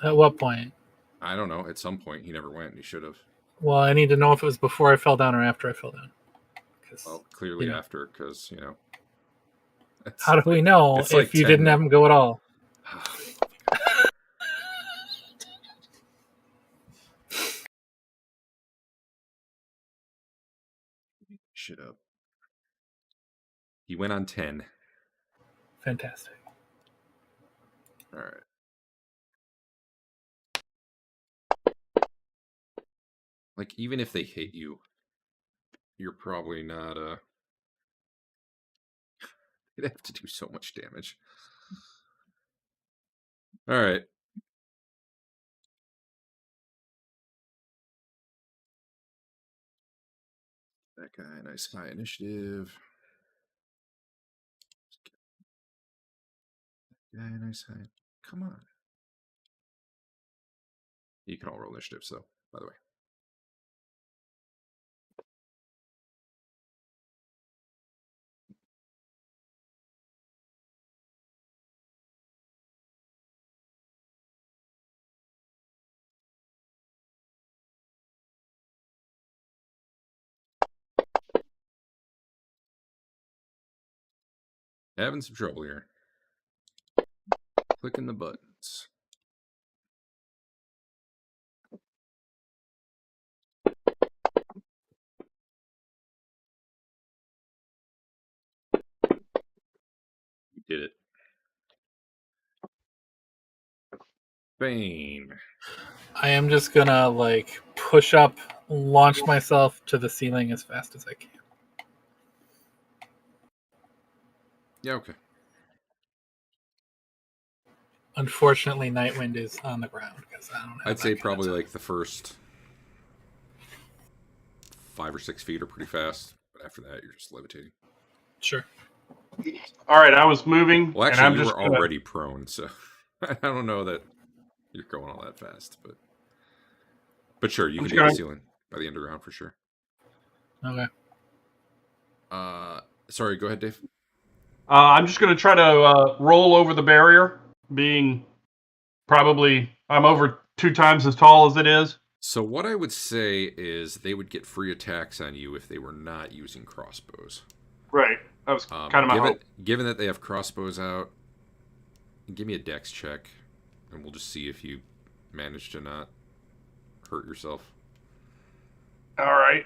At what point? I don't know. At some point, he never went, and he should have. Well, I need to know if it was before I fell down or after I fell down. Well, clearly you know. after, because, How do we know it's if like you 10 didn't have him go at all? Shit up. He went on 10. Fantastic. All right. Like, even if they hit you, you're probably not, you'd have to do so much damage. All right. That guy, nice high initiative. Yeah, nice high. Come on. You can all roll initiatives, though, by the way. Having some trouble here. Clicking the buttons. You did it. Fain. I am just gonna push up, launch myself to the ceiling as fast as I can. Yeah, okay. Unfortunately, Nightwind is on the ground because I don't have. I'd say that kind of probably time. like the first 5 or 6 feet are pretty fast, but after that, you're just levitating. Sure. all right. I was moving, Well, and actually, I'm you just were already prone, so I don't know that you're going all that fast, but sure, you can do the ceiling by the underground for sure. Okay. Sorry, go ahead, Dave. I'm just going to try to roll over the barrier, being probably I'm over 2 times as tall as it is. So what I would say is they would get free attacks on you if they were not using crossbows. Right. That was kind of my hope. Given that they have crossbows out, give me a dex check, and we'll just see if you manage to not hurt yourself. All right.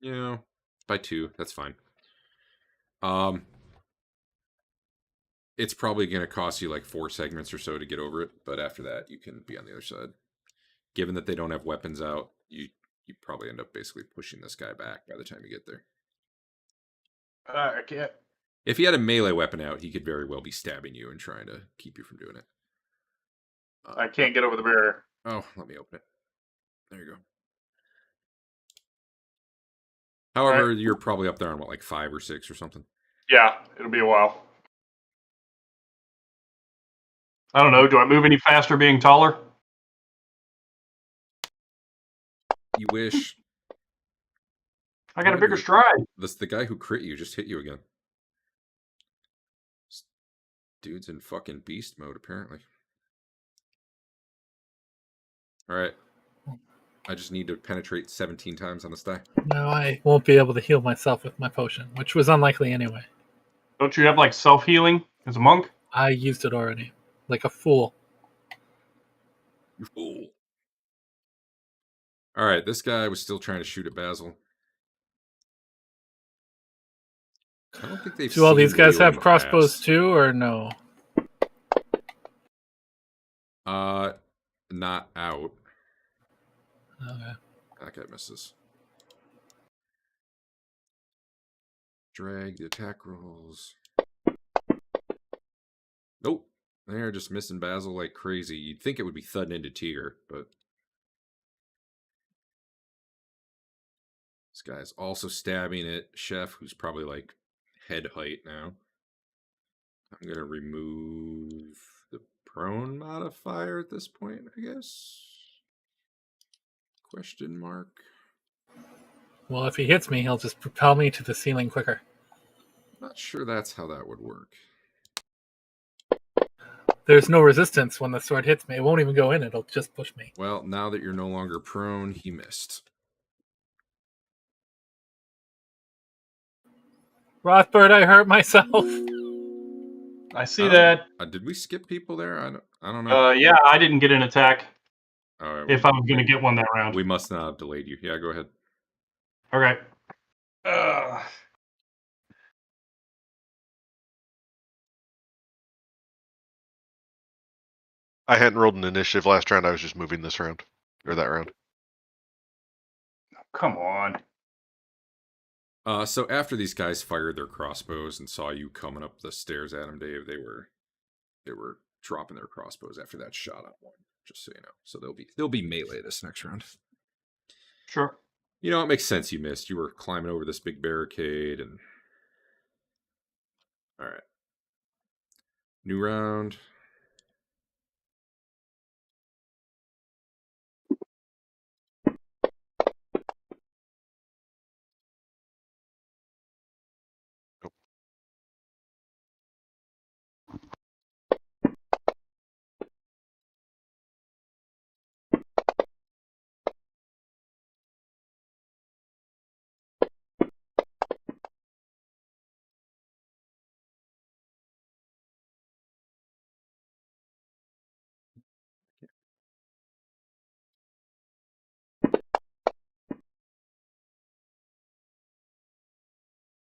Yeah, by 2. That's fine. It's probably going to cost you like 4 segments or so to get over it, but after that, you can be on the other side. Given that they don't have weapons out, you probably end up basically pushing this guy back by the time you get there. I can't. If he had a melee weapon out, he could very well be stabbing you and trying to keep you from doing it. I can't get over the barrier. Oh, let me open it. There you go. However, you're probably up there on what, like 5 or 6 or something. Yeah, it'll be a while. I don't know. Do I move any faster being taller? You wish. I got a bigger stride. The guy who crit you just hit you again. Dude's in fucking beast mode, apparently. Alright. I just need to penetrate 17 times on this die. No, I won't be able to heal myself with my potion, which was unlikely anyway. Don't you have like self-healing as a monk? I used it already. Like a fool. You fool. Alright, this guy was still trying to shoot at Basil. I don't think they've Do all seen these guys Lelion have crossbows pass. too, or no? Not out. Okay. That guy misses. Drag the attack rolls. Nope. They're just missing Basil like crazy. You'd think it would be thudding into Teeger, but this guy's also stabbing at Chef, who's probably like head height now. I'm going to remove the prone modifier at this point, I guess. Question mark. Well, if he hits me, he'll just propel me to the ceiling quicker. Not sure that's how that would work. There's no resistance when the sword hits me. It won't even go in. It'll just push me. Well, now that you're no longer prone, he missed. Rothbert, I hurt myself. I see that. Did we skip people there? I don't know. Yeah, I didn't get an attack. All right, If I was going to get one that round. we must not have delayed you. Yeah, go ahead. Okay. I hadn't rolled an initiative last round. I was just moving this round. Or that round. Come on. So after these guys fired their crossbows and saw you coming up the stairs at them, Dave, they were dropping their crossbows after that shot on one. Just so you know, so they'll be melee this next round. Sure. You know, it makes sense you missed. You were climbing over this big barricade, and all right, new round.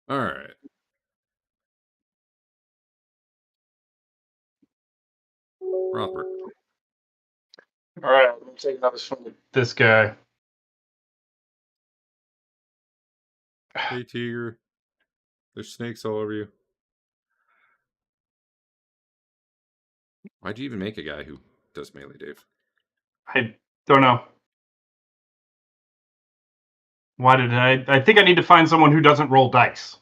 All right. Rothbert. All right, I'm going to take another swing at this guy. Hey, Teeger. There's snakes all over you. Why'd you even make a guy who does melee, Dave? I don't know. Why did I think I need to find someone who doesn't roll dice.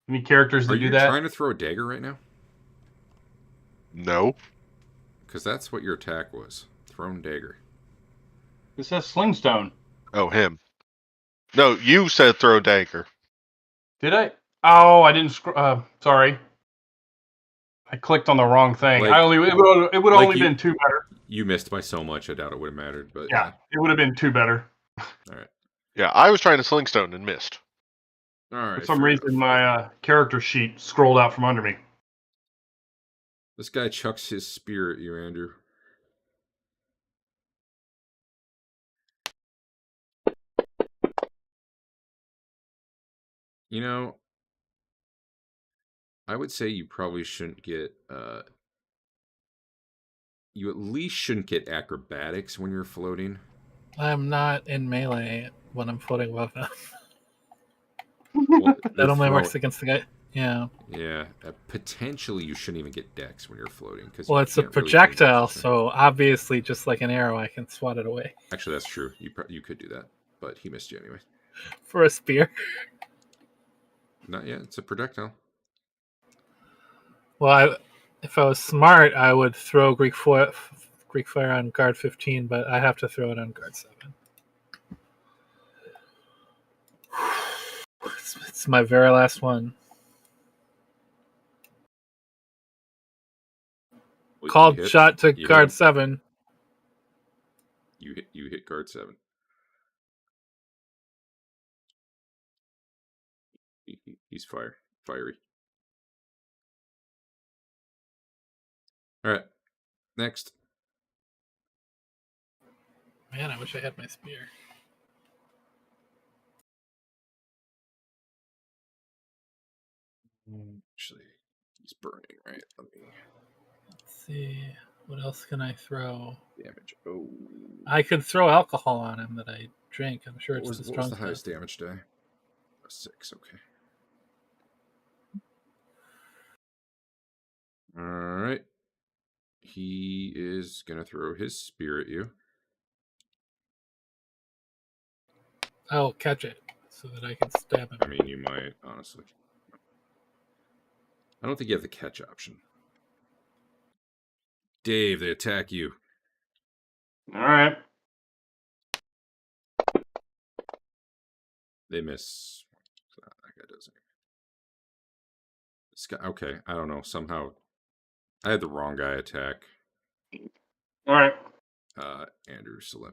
Any characters that Are do you that? trying to throw a dagger right now? No. Because that's what your attack was. Thrown dagger. It says Slingstone. Oh, him. No, you said throw dagger. Did I? Oh, I didn't. Sorry. I clicked on the wrong thing. Like- It would like only you- been 2 better. You missed by so much, I doubt it would have mattered. But Yeah, it would have been 2 better. All right. Yeah, I was trying to slingstone and missed. All right. For some fair reason, enough. my character sheet scrolled out from under me. This guy chucks his spear at you, Andrew. You know, I would say you probably shouldn't get. You at least shouldn't get acrobatics when you're floating. I'm not in melee when I'm floating above them. Well, That only works against the guy. Yeah. Yeah, potentially you shouldn't even get dex when you're floating because Well, it's a projectile, so obviously, just like an arrow, I can swat it away. Actually, that's true. You could do that, but he missed you anyway. For a spear. Not yet. It's a projectile. Well, if I was smart, I would throw Greek Fire on guard 15, but I have to throw it on guard 7. It's my very last one. Well, Called shot to guard 7. You hit guard 7. He's fiery. All right, next. Man, I wish I had my spear. Actually, he's burning, right? Let's see. What else can I throw? Damage. Oh. I could throw alcohol on him that I drink. I'm sure it's the strong What's the highest damage die? 6, okay. Alright. He is going to throw his spear at you. I'll catch it so that I can stab him. I mean, you might, honestly. I don't think you have the catch option. Dave, they attack you. All right. They miss. That guy doesn't. This guy, okay, I don't know. Somehow, I had the wrong guy attack. All right. Andrew, so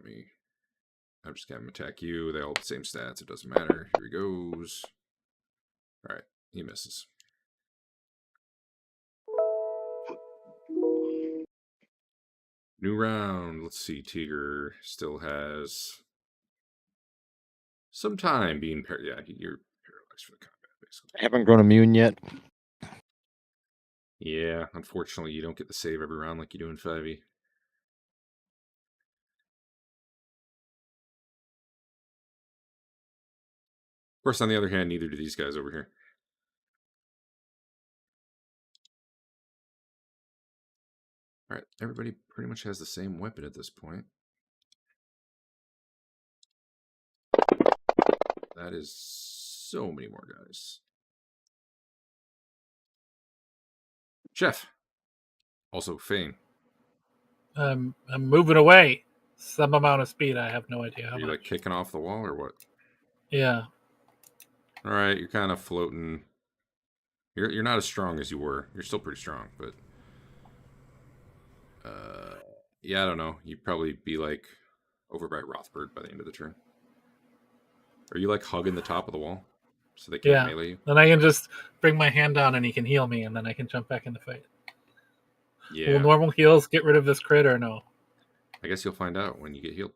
I'm just going to attack you. They all have the same stats. It doesn't matter. Here he goes. All right, he misses. New round. Let's see. Teeger still has some time being you're paralyzed for the combat, basically. I haven't grown immune yet. Yeah, unfortunately, you don't get the save every round like you do in 5e. Of course, on the other hand, neither do these guys over here. All right, everybody pretty much has the same weapon at this point. That is so many more guys. Chef. Also, Fain. I'm moving away. Some amount of speed. I have no idea how much. Are you like kicking off the wall or what? Yeah. All right, you're kind of floating. You're not as strong as you were. You're still pretty strong, but yeah, I don't know. You'd probably be like over by Rothbert by the end of the turn. Are you like hugging the top of the wall so they can't melee you? Then I can just bring my hand down and he can heal me, and then I can jump back in the fight. Yeah. Will normal heals get rid of this crit or no? I guess you'll find out when you get healed.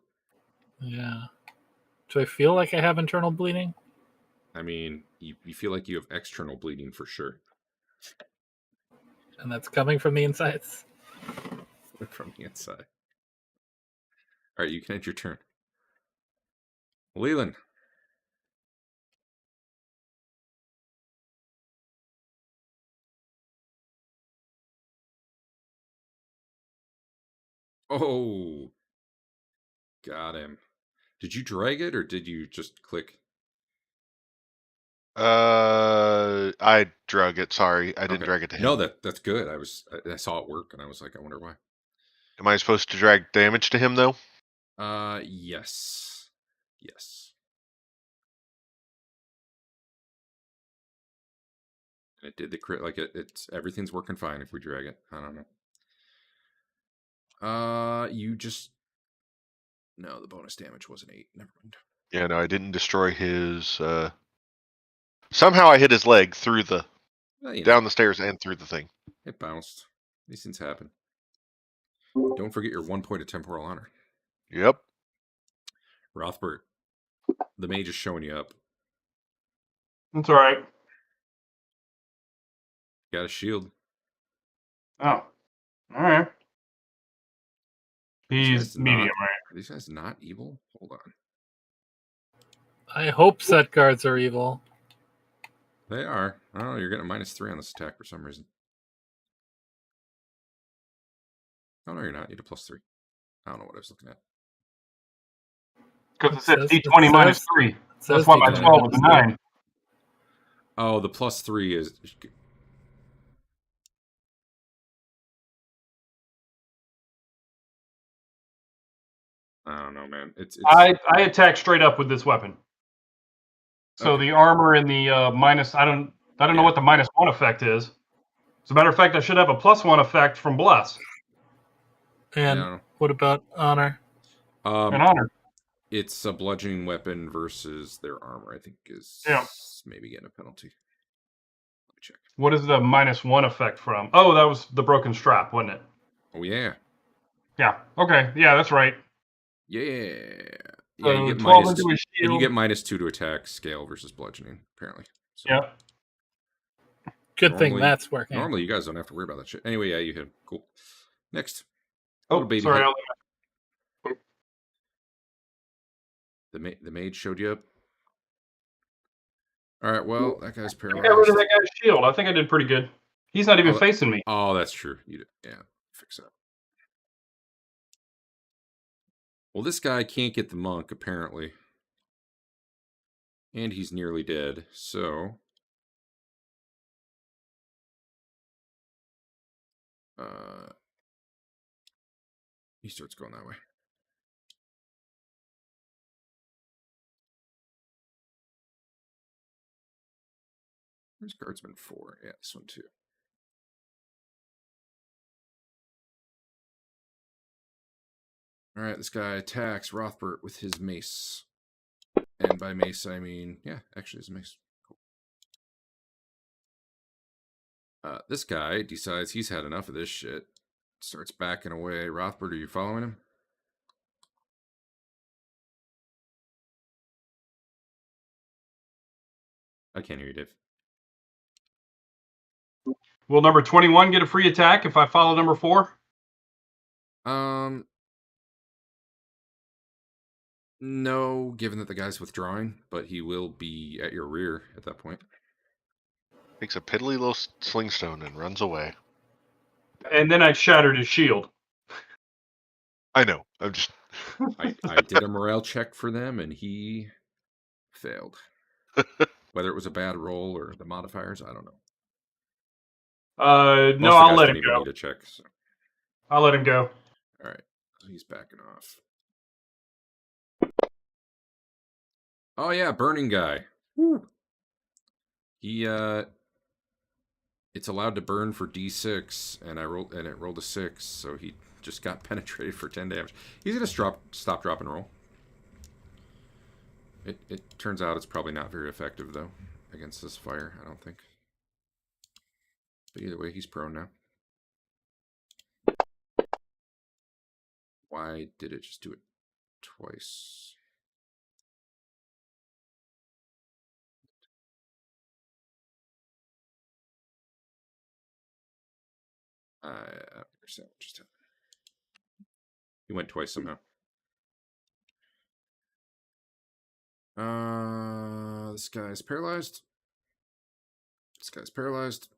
Yeah. Do I feel like I have internal bleeding? I mean, you feel like you have external bleeding for sure. And that's coming from the insides? From the inside. All right, you can end your turn. Lelion. Oh, got him. Did you drag it or did you just click? I drug it. Sorry, I didn't drag it to him. No, that's good. I saw it work and I was like, I wonder why. Am I supposed to drag damage to him though? Yes. And it did the crit. Like it's everything's working fine if we drag it. I don't know. You just no. The bonus damage was an 8. Never mind. Yeah, no, I didn't destroy his. Somehow I hit his leg through the down the stairs and through the thing. It bounced. These things happen. Don't forget your 1 point of temporal honor. Yep. Rothbert, the mage is showing you up. That's all right. Got a shield. Oh, all right. These He's guys medium, not, right? Are these guys not evil? Hold on. I hope set guards are evil. They are. Oh, you're getting a -3 on this attack for some reason. Oh, no, you're not. You need a +3. I don't know what I was looking at. Because it says It D20 minus says- 3. It That's says why my D20 12 was a minus 9. Oh, the +3 is... I don't know, man. It's I attack straight up with this weapon. So Okay. the armor and the minus, I don't know what the -1 effect is. As a matter of fact, I should have a +1 effect from Bless And Yeah, I don't know. what about honor? and Honor. It's a bludgeoning weapon versus their armor, I think, is Yeah. maybe getting a penalty. Let me check. What is the -1 effect from? Oh, that was the broken strap, wasn't it? Oh, yeah. Yeah. Okay. Yeah, that's right. Yeah. Yeah, So you get 12 -2, into a and you shield. get -2 to attack scale versus bludgeoning, apparently. So Yeah. Good thing that's working. Normally, you guys don't have to worry about that shit. Anyway, yeah, you hit him. Cool. Next. Oh, Little baby sorry. hit. The mage showed you up. All right, well, that guy's I paralyzed. got rid of that guy's shield. I think I did pretty good. He's not even facing me. Oh, that's true. You did. Yeah, fix that. Well, this guy can't get the monk, apparently. And he's nearly dead, so... he starts going that way. Where's Guardsman 4? Yeah, this one too. Alright, this guy attacks Rothbert with his mace. And by mace, I mean... yeah, actually, it's a mace. Cool. This guy decides he's had enough of this shit. Starts backing away. Rothbert, are you following him? I can't hear you, Dave. Will number 21 get a free attack if I follow number 4? No, given that the guy's withdrawing, but he will be at your rear at that point. Takes a piddly little slingstone and runs away. And then I shattered his shield. I know. I'm just... I did a morale check for them, and he failed. Whether it was a bad roll or the modifiers, I don't know. No, I'll let him Even go. need a check, so. I'll let him go. All right, he's backing off. Oh yeah, burning guy. Woo. He it's allowed to burn for D6, and it rolled a 6, so he just got penetrated for 10 damage. He's gonna stop, drop, and roll. It turns out it's probably not very effective though against this fire. I don't think. But either way, he's prone now. Why did it just do it twice? I understand what just happened. He went twice somehow. This guy's paralyzed. This guy's paralyzed.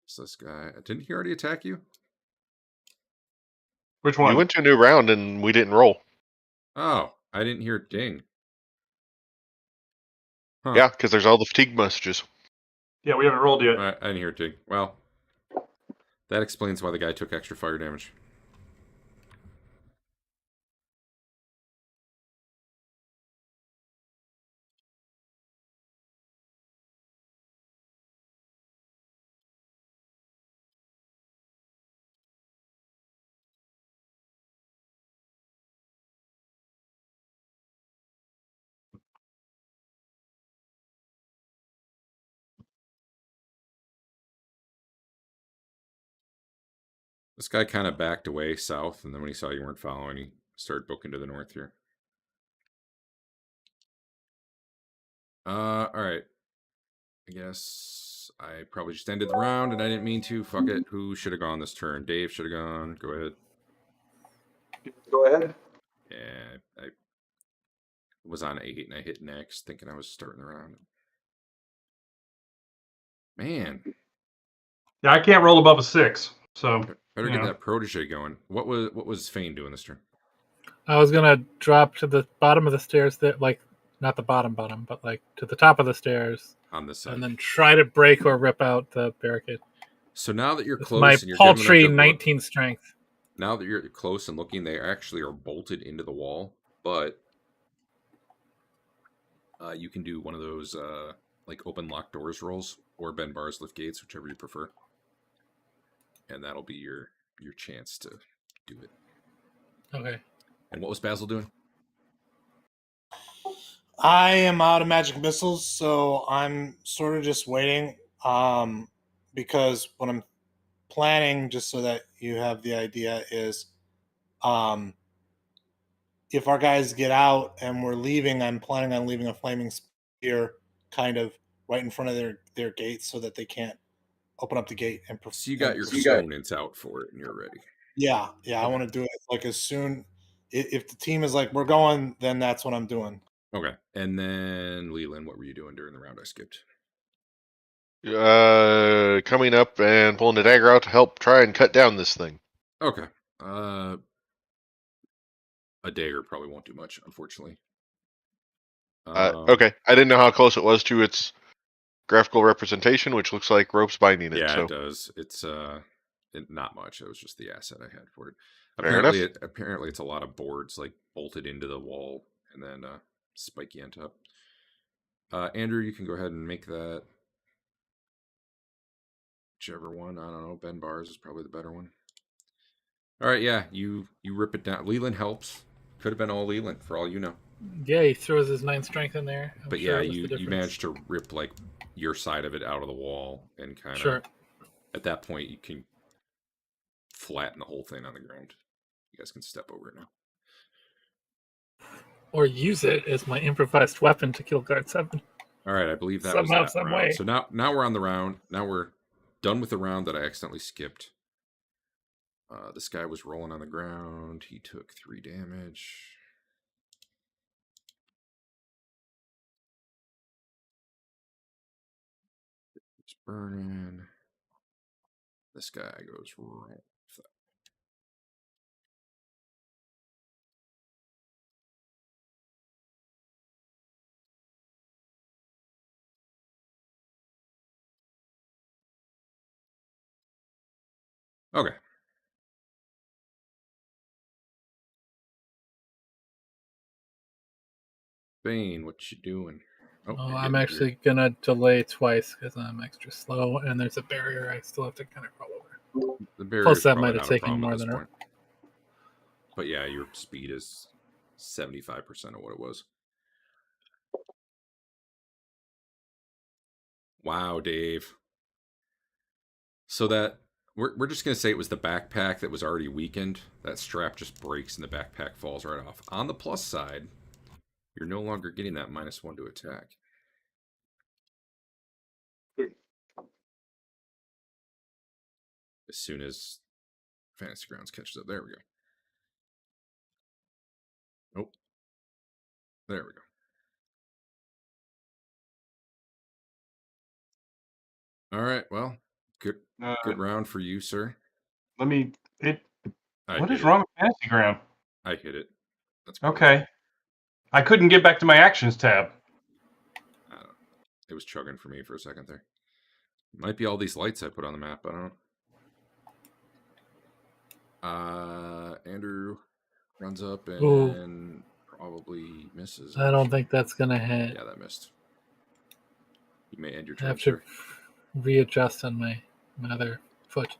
So this guy, didn't he already attack you? Which one? You went to a new round and we didn't roll. Oh, I didn't hear ding. Huh. Yeah, because there's all the fatigue messages. Yeah, we haven't rolled yet. I didn't hear ding. Well, that explains why the guy took extra fire damage. This guy kind of backed away south, and then when he saw you weren't following, he started booking to the north here. All right. I guess I probably just ended the round, and I didn't mean to. Fuck it. Who should have gone this turn? Dave should have gone. Go ahead. Go ahead. Yeah, I was on 8, and I hit next, thinking I was starting the round. Man. Yeah, I can't roll above a 6, so Better get that protege going. What was Fain doing this turn? I was gonna drop to the bottom of the stairs, that like not the bottom, but like to the top of the stairs On this side. and then try to break or rip out the barricade. So now that you're With close my and you're giving them a paltry good look, 19 strength. now that you're close and looking, they actually are bolted into the wall, but you can do one of those like open lock doors rolls or bend bars, lift gates, whichever you prefer, and that'll be your chance to do it. Okay. And what was Basil doing? I am out of magic missiles, so I'm sort of just waiting. Because what I'm planning, just so that you have the idea, is if our guys get out and we're leaving, I'm planning on leaving a flaming spear kind of right in front of their gate so that they can't open up the gate. So you got your components out for it and you're ready. Yeah. I want to do it like as soon. If the team is like, we're going, then that's what I'm doing. Okay. And then Lelion, what were you doing during the round I skipped? Coming up and pulling the dagger out to help try and cut down this thing. Okay. A dagger probably won't do much, unfortunately. Okay. I didn't know how close it was to its graphical representation, which looks like ropes binding it. Yeah, so. it does. It's not much. It was just the asset I had for it. Fair Apparently it's a lot of boards like bolted into the wall and then spiky on top. Andrew, you can go ahead and make that. Whichever one, I don't know. Ben bars is probably the better one. All right, yeah, you rip it down. Leland helps. Could have been all Leland for all you know. Yeah, he throws his 9 strength in there. But yeah, you managed to rip like your side of it out of the wall and kind of. Sure. At that point, you can flatten the whole thing on the ground. You guys can step over it now. Or use it as my improvised weapon to kill guard 7. All right, I believe that Somehow, was that round. way. So now we're on the round. Now we're done with the round that I accidentally skipped. This guy was rolling on the ground. He took 3 damage. He's burning. This guy goes right. Okay. Fain, what you doing? Oh, I'm actually going to delay twice because I'm extra slow, and there's a barrier I still have to kind of crawl over. The barrier Plus, that might have taken more than point. But yeah, your speed is 75% of what it was. Wow, Dave. So that we're just gonna say it was the backpack that was already weakened. That strap just breaks and the backpack falls right off. On the plus side, you're no longer getting that -1 to attack. As soon as Fantasy Grounds catches up. There we go. Oh. There we go. All right, well, good round for you, sir. What is wrong with Fantasy Ground? I hit it. That's okay. I couldn't get back to my actions tab. It was chugging for me for a second there. It might be all these lights I put on the map. I don't know. Andrew runs up and probably misses. I don't think that's going to hit. Yeah, that missed. You may end your turn, I have to readjust on my other foot.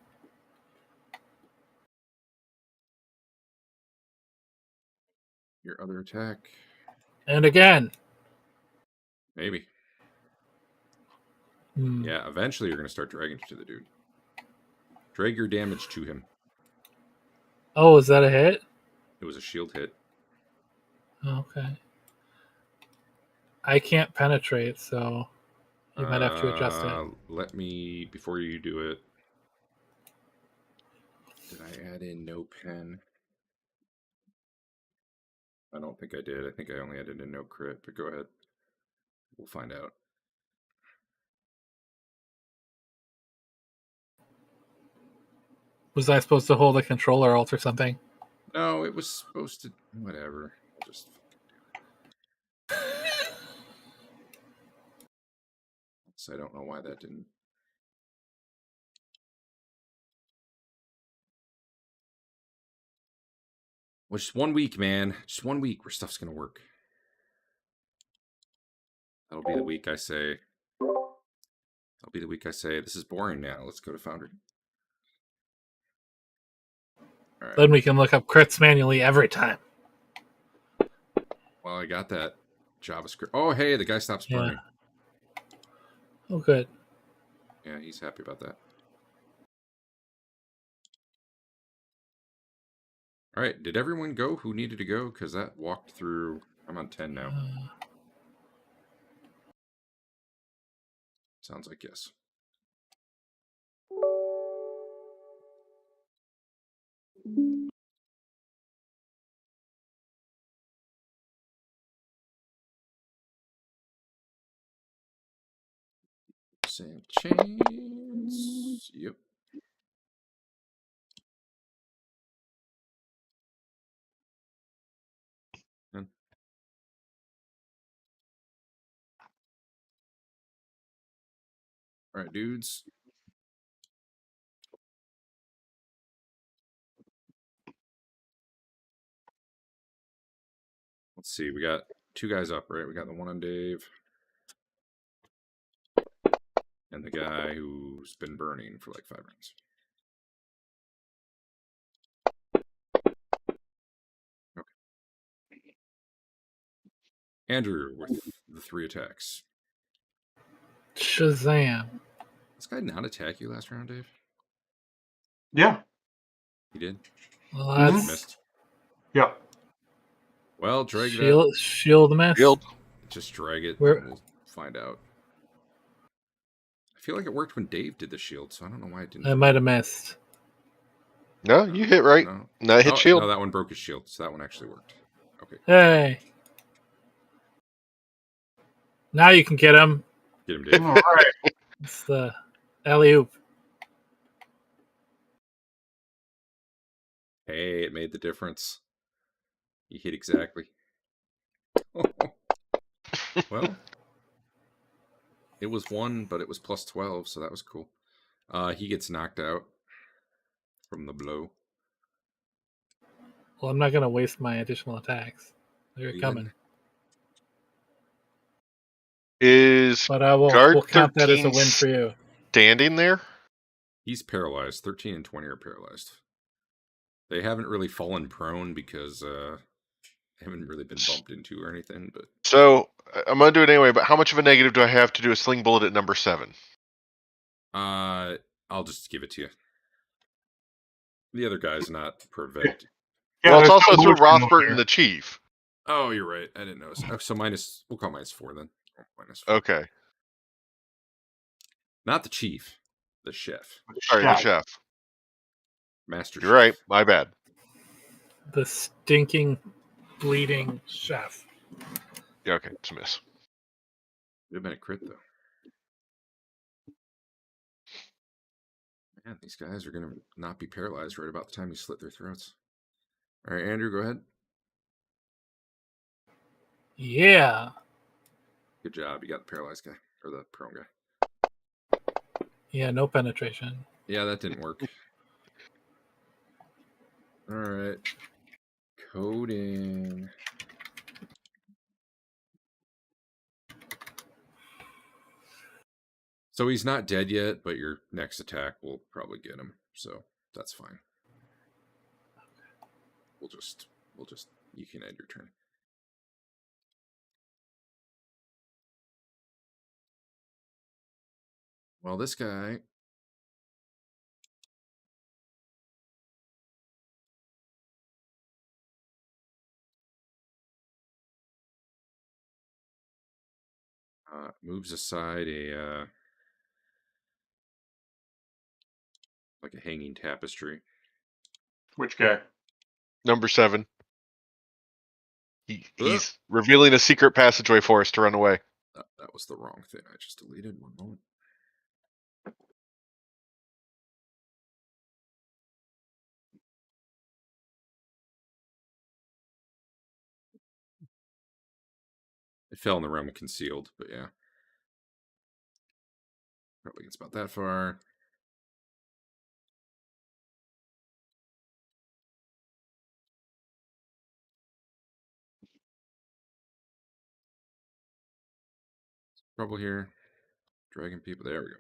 Your other attack. And again. Maybe. Yeah, eventually you're going to start dragging to the dude. Drag your damage to him. Oh, is that a hit? It was a shield hit. Okay. I can't penetrate, so you might have to adjust it. Let me, before you do it, did I add in no pen? I don't think I did. I think I only added in no crit, but go ahead. We'll find out. Was I supposed to hold a controller alt or something? No, it was supposed to. Whatever. I'll just fucking do it. So I don't know why that didn't. Well, just 1 week, man. Just 1 week where stuff's gonna work. That'll be the week I say. That'll be the week I say this is boring now. Let's go to Foundry. All right. Then we can look up crits manually every time. Well, I got that JavaScript. Oh, hey, the guy stops Yeah. burning. Oh, good. Yeah, he's happy about that. All right, did everyone go who needed to go? Because that walked through. I'm on 10 now. Sounds like yes. Same chains. Yep. And all right, dudes. Let's see. We got 2 guys up, right? We got the one on Dave. And the guy who's been burning for like 5 rounds. Okay. Andrew with the 3 attacks. Shazam. This guy not attack you last round, Dave? Yeah. He did? Well, Mhm. that's Missed. Yeah. Well, drag that. shield miss. Shield. Just drag it Where- and we'll find out. I feel like it worked when Dave did the shield, so I don't know why it didn't. I might have missed. No, you hit right. No, it hit shield. No, that one broke his shield, so that one actually worked. Okay. Hey. Now you can get him. Get him, Dave. All right. It's the alley-oop. Hey, it made the difference. He hit exactly. Well, it was 1, but it was plus 12, so that was cool. He gets knocked out from the blow. Well, I'm not going to waste my additional attacks. They're Even. coming. Is But I will guard we'll count that as a 13 win for you. standing there? He's paralyzed. 13 and 20 are paralyzed. They haven't really fallen prone because they haven't really been bumped into or anything. But So I'm gonna do it anyway. But how much of a negative do I have to do a sling bullet at number 7? I'll just give it to you. The other guy's not prevent. Yeah, Well, it's there's also no through motion over Rothbert there. and the chief. Oh, you're right. I didn't notice. Oh, so minus. We'll call -4 then. -4. Okay. Not the chief, the chef, Sorry, the chef. master. You're right. My bad. The stinking, bleeding chef. Yeah, okay. It's a miss. Would have been a crit though. Man, these guys are gonna not be paralyzed right about the time you slit their throats. All right, Andrew, go ahead. Yeah. Good job. You got the paralyzed guy or the prone guy. Yeah, no penetration. Yeah, that didn't work. All right. Coding. So he's not dead yet, but your next attack will probably get him. So that's fine. We'll just you can end your turn. Well, this guy Moves aside a like a hanging tapestry. Which guy? Number 7. He's revealing a secret passageway for us to run away. That was the wrong thing. I just deleted. One moment. It fell in the realm of concealed, but yeah. Probably gets about that far. Trouble here. Dragon people. There we go.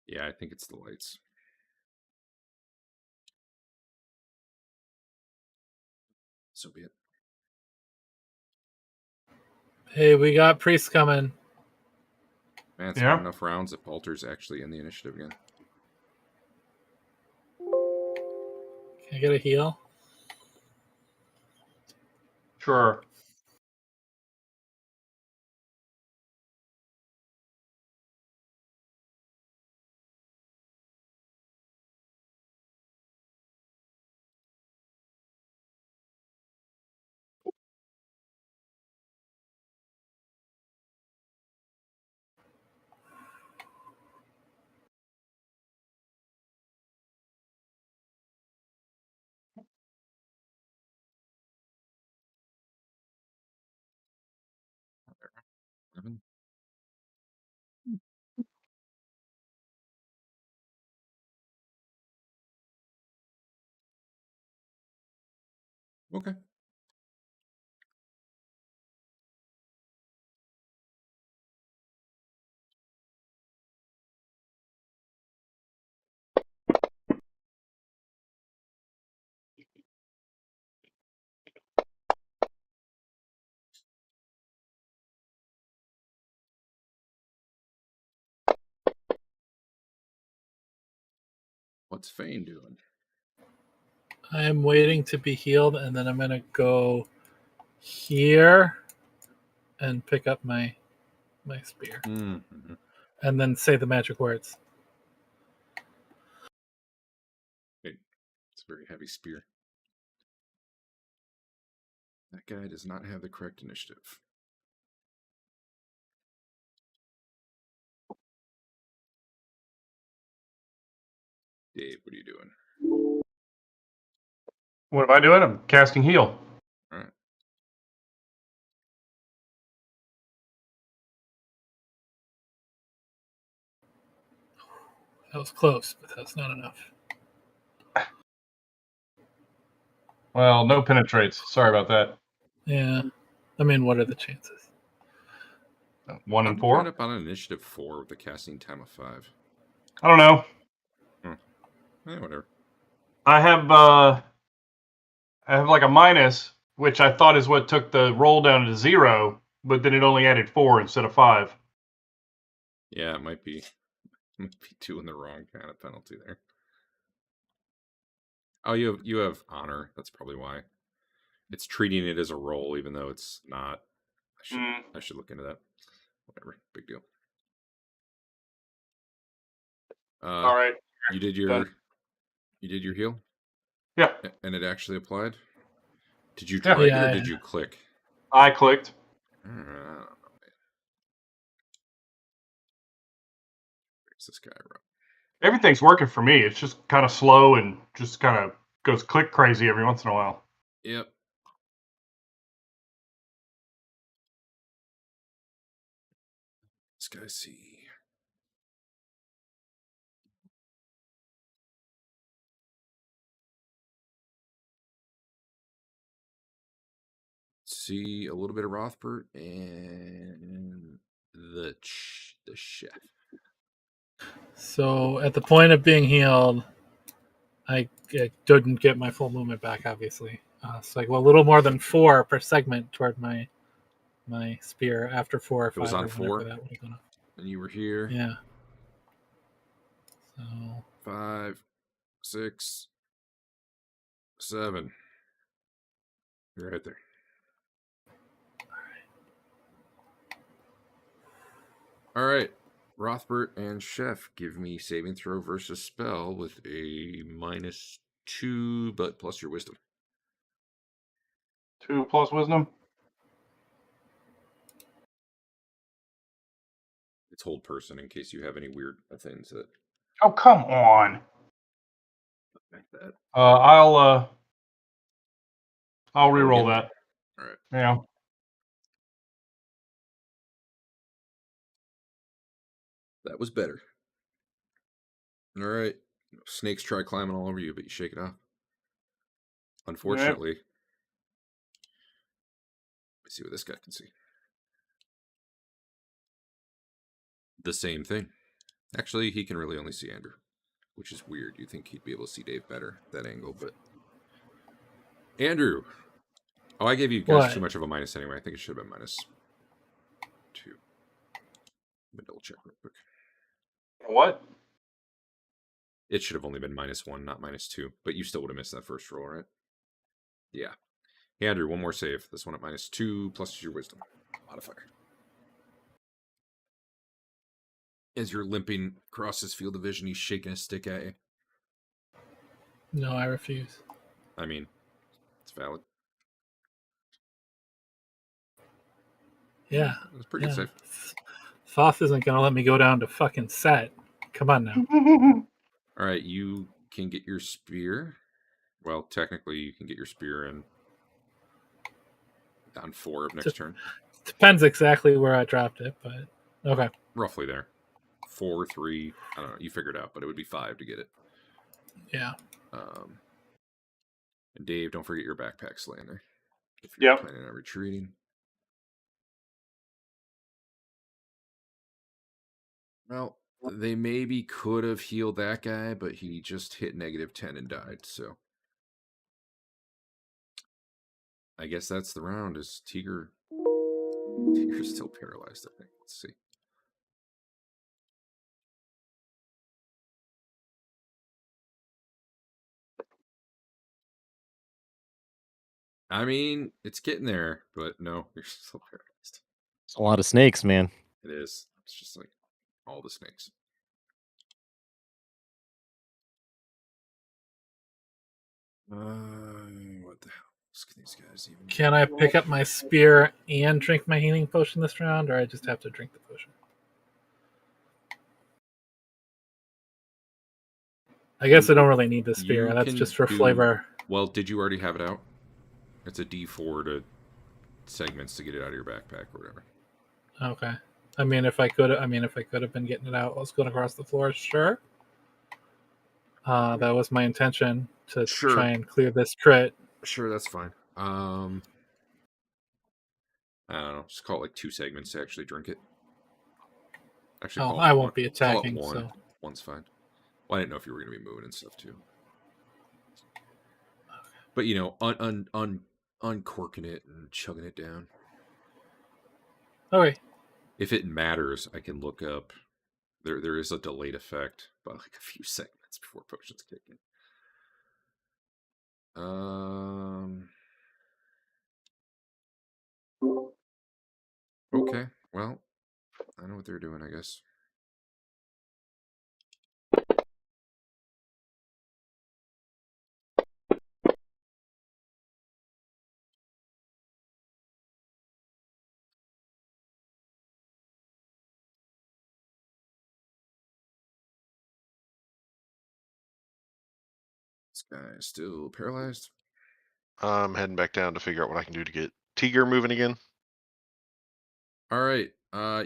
Yeah, I think it's the lights. So be it. Hey, we got priests coming. Man, it's Yeah. been enough rounds that Palter's actually in the initiative again. Can I get a heal? Sure. Seven. Okay. What's Fain doing? I am waiting to be healed, and then I'm going to go here and pick up my spear. Mm-hmm. And then say the magic words. It's a very heavy spear. That guy does not have the correct initiative. Dave, what are you doing? What am I doing? I'm casting heal. All right. That was close, but that's not enough. Well, no penetrates. Sorry about that. Yeah. I mean, what are the chances? 1 How and did you end 4. up on initiative 4 with a casting time of 5? I don't know. Whatever. I have like a minus, which I thought is what took the roll down to 0, but then it only added 4 instead of 5. Yeah, it might be doing the wrong kind of penalty there. Oh, you have honor. That's probably why. It's treating it as a roll, even though it's not. I should look into that. Whatever, big deal. All right. You did Done. your heal, Yeah, and it actually applied. Did you Yeah. drag it Yeah, or yeah. did you click? I clicked. I don't know. Where's this guy? Everything's working for me. It's just kind of slow and just kind of goes click crazy every once in a while. Yep. This guy see. See a little bit of Rothbert and the chef. So at the point of being healed, I didn't get my full movement back, obviously. So I go a little more than 4 per segment toward my spear after 4 or 5. It was on or 4, that would have gone up. and you were here. Yeah. So 5, 6, 7. You're right there. All right. Rothbert and Chef, give me saving throw versus spell with a -2, but plus your wisdom. 2 plus wisdom. It's hold person in case you have any weird things that Oh, come on. like that. I'll re-roll again? that. All right. Yeah. That was better. All right. Snakes try climbing all over you, but you shake it off. Unfortunately, let's see what this guy can see. The same thing. Actually, he can really only see Andrew, which is weird. You'd think he'd be able to see Dave better at that angle, but Andrew. Oh, I gave you guys What? too much of a minus anyway. I think it should have been -2. Let me double check real quick. What? It should have only been -1, not -2. But you still would have missed that first roll, right? Yeah. Hey, Andrew, one more save. This one at -2 plus your wisdom modifier. As you're limping across his field of vision, he's shaking a stick at you. No, I refuse. I mean, it's valid. Yeah. It was a pretty good save. Thoth isn't going to let me go down to fucking set. Come on now. All right, you can get your spear. Well, technically, you can get your spear in on 4 of next turn. Depends exactly where I dropped it, but okay. Roughly there. 4, 3, I don't know. You figure it out, but it would be 5 to get it. Yeah. And Dave, don't forget your backpack slander if you're Yep. planning on retreating. Well, they maybe could have healed that guy, but he just hit -10 and died, so I guess that's the round. Is Teeger's still paralyzed, I think. Let's see. I mean, it's getting there, but no, you're still paralyzed. It's a lot of snakes, man. It is. It's just like all the snakes. What the hell can these guys even do? Can I pick up my spear and drink my healing potion this round, or I just have to drink the potion? I guess I don't really need the spear. You That's can just for do- flavor. Well, did you already have it out? It's a D4 to segments to get it out of your backpack or whatever. Okay. I mean, if I could have been getting it out, I was going across the floor. Sure. That was my intention to Sure. try and clear this crit. Sure, that's fine. I don't know. Just call it like 2 segments to actually drink it. Actually, Oh, call it I won't one. be attacking, Call it 1. so. One's fine. Well, I didn't know if you were going to be moving and stuff too. But you know, uncorking it and chugging it down. Okay. If it matters, I can look up. There is a delayed effect, but like a few segments before potions kick in. Okay. Well, I know what they're doing, I guess. This guy is still paralyzed. I'm heading back down to figure out what I can do to get Teeger moving again. All right.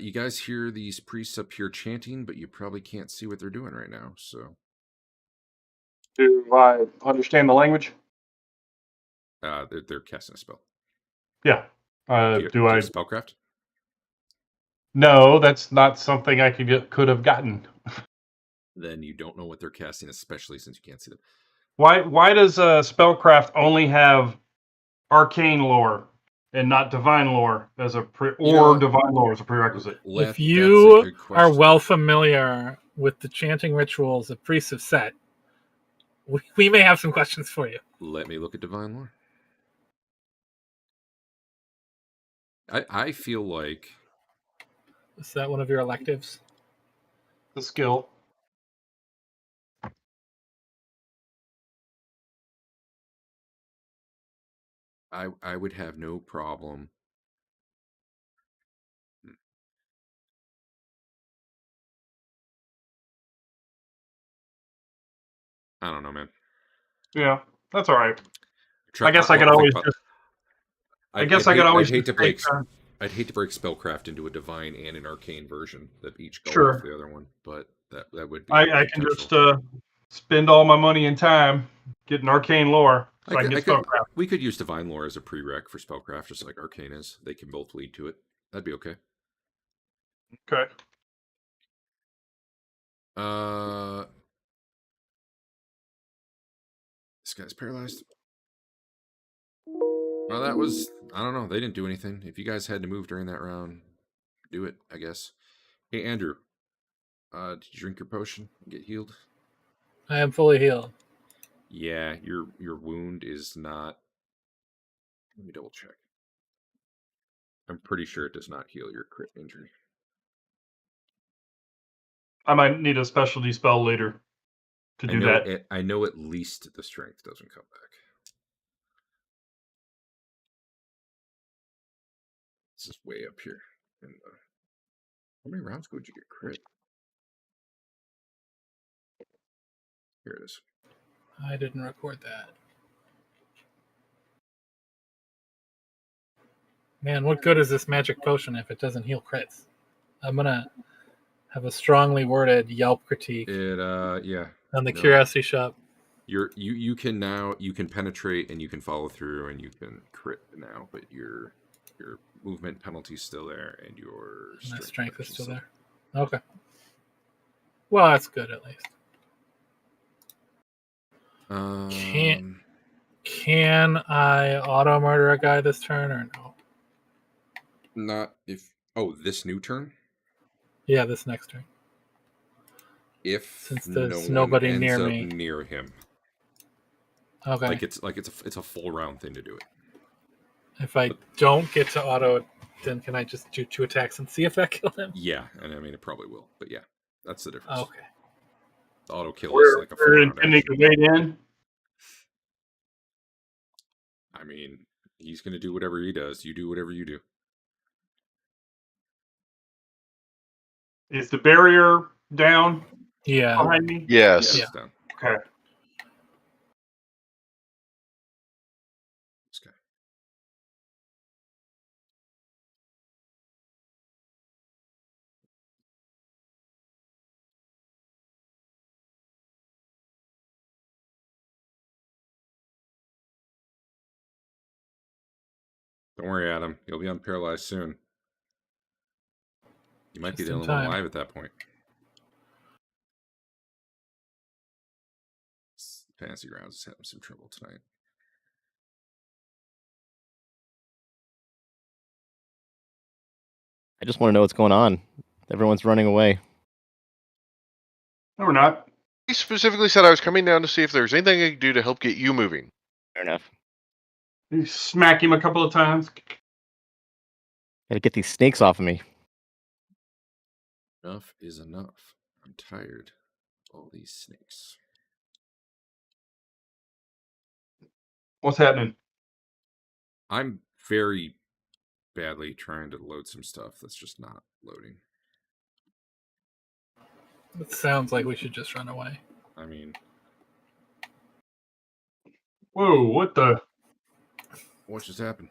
You guys hear these priests up here chanting, but you probably can't see what they're doing right now. So, Do I understand the language? they're casting a spell. Yeah. Do you have spellcraft? No, that's not something I could have gotten. Then you don't know what they're casting, especially since you can't see them. Why does spellcraft only have arcane lore and not divine lore as divine lore as a prerequisite? If you are well familiar with the chanting rituals of priests of Set, we may have some questions for you. Let me look at divine lore. I feel like Is that one of your electives? The skill. I would have no problem. I don't know, man. Yeah, that's all right. Try, I guess I could think always about- just. I'd I could always hate to just break. take, I'd hate to break spellcraft into a divine and an arcane version that each go Sure. off the other one, but that would be. I can just spend all my money and time getting arcane lore so I can get spellcraft. We could use divine lore as a prereq for spellcraft, just like arcane is. They can both lead to it. That'd be okay. Okay. This guy's paralyzed. Well, that was, I don't know. They didn't do anything. If you guys had to move during that round, do it, I guess. Hey, Andrew, did you drink your potion and get healed? I am fully healed. Yeah, your wound is not. Let me double check. I'm pretty sure it does not heal your crit injury. I might need a specialty spell later to do that. I know at least the strength doesn't come back. This is way up here. And how many rounds ago did you get crit? Here it is. I didn't record that. Man, what good is this magic potion if it doesn't heal crits? I'm gonna have a strongly worded Yelp critique Yeah. on the Curiosity Shop. You can penetrate and you can follow through and you can crit now, but your movement penalty is still there and your strength is still there. Okay. Well, that's good at least. Can I auto murder a guy this turn or no? Not if. Oh, this new turn? Yeah, this next turn. Since there's nobody near me near him. Okay. Like it's a full round thing to do it. If I don't get to auto, then can I just do 2 attacks and see if that kills him? Yeah, and I mean it probably will, but yeah, that's the difference. Okay. The auto kill is like a full round intending to wait in. I mean, he's gonna do whatever he does. You do whatever you do. Is the barrier down? Yeah. Behind me? Yes. Yeah. Down. Okay. This guy. Don't worry, Adam. You'll be unparalyzed soon. You might be the only one alive at that point. Fantasy Grounds is having some trouble tonight. I just want to know what's going on. Everyone's running away. No, we're not. He specifically said I was coming down to see if there's anything I could do to help get you moving. Fair enough. You smack him a couple of times. Gotta get these snakes off of me. Enough is enough. I'm tired of all these snakes. What's happening? I'm very badly trying to load some stuff that's just not loading. It sounds like we should just run away. I mean... Whoa, what the... What just happened?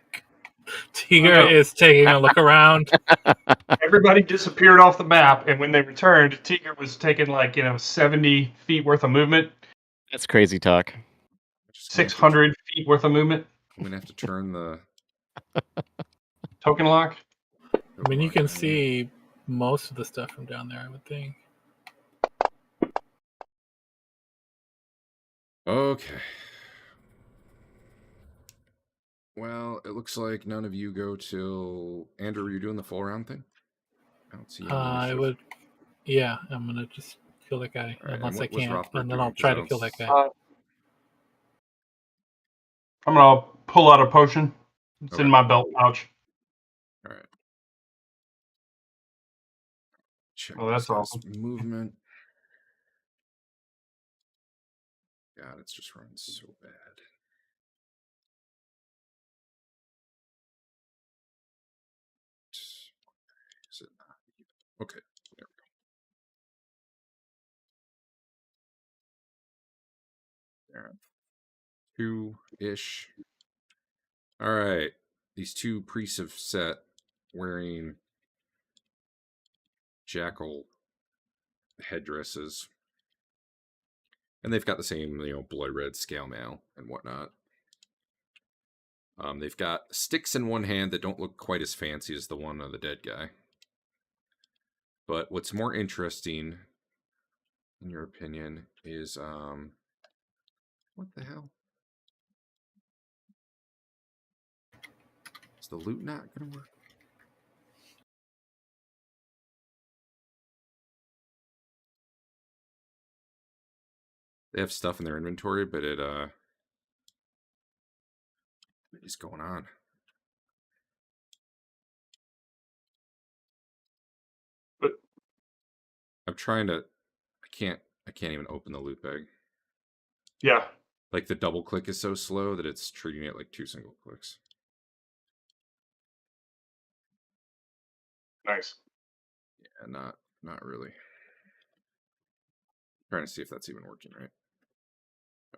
Teeger is taking a look around. Everybody disappeared off the map, and when they returned, Teeger was taking 70 feet worth of movement. That's crazy talk. 600 feet worth of movement. I'm gonna have to turn the token lock. I mean, you can see most of the stuff from down there, I would think. Okay. Well, it looks like none of you go till... Andrew, are you doing the full round thing? I don't see you. I would... Yeah, I'm going to just kill that guy, right, unless I can. Rothbert And then I'll try to kill that guy. I'm going to pull out a potion. It's in my belt pouch. All Check Oh, that's this guy's awesome. movement. God, it's just running so bad. Is it not? Okay, there we go. There. 2-ish. All right. These two priests have set wearing jackal headdresses. And they've got the same, blood red scale mail and whatnot. They've got sticks in one hand that don't look quite as fancy as the one of the dead guy. But what's more interesting, in your opinion, is what the hell? Is the loot not going to work? They have stuff in their inventory, but what is going on? But I'm trying to. I can't even open the loot bag. yeah, Like the double click is so slow that it's treating it like 2 single clicks. nice. Yeah, not really. Trying to see if that's even working right.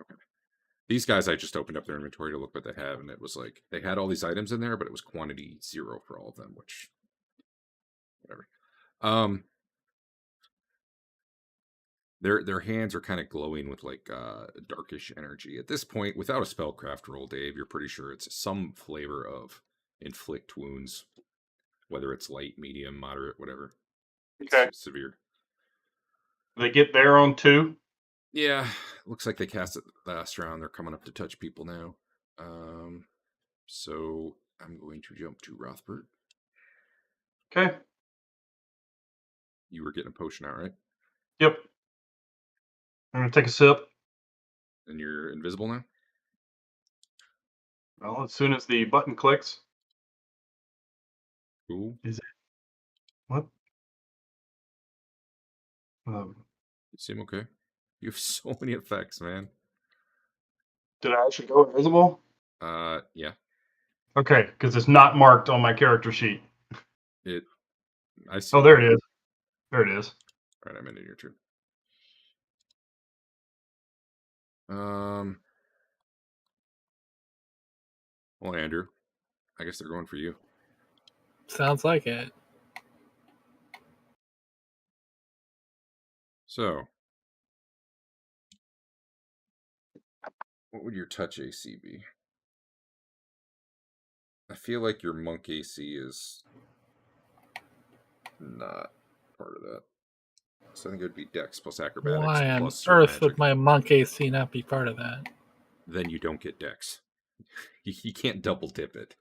Okay. These guys, I just opened up their inventory to look what they have, and it was like they had all these items in there, but it was quantity 0 for all of them, which whatever. Their hands are kind of glowing with like darkish energy. At this point, without a spellcraft roll, Dave, you're pretty sure it's some flavor of inflict wounds, whether it's light, medium, moderate, whatever. Okay. It's severe. They get their own too. Yeah, looks like they cast it last round. They're coming up to touch people now. So I'm going to jump to Rothbert. Okay. You were getting a potion out, right? Yep. I'm gonna take a sip. And you're invisible now? Well, as soon as the button clicks. Cool. Is it? What? You seem okay. You have so many effects, man. Did I actually go invisible? Yeah. Okay, because it's not marked on my character sheet. I see. Oh, there it is. There it is. All right, I'm ending your turn. Well, Andrew, I guess they're going for you. Sounds like it. So, what would your touch AC be? I feel like your monk AC is not part of that. So I think it would be Dex plus Acrobatics Why on plus your earth magic. would my monk AC not be part of that? Then you don't get Dex. You can't double dip it.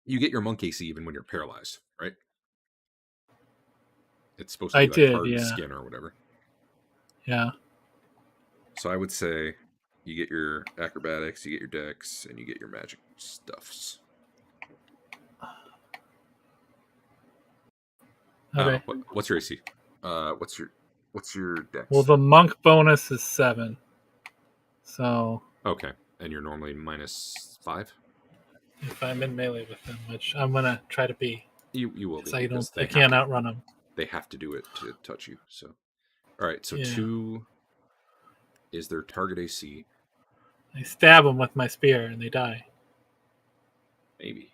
You get your monk AC even when you're paralyzed, right? It's supposed to be like hardened skin or whatever. Yeah. So I would say you get your acrobatics, you get your dex, and you get your magic stuffs. Okay. What's your AC? What's your dex? Well, the monk bonus is 7. So. Okay, and you're normally -5. If I'm in melee with them, which I'm gonna try to be. You will be. I can't outrun them. They have to do it to touch you. So, all right. So 2 is their target AC. I stab them with my spear and they die. Maybe.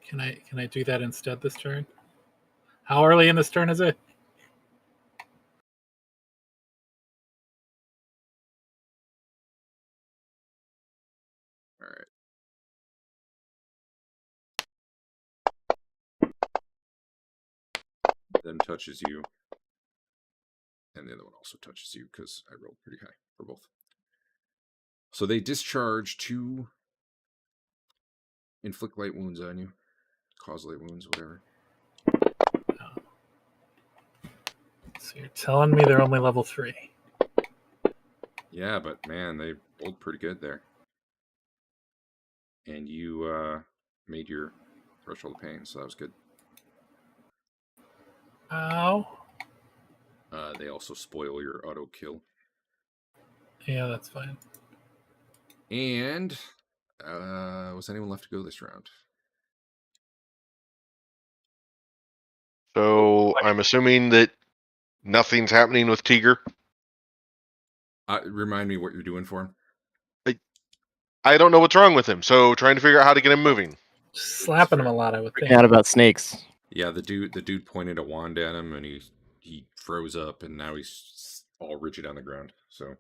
Can I do that instead this turn? How early in this turn is it? All right. Them touches you. And the other one also touches you because I rolled pretty high for both. So they discharge 2 inflict light wounds on you. Cause light wounds, whatever. So you're telling me they're only level 3. Yeah, but man, they rolled pretty good there. And you made your Threshold of Pain, so that was good. Ow. They also spoil your auto kill. Yeah, that's fine. And was anyone left to go this round? So I'm assuming that nothing's happening with Teeger. Remind me what you're doing for him. I don't know what's wrong with him, so trying to figure out how to get him moving. Just slapping him a lot, I would think. Freaking out about snakes. Yeah, the dude pointed a wand at him, and he froze up, and now he's all rigid on the ground. So,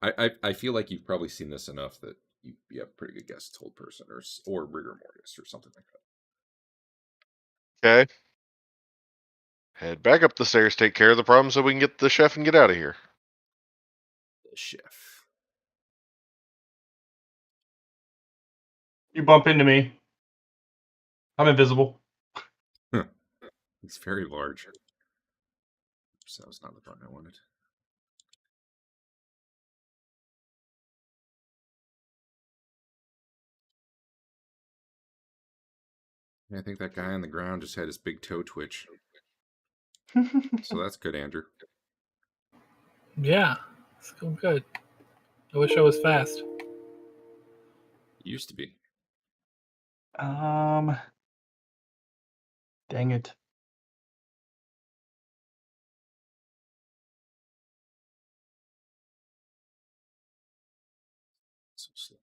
I feel like you've probably seen this enough that you have a pretty good guess. It's hold person or rigor mortis or something like that. Okay. Head back up the stairs, take care of the problem so we can get the chef and get out of here. The chef. You bump into me. I'm invisible. It's very large. So that was not the button I wanted. I think that guy on the ground just had his big toe twitch. So that's good, Andrew. Yeah, it's going good. I wish I was fast. Used to be. Dang it. So slow.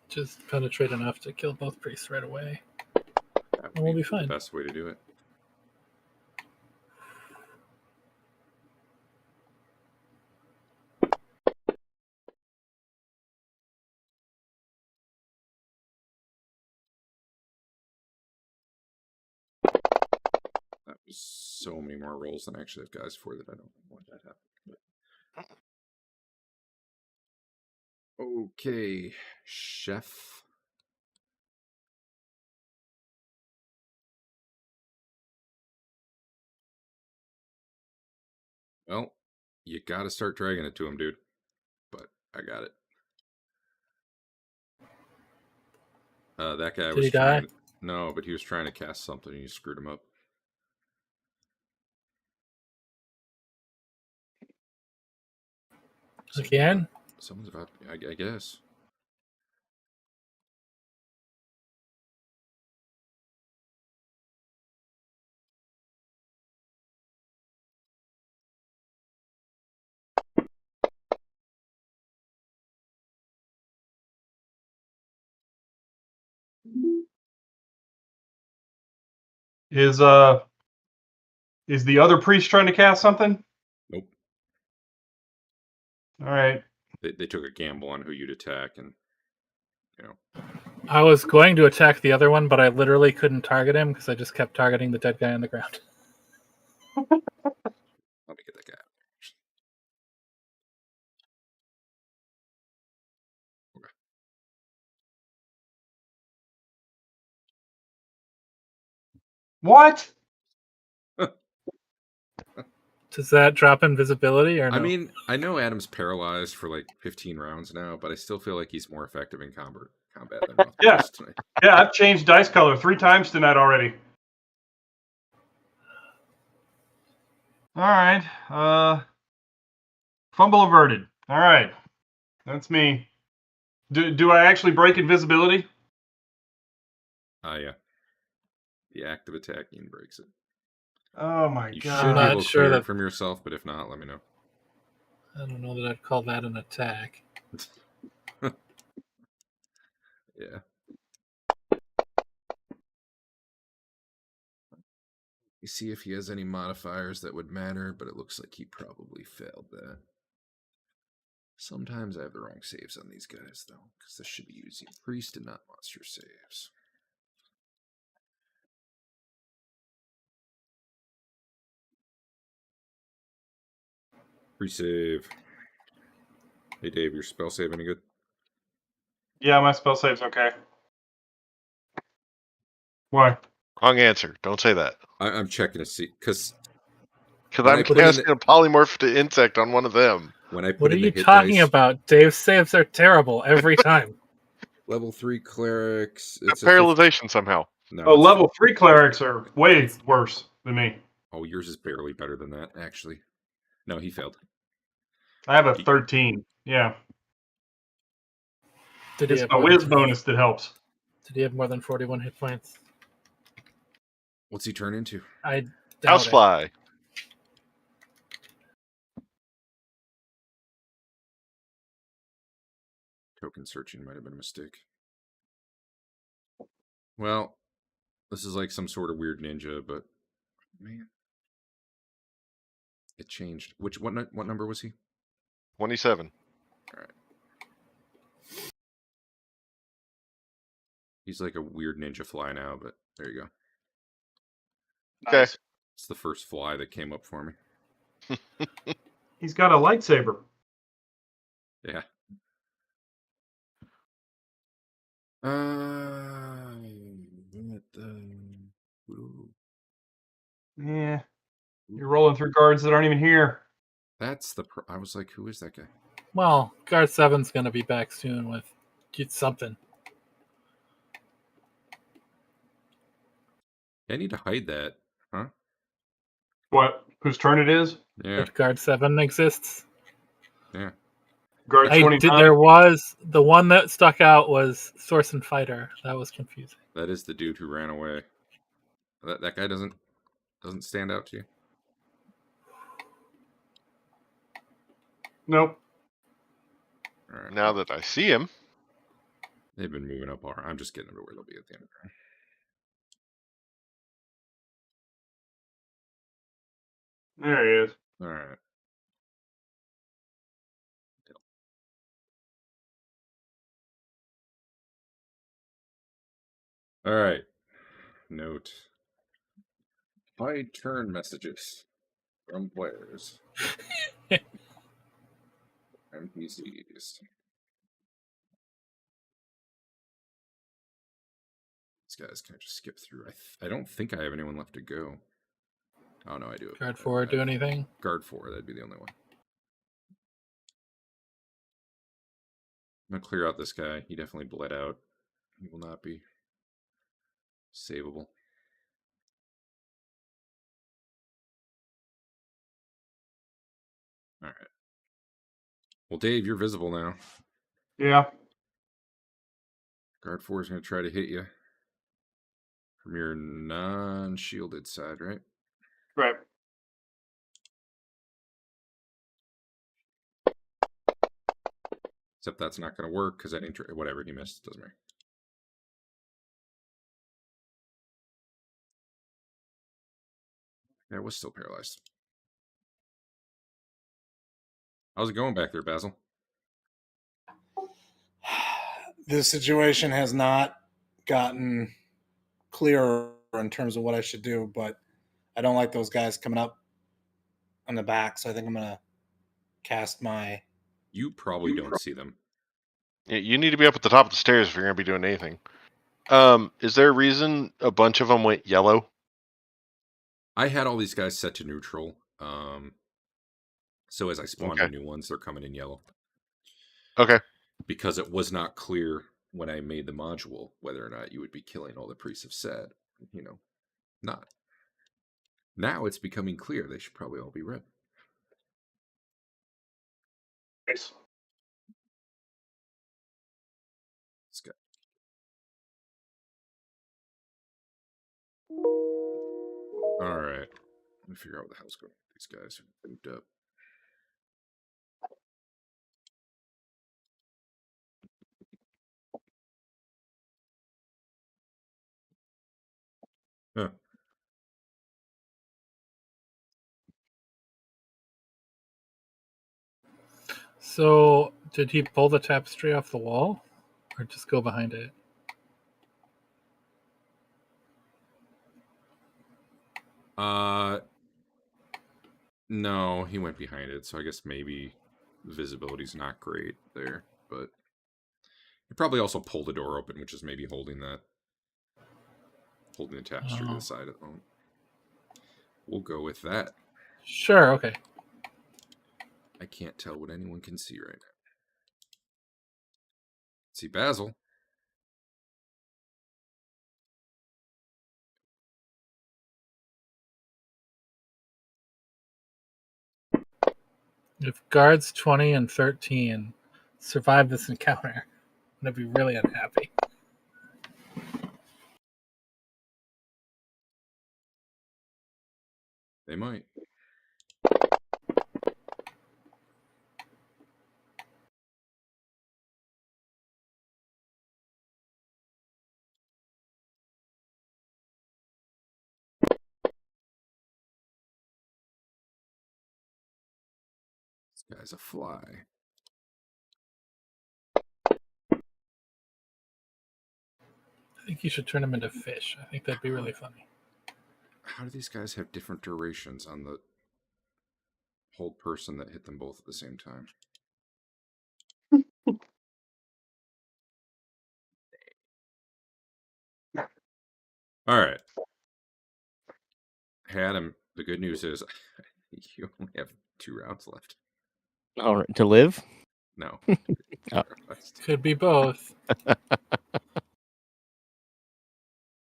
Just penetrate enough to kill both priests right away. That And we'll be the fine. best way to do it. That was so many more rolls than I actually have guys for that I don't want that happen. But... Okay, chef. Well, you got to start dragging it to him, dude. But I got it. That guy Did was he die? trying. No, but he was trying to cast something and you screwed him up. Again? Someone's about. I guess. Is the other priest trying to cast something? Nope. All right. They took a gamble on who you'd attack, and I was going to attack the other one, but I literally couldn't target him because I just kept targeting the dead guy on the ground. let me get that guy. What? Does that drop invisibility or no? I mean, I know Adam's paralyzed for like 15 rounds now, but I still feel like he's more effective in combat than Rothbert Yeah. is tonight. Yeah, I've changed dice color 3 times tonight already. All right. Fumble averted. All right. That's me. Do I actually break invisibility? Yeah. The act of attacking breaks it. Oh my You god. should be Not able to sure clear it that- from yourself, but if not, let me know. I don't know that I'd call that an attack. Yeah. You see if he has any modifiers that would matter, but it looks like he probably failed that. Sometimes I have the wrong saves on these guys, though, because this should be using priest and not monster saves. Pre-save. Hey, Dave, your spell save any good? Yeah, my spell save's okay. Why? Wrong answer. Don't say that. I'm checking to see because Because When I'm I put in casting a polymorph to insect on one of them. when I put What are in the you hit talking dice, about? Dave's saves are terrible every time. level 3 clerics, It's it's a 50 paralyzation somehow. No, Oh, it's level 3 clerics are way worse than me. Oh, yours is barely better than that, actually. No, he failed. I have a 13. Yeah. Did he It's have my more than whiz bonus that helps. Did he have more than 41 hit points? What's he turn into? I doubt it. Housefly. Token searching might have been a mistake. Well, this is like some sort of weird ninja, but man, it changed. What number was he? 27. All right. He's like a weird ninja fly now, but there you go. Okay. Nice. It's the first fly that came up for me. He's got a lightsaber. Yeah. Yeah. You're rolling through cards that aren't even here. That's the. I was like, who is that guy? Well, Guard 7's going to be back soon with something. I need to hide that, huh? What? Whose turn it is? Yeah. That Guard 7 exists. Yeah. Guard 29. There was the one that stuck out was Source and Fighter. That was confusing. That is the dude who ran away. That guy doesn't stand out to you. Nope. All right. Now that I see him. They've been moving up. I'm just getting to where they'll be at the end of the round. There he is. All right. All right. Note. By turn messages from players. NPCs. These guys can I just skip through? I don't think I have anyone left to go. Oh no, I do. Guard 4 do anything? Guard 4, that'd be the only one. I'm gonna clear out this guy. He definitely bled out. He will not be savable. All right. Well, Dave, you're visible now. Yeah. Guard 4 is going to try to hit you from your non-shielded side, right? Right. Except that's not going to work because whatever he missed doesn't matter. Yeah, it was still paralyzed. How's it going back there, Basil? The situation has not gotten clearer in terms of what I should do, but I don't like those guys coming up on the back, so I think I'm going to cast my... You probably don't see them. Yeah, you need to be up at the top of the stairs if you're going to be doing anything. Is there a reason a bunch of them went yellow? I had all these guys set to neutral. So as I spawn Okay. new ones, they're coming in yellow. Okay. Because it was not clear when I made the module whether or not you would be killing all the priests of Sad. Not. Now it's becoming clear they should probably all be red. Nice. Let's go. All right. Let me figure out what the hell's going on with these guys who moved up. Huh. So, did he pull the tapestry off the wall? Or just go behind it? No, he went behind it, so I guess maybe visibility's not great there, but he probably also pulled the door open, which is maybe holding that. holding the tapestry to the side at the moment. We'll go with that. Sure, okay. I can't tell what anyone can see right now. See Basil. If guards 20 and 13 survive this encounter, I'm going to be really unhappy. They might. This guy's a fly. I think you should turn them into fish. I think that'd be really funny. How do these guys have different durations on the hold person that hit them both at the same time? All right. Adam, the good news is you only have 2 rounds left. All right, to live? No. Oh. Could be both.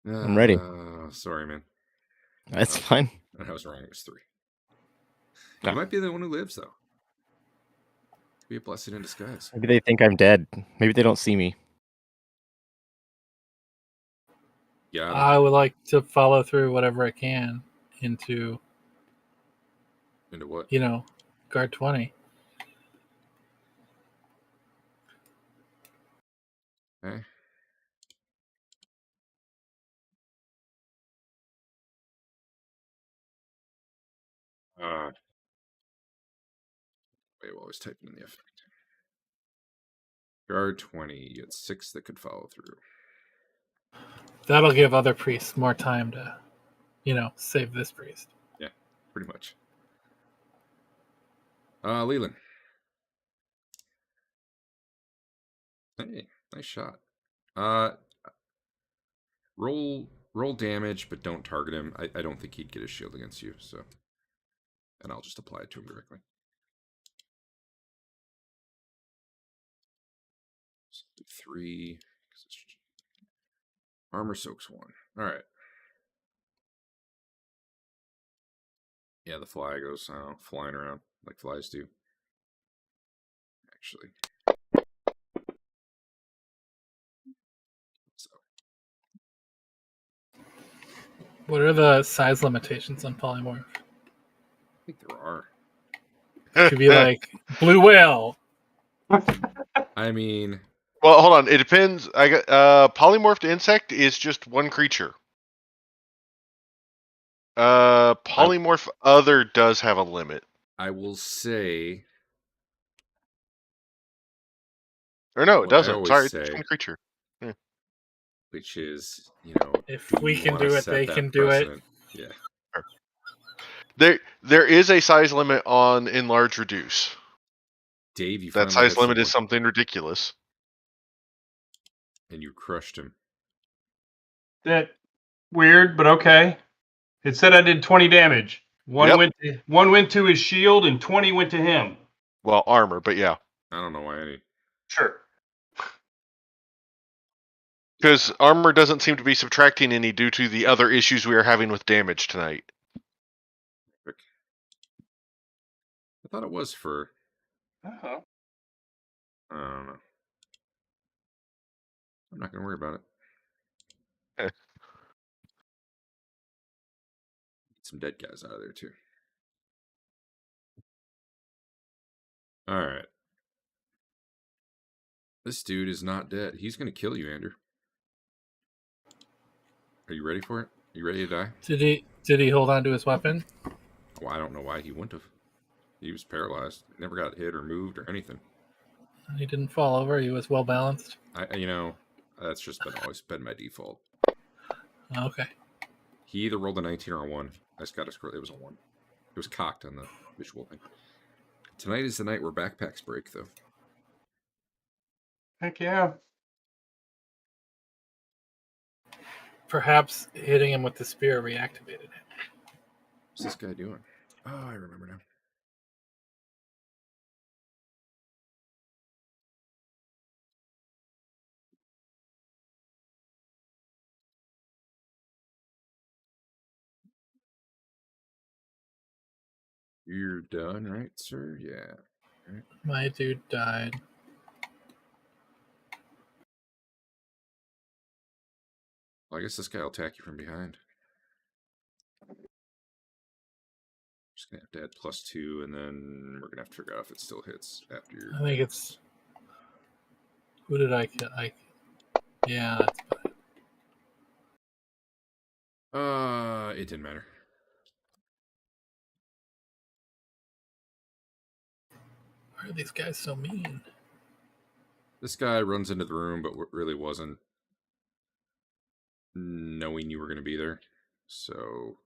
I'm ready. Sorry, man. That's fine. I was wrong. It was 3. No. You might be the one who lives, though. Be a blessing in disguise. Maybe they think I'm dead. Maybe they don't see me. Yeah. I would like to follow through whatever I can into what? guard 20. Okay. Wait, while I was typing in the effect. Guard 20. You had 6 that could follow through. That'll give other priests more time to, save this priest. Yeah, pretty much. Leland. Hey, nice shot. Roll damage, but don't target him. I don't think he'd get his shield against you, so. And I'll just apply it to him directly. So do 3. Armor soaks 1. Alright. Yeah, the fly goes flying around like flies do. Actually. So. What are the size limitations on polymorph? I think there are. Could be like blue whale. I mean, well, hold on. It depends. I got polymorphed insect is just 1 creature. Polymorph other does have a limit. I will say. Or no, it What I doesn't. always Sorry, it's say- just 1 creature. Which is, If we you can wanna do it, set they that can do it. precedent. Yeah. There is a size limit on enlarge reduce. Dave, you That finally size had limit is someone, something ridiculous. and you crushed him. That weird, but okay. It said I did 20 damage. One went to his shield and 20 went to him. Well, armor, but yeah. I don't know why any. Sure. Because armor doesn't seem to be subtracting any due to the other issues we are having with damage tonight. I thought it was for. Uh-huh. I don't know. I'm not going to worry about it. Eh. Get some dead guys out of there, too. Alright. This dude is not dead. He's going to kill you, Andrew. Are you ready for it? Are you ready to die? Did he hold on to his weapon? Well, I don't know why he wouldn't have. He was paralyzed. Never got hit or moved or anything. He didn't fall over. He was well balanced. That's just always been my default. Okay. He either rolled a 19 or a 1. I just got a scroll. It was a 1. It was cocked on the visual thing. Tonight is the night where backpacks break, though. Heck yeah. Perhaps hitting him with the spear reactivated him. What's this guy doing? Oh, I remember now. You're done, right, sir? Yeah. Right. My dude died. Well, I guess this guy will attack you from behind. Just gonna have to add +2, and then we're gonna have to figure out if it still hits after your. I think it's. Who did I kill? Yeah, that's bad. It didn't matter. Why are these guys so mean? This guy runs into the room, but really wasn't knowing you were going to be there. So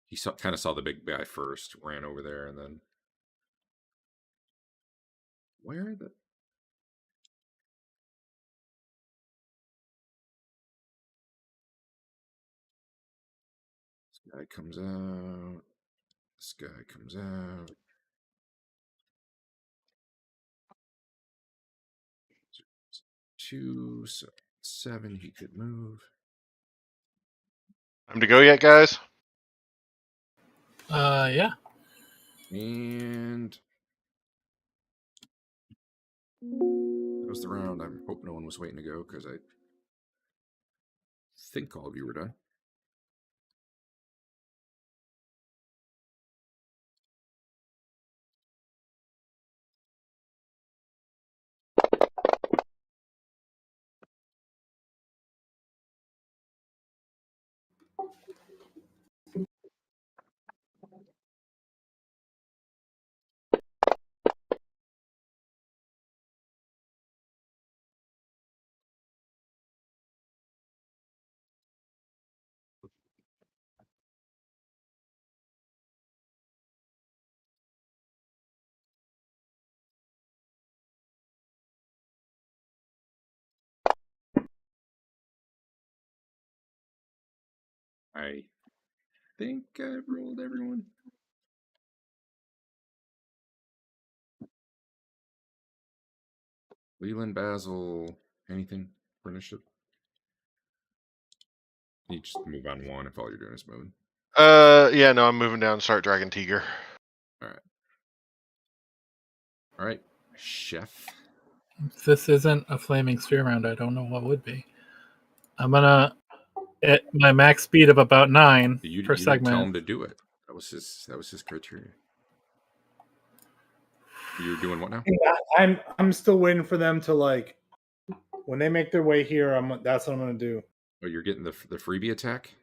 he kind of saw the big guy first, ran over there, and then where the. This guy comes out. This guy comes out. Two, so 7, he could move. Time to go yet, guys? Yeah. And that was the round. I hope no one was waiting to go, because I think all of you were done. I think I've rolled everyone. Leland, Basil, anything for initiative? You just move on 1 if all you're doing is moving. Yeah, no, I'm moving down to start dragging Teeger. All right, Chef. If this isn't a flaming sphere round, I don't know what would be. I'm gonna at my max speed of about 9 per Didn't segment. tell him to do it. That was his criteria. You're doing what now? I'm still waiting for them to, like, when they make their way here. That's what I'm gonna do. Oh, you're getting the freebie attack?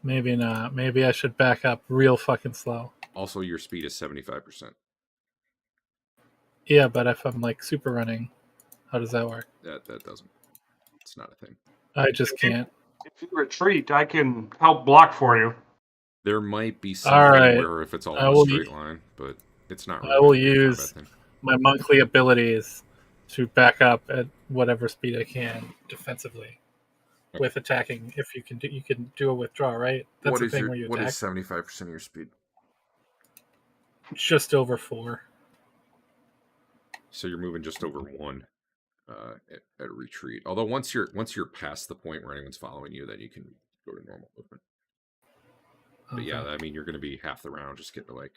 Maybe not. Maybe I should back up real fucking slow. Also, your speed is 75%. Yeah, but if I'm like super running, how does that work? That doesn't. It's not a thing. I just can't. If you retreat, I can help block for you. There might be something where if it's all in a straight line, but it's not really. I will use my monthly abilities to back up at whatever speed I can defensively. Okay. With attacking, if you can do a withdraw, right? That's the thing where you attack. What is 75% of your speed? Just over 4. So you're moving just over 1 at a retreat. Although once you're past the point where anyone's following you, then you can go to normal movement. But yeah, I mean, you're going to be half the round. Just get to like.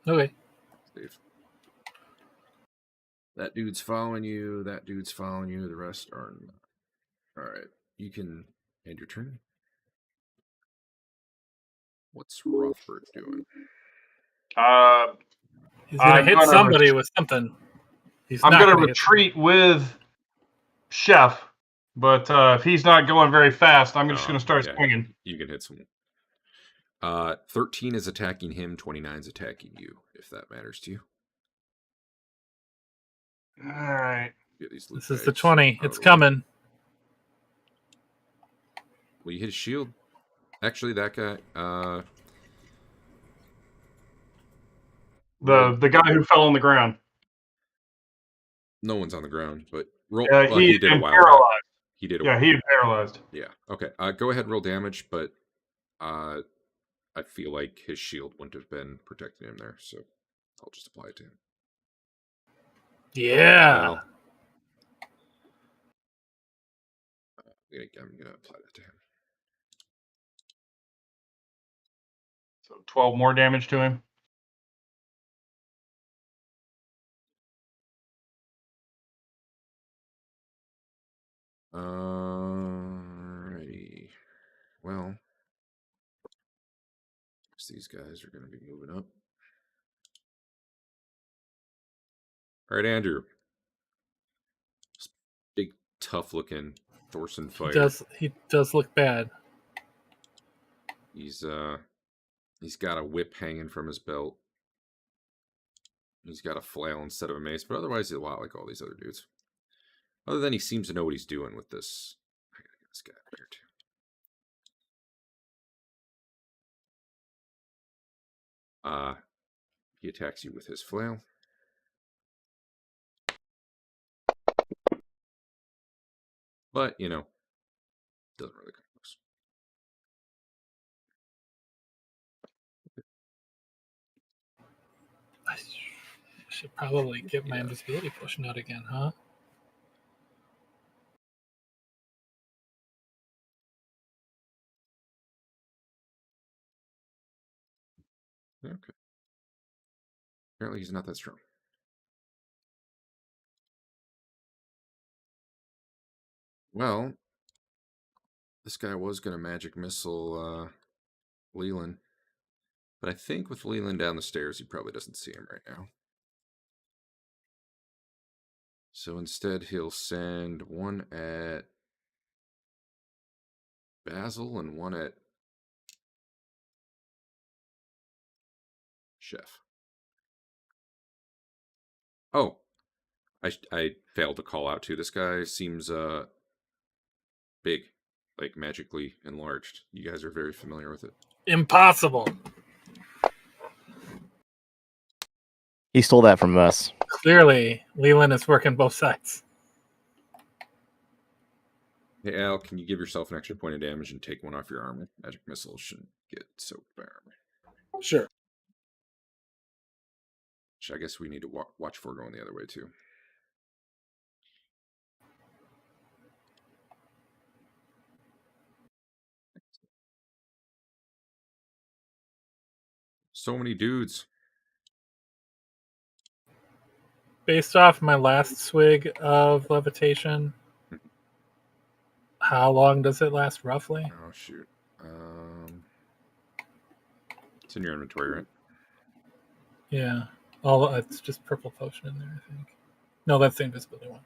Okay. Save. That dude's following you. That dude's following you. The rest are not. All right, you can end your turn. What's Rothbert doing? He's gonna hit somebody with something. I'm gonna retreat with Chef, but if he's not going very fast, I'm just gonna start swinging. You can hit someone. 13 is attacking him. 29 is attacking you. If that matters to you. All right. This is the 20. It's coming. Well, you hit his shield. Actually, that guy. The guy who fell on the ground. No one's on the ground, but Roll. He Well, he had did a been while back. paralyzed. He did. Yeah, he had paralyzed. Yeah. Okay. Go ahead and roll damage, but I feel like his shield wouldn't have been protecting him there, so I'll just apply it to him. Yeah. Well, I'm gonna apply that to him. So 12 more damage to him. Alrighty. Well, these guys are going to be moving up. All right, Andrew. This big, tough-looking Thorson fighter. He does look bad. He's got a whip hanging from his belt. He's got a flail instead of a mace, but otherwise he's a lot like all these other dudes. Other than he seems to know what he's doing with this. I gotta get this guy up here too. He attacks you with his flail. But, you know, doesn't really come close. I should probably get my invisibility potion out again, huh? Okay. Apparently he's not that strong. Well, this guy was going to magic missile Leland. But I think with Leland down the stairs, he probably doesn't see him right now. So instead, he'll send one at Basil and one at Chef. Oh, I failed to call out too. This guy seems big, like magically enlarged. You guys are very familiar with it. Impossible. He stole that from us. Clearly, Leland is working both sides. Hey, Al, can you give yourself an extra point of damage and take one off your armor? Magic missiles shouldn't get soaked by armor. Sure. Which I guess we need to watch for going the other way, too. So many dudes. Based off my last swig of levitation, how long does it last roughly? Oh, shoot. It's in your inventory, right? Yeah. It's just purple potion in there, I think. No, that's the invisibility one.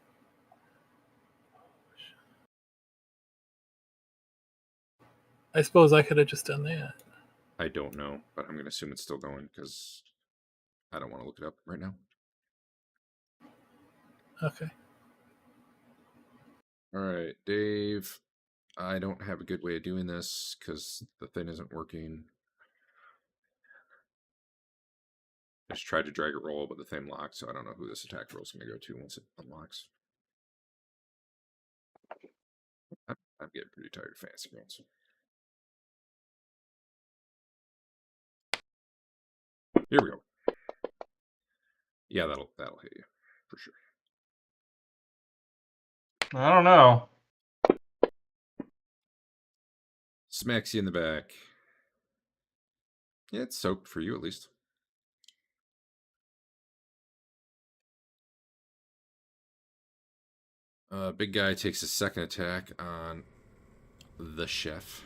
I suppose I could have just done that. I don't know, but I'm going to assume it's still going because I don't want to look it up right now. Okay. All right, Dave. I don't have a good way of doing this because the thing isn't working. I just tried to drag a roll, but the thing locked, so I don't know who this attack roll is going to go to once it unlocks. I'm getting pretty tired of fancy rolls. Here we go. Yeah, that'll hit you for sure. I don't know. Smacks you in the back. Yeah, it's soaked for you at least. Big guy takes a second attack on the chef.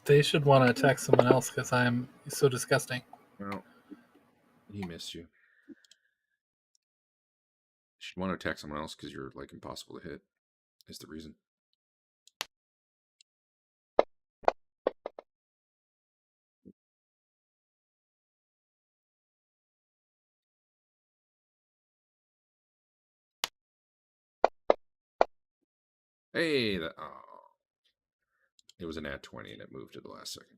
They should want to attack someone else because I'm so disgusting. Well, he missed you. You should want to attack someone else because you're like impossible to hit. Is the reason. Hey, it was an ad 20 and it moved to the last second.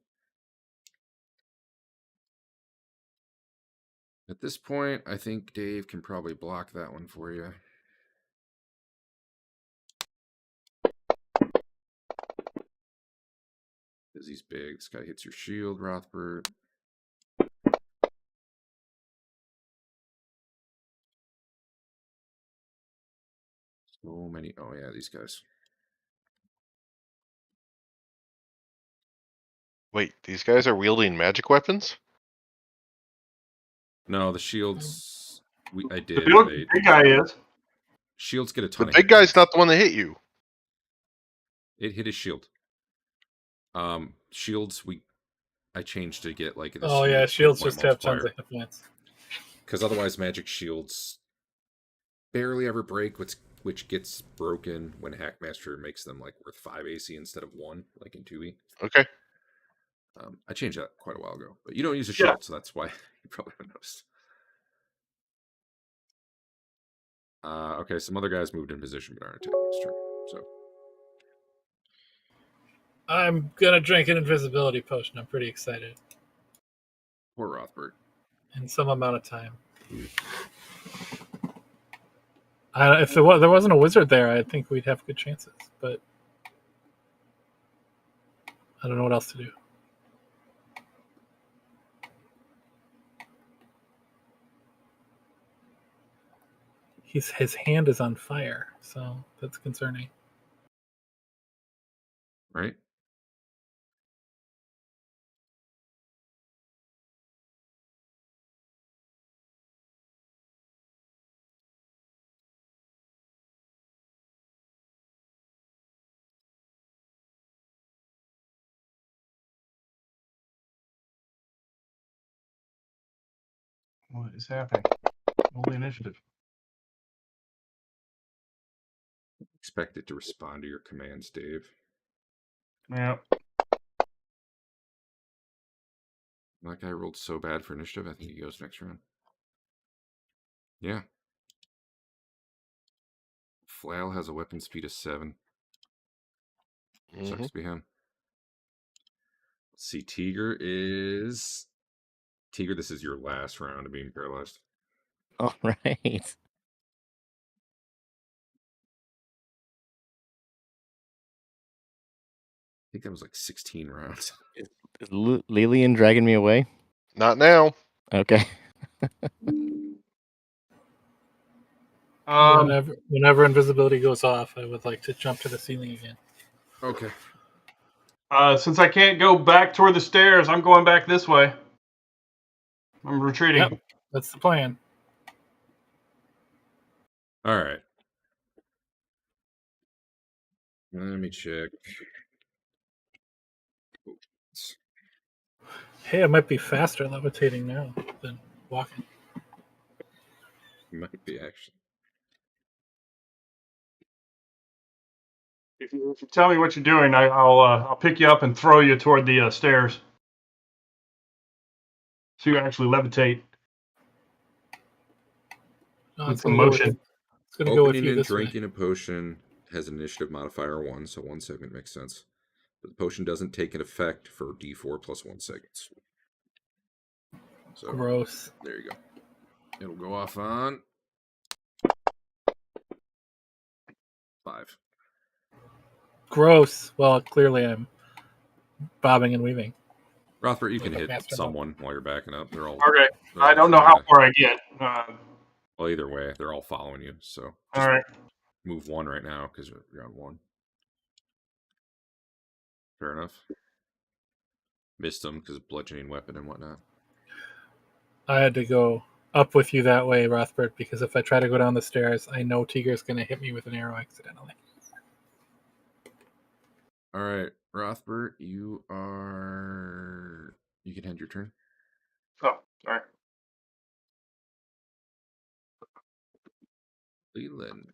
At this point, I think Dave can probably block that one for you. Because he's big. This guy hits your shield, Rothbert. So many. Oh, yeah, these guys. Wait, these guys are wielding magic weapons? No, the shields. I The did. big guy is. Shields get a The ton of big hit guy's points. not the one that hit you. It hit his shield. Shields, I changed to get like this. Oh yeah, shields just have tons of hit points. Because otherwise, magic shields barely ever break, which gets broken when Hackmaster makes them like worth 5 AC instead of 1, like in 2e. Okay. I changed that quite a while ago, but you don't use a shield, so that's why you probably haven't noticed. Okay, some other guys moved in position but aren't attacking this turn. So I'm gonna drink an invisibility potion. I'm pretty excited. poor Rothbert. In some amount of time. If there wasn't a wizard there, I think we'd have good chances. But I don't know what else to do. His hand is on fire, so that's concerning. Right? What is happening? Roll the initiative. Expect it to respond to your commands, Dave. Yeah. That guy rolled so bad for initiative, I think he goes next round. Yeah. Flail has a weapon speed of 7. Sucks to be him. Let's see, Teeger, this is your last round of being paralyzed. All right. I think that was like 16 rounds. Is Lelion dragging me away? Not now. Okay. Whenever invisibility goes off, I would like to jump to the ceiling again. Okay. Since I can't go back toward the stairs, I'm going back this way. I'm retreating. Yep, that's the plan. All right. Let me check. Hey, I might be faster levitating now than walking. Might be actually. If you tell me what you're doing, I'll pick you up and throw you toward the stairs, so you actually levitate. No, with some motion. It's going to go with Opening you and this way. drinking a potion has an initiative modifier 1, so 1 segment makes sense. But the potion doesn't take an effect for d4 plus 1 seconds. So, gross. There you go. It'll go off on 5. Gross. Well, clearly I'm bobbing and weaving. Rothbert, you can Like a hit master someone while you're backing up. They're all Okay. they're all I don't know how far I get. Well, either way, they're all following you. So All right. move 1 right now because you're on 1. Fair enough. Missed them because of bludgeoning weapon and whatnot. I had to go up with you that way, Rothbert, because if I try to go down the stairs, I know Teeger's going to hit me with an arrow accidentally. All right, Rothbert, you can end your turn. Oh, sorry. Leland.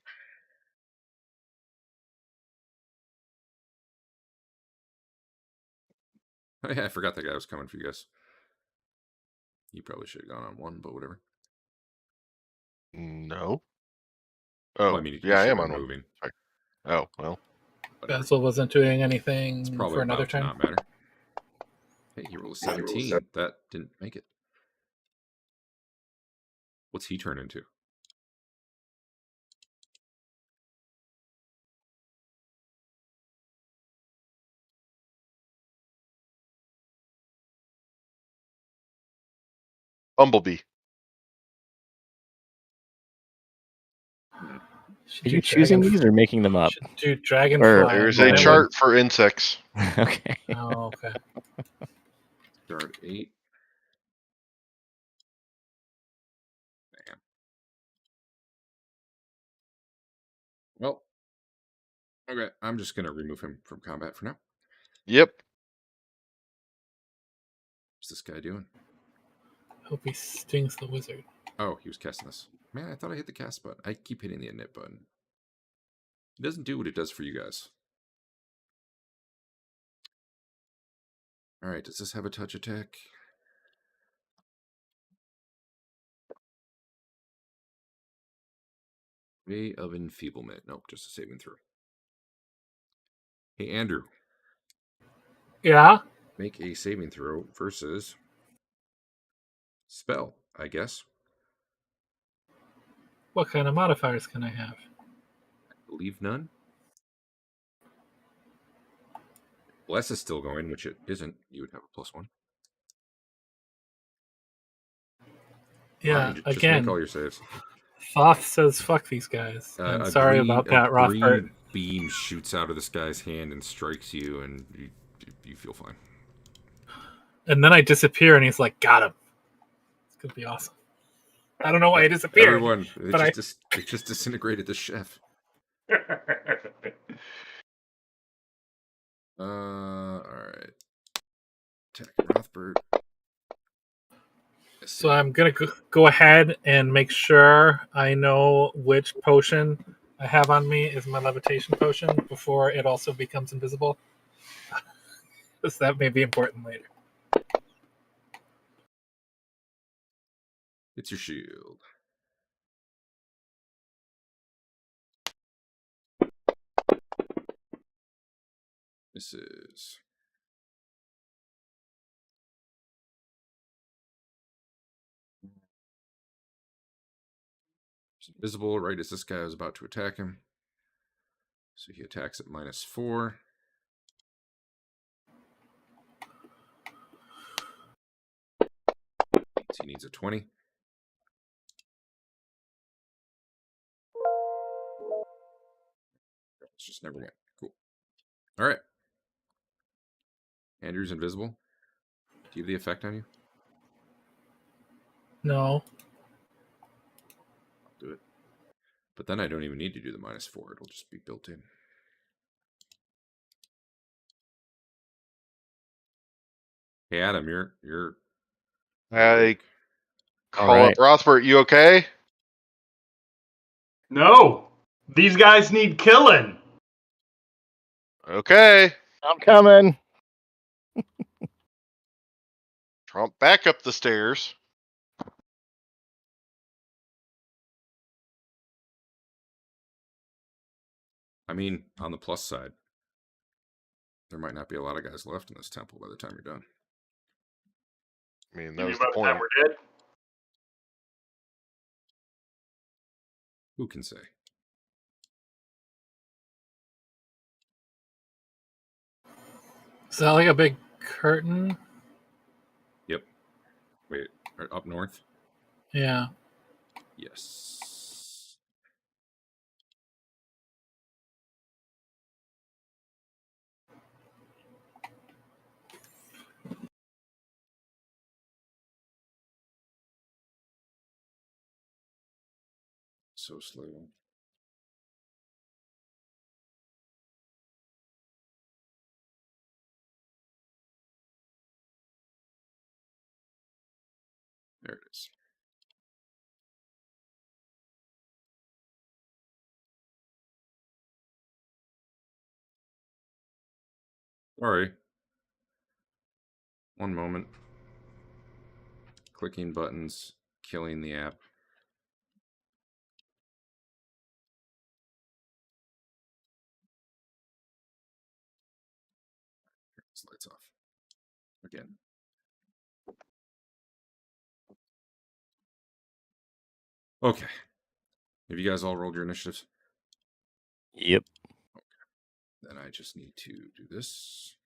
Oh, yeah, I forgot that guy was coming for you guys. You probably should have gone on 1, but whatever. No. Oh, Well, I mean, yeah, I am on on moving. Sorry. Oh, well. Whatever. Basil wasn't doing anything It's probably for another about to time. not matter. Hey, he rolled a 17. That didn't make it. What's he turn into? Bumblebee. Should Are do you choosing dragon- these or making them up? Should do dragonfly. Or- There's and a then it chart for insects. Okay. would- Oh, okay. Start 8. Damn. Well, okay. I'm just going to remove him from combat for now. Yep. What's this guy doing? Hope he stings the wizard. Oh, he was casting this. Man, I thought I hit the cast button. I keep hitting the init button. It doesn't do what it does for you guys. Alright, does this have a touch attack? Way of Enfeeblement. Nope, just a saving throw. Hey, Andrew. Yeah. Make a saving throw versus spell, I guess. What kind of modifiers can I have? I believe none. Bless is still going, which it isn't. You would have a +1. Yeah. Fine, just Again, make all your saves. Thoth says fuck these guys. And sorry about that, a Rothbert. green beam shoots out of this guy's hand and strikes you, and you feel fine. And then I disappear, and he's like, "Got him." It's gonna be awesome. I don't know why he disappeared. Everyone, but it just disintegrated the chef. All right. Attack Rothbert. So I'm gonna go ahead and make sure I know which potion I have on me is my levitation potion before it also becomes invisible. Because that may be important later. It's your shield. This is invisible right as this guy was about to attack him. So he attacks at -4. He needs a 20. It's just never went. Cool. All right. Andrew's invisible. Do you have the effect on you? No. I'll do it. But then I don't even need to do the -4. It'll just be built in. Hey, Adam, you're. I All call right. up Rothbert. You okay? No, these guys need killing. Okay. I'm coming. Trump back up the stairs. I mean, on the plus side, there might not be a lot of guys left in this temple by the time you're done. I mean, You that mean was by the the time point. we're dead? Who can say? Is that like a big curtain? Yep. Wait, up north? Yeah. Yes. So slow. There it is. Sorry. One moment. Clicking buttons, killing the app. Turn these lights off. Again. Okay. Have you guys all rolled your initiatives? Yep. Then I just need to do this.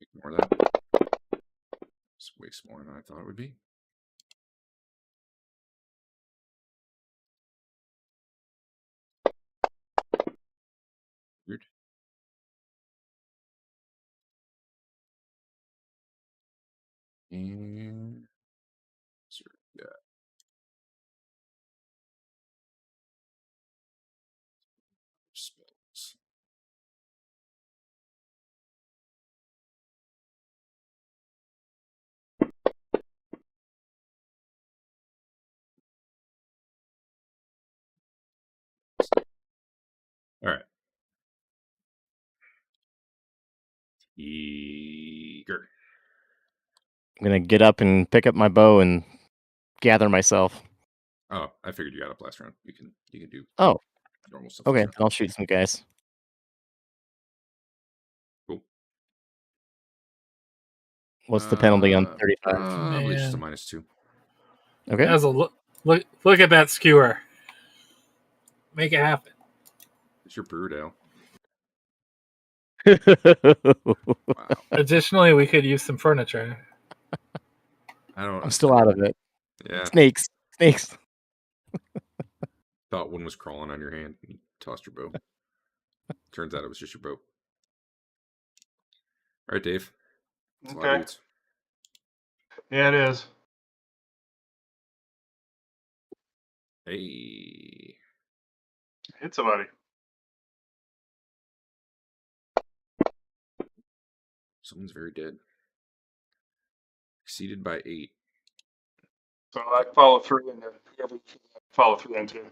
Ignore that. It's way smaller than I thought it would be. Weird. And yeah. Spells. All right. Teeger. I'm gonna get up and pick up my bow and gather myself. Oh, I figured you got up last round. You can do Oh, normal stuff. okay. This round. I'll shoot some guys. Cool. What's the penalty on 35? Probably just a Man. -2. Okay. Basil, look at that skewer. Make it happen. It's your brood ale. Wow. Additionally, we could use some furniture. I don't. I'm still out of it. Yeah. Snakes. Thought one was crawling on your hand. And you tossed your bow. Turns out it was just your bow. All right, Dave. It's a lot of Okay. dudes. Yeah, it is. Hey. Hit somebody. Someone's very dead. Exceeded by 8. So I follow through and follow through then too.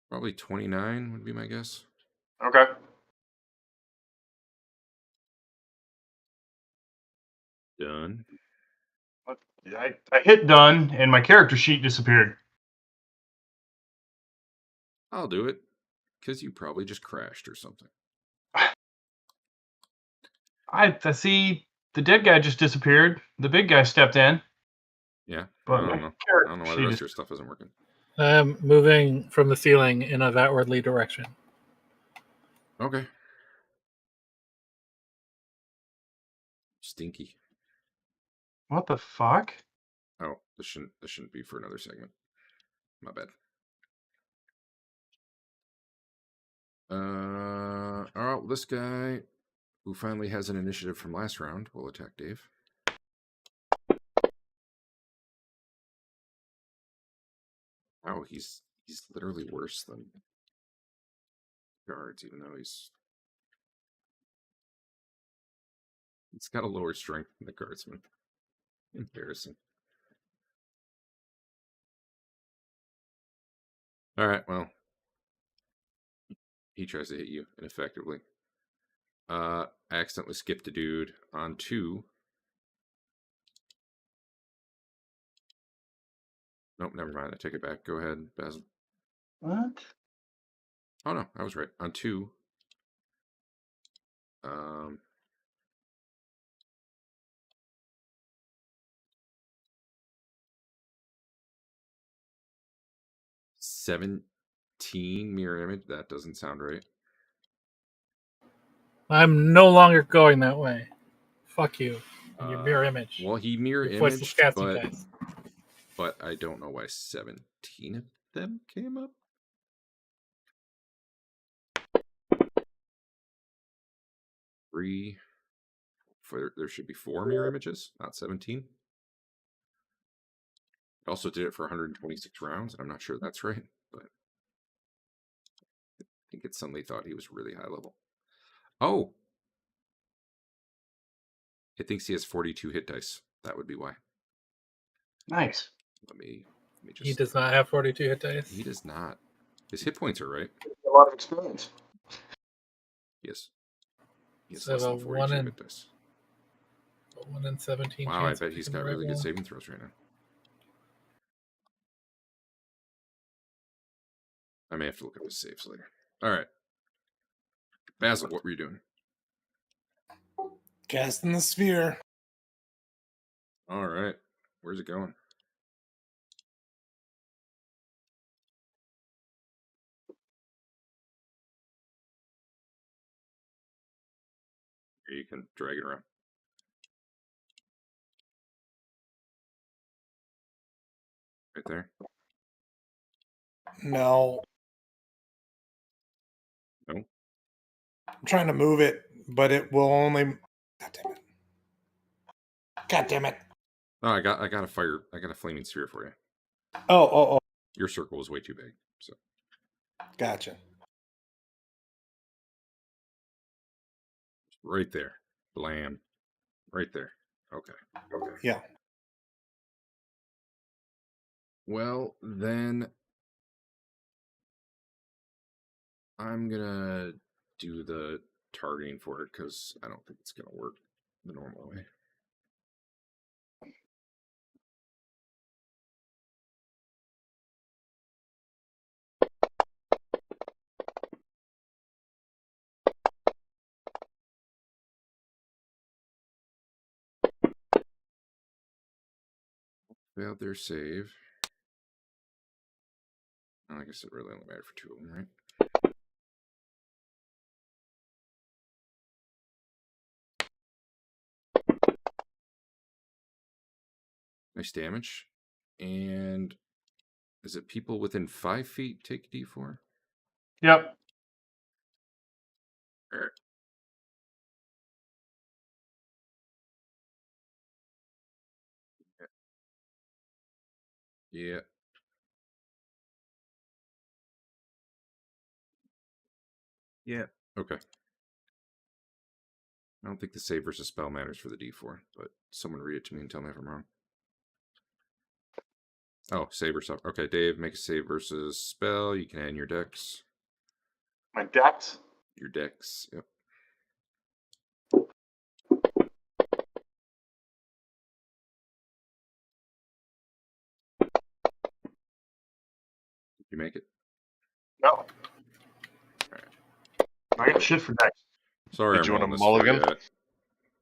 Probably 29 would be my guess. Okay. Done. I hit done and my character sheet disappeared. I'll do it. Because you probably just crashed or something. I see the dead guy just disappeared. The big guy stepped in. Yeah. But I my don't know. I character don't know why the sheet rest is of your stuff isn't working. I'm moving from the ceiling in a outwardly direction. Okay. Stinky. What the fuck? Oh, this shouldn't be for another segment. My bad. Oh, this guy who finally has an initiative from last round will attack Dave. Oh, he's literally worse than guards, even though he's got a lower strength than the guardsman. Embarrassing. All right, well, he tries to hit you ineffectively. I accidentally skipped a dude on 2. Nope, never mind. I take it back. Go ahead, Basil. What? Oh no, I was right. On 2. 17 mirror image. That doesn't sound right. I'm no longer going that way. Fuck you. And your mirror image. Well, he mirror Your voiceless imaged, casting dice. but I don't know why 17 of them came up. There should be 4 mirror images, not 17. I also did it for 126 rounds, and I'm not sure that's right, but I think it suddenly thought he was really high level. Oh! It thinks he has 42 hit dice. That would be why. Nice. Let me just... He does not have 42 hit dice. He does not. His hit points are right. A lot of experience. Yes. He has So less than a 42 hit dice. 1 in 17. Wow, I chance of bet he's picking got the right really good one. saving throws right now. I may have to look up his saves later. All right. Basil, what were you doing? Casting the sphere. All right. Where's it going? Here, you can drag it around. Right there. No. No. I'm trying to move it, but it will only. God damn it. God damn it. No, I got a flaming sphere for you. Oh. Your circle was way too big. So Gotcha. right there. Blam. Right there. Okay. Yeah. Well, then I'm gonna do the targeting for it because I don't think it's gonna work the normal way. Failed their save. I guess it really only mattered for 2 of them, right? Nice damage. And is it people within 5 feet take D4? Yep. Yeah. Yeah. Okay. I don't think the save versus spell matters for the D4, but someone read it to me and tell me if I'm wrong. Oh, save or stuff. Okay, Dave, make a save versus spell. You can add in your dex. My dex? Your dex, yep. You make it? No. I got shit for dex. Sorry, Did I'm you want rolling a this for mulligan?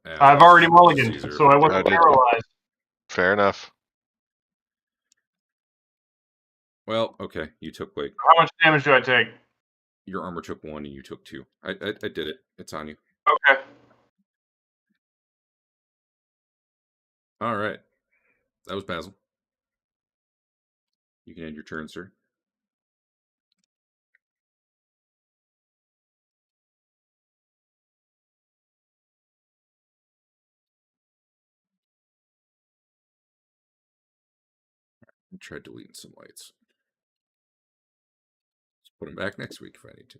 you. I've already Caesar, mulliganed, so I if wasn't I did. paralyzed. Fair enough. Well, okay, you took like How much damage do I take? your armor took 1 and you took 2. I did it. It's on you. Okay. All right, that was Basil. You can end your turn, sir. I'll try deleting some lights. Let's put them back next week if I need to.